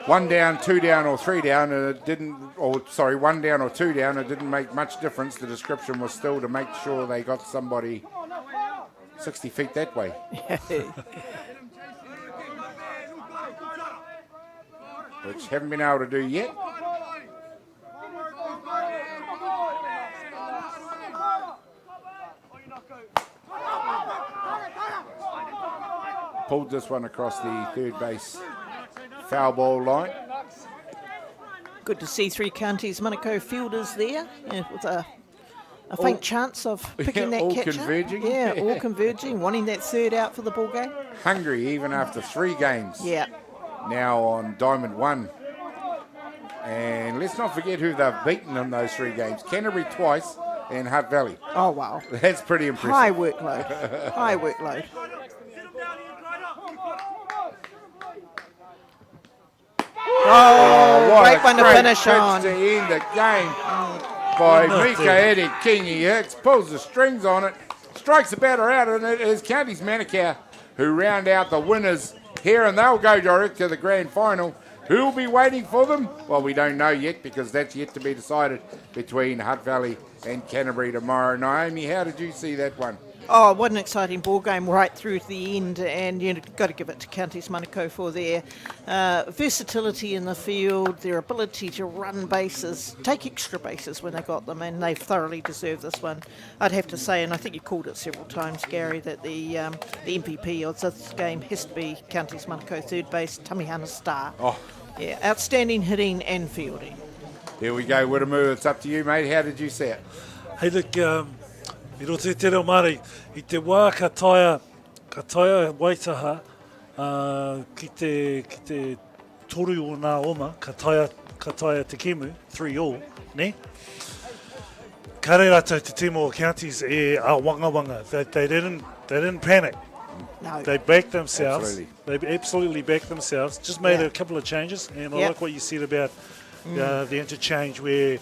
One down, 2 down, or 3 down, and it didn't, or sorry, 1 down or 2 down, it didn't make much difference. The description was still to make sure they got somebody 60 feet that way. Which haven't been able to do yet. Pulled this one across the 3rd base foul ball line.
Good to see 3 counties Manukau fielders there with a faint chance of picking that
all
catcher.
converging.
Yeah, all converging, wanting that 3rd out for the ball game.
Hungry even after 3 games.
Yeah.
Now on Diamond 1. And let's not forget who they've beaten in those 3 games. Canterbury twice and Hutt Valley.
Oh, wow.
That's pretty impressive.
High workload. High workload.
what
great
a
one to
great
finish
pitch
on.
to end the game by
Nothing.
Mika Eddie Kingy Hicks. Pulls the strings on it, strikes the batter out, and it is Counties Manukau who round out the winners here, and they'll go direct to the grand final. Who will be waiting for them? Well, we don't know yet because that's yet to be decided between Hutt Valley and Canterbury tomorrow. Naomi, how did you see that one?
Oh, what an exciting ball game right through to the end, and you've got to give it to Counties Manukau for their versatility in the field, their ability to run bases, take extra bases when they got them, and they've thoroughly deserved this one. I'd have to say, and I think you called it several times, Gary, that the MVP of this game has to be Counties Manukau third base, Tamihana Star.
Oh,
yeah, outstanding hitting and fielding.
here we go, Whittamoo. It's up to you, mate. How did you see it?
Hey, look, I roto te reo Māori, I te wā ka taia waitaha ki te toru o nā oma, ka taia te kemu, 3-all, ne? Ka re rātou te timo o Counties e a wanga. They didn't panic.
No.
They backed themselves.
Absolutely.
They absolutely backed themselves. Just made a couple of changes, and I like what you said about the interchange where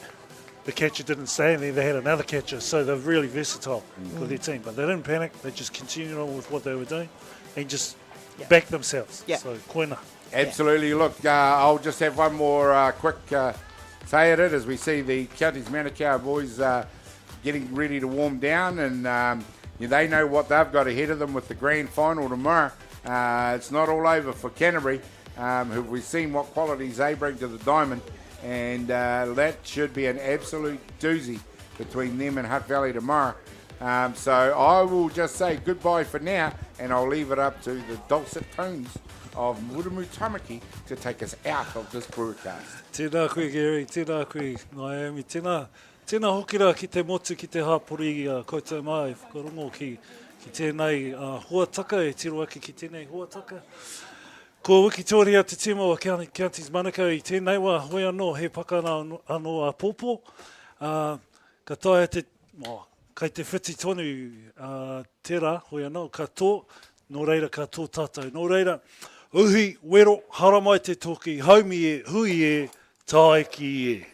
the catcher didn't stay, and then they had another catcher. So they're really versatile for their team. But they didn't panic. They just continued on with what they were doing and just backed themselves.
Yeah.
So koina.
Absolutely. Look, I'll just have one more quick say at it as we see the Counties Manukau boys getting ready to warm down, and they know what they've got ahead of them with the grand final tomorrow. It's not all over for Canterbury, who we've seen what qualities they bring to the diamond, and that should be an absolute doozy between them and Hutt Valley tomorrow. So I will just say goodbye for now, and I'll leave it up to the dulcet tones of Muramu Tamaki to take us out of this broadcast.
Tēnā koe, Gary. Tēnā koe, Naomi. Tēnā hoki rā ki te motu ki te hapori koutou mai. Whakarongo ki tēnei huataka, e tiro ake ki tēnei huataka. Ko wiki tōria te timo o Counties Manukau i tēnei wā hoi anō he pakana anō a pōpō. Ka taia kai te whiti tonu tērā hoi anō, ka tō, nō reira ka tō tātou. Nō reira, uhi, wero, haramai te toki, haumi e, hui e, tae ki e.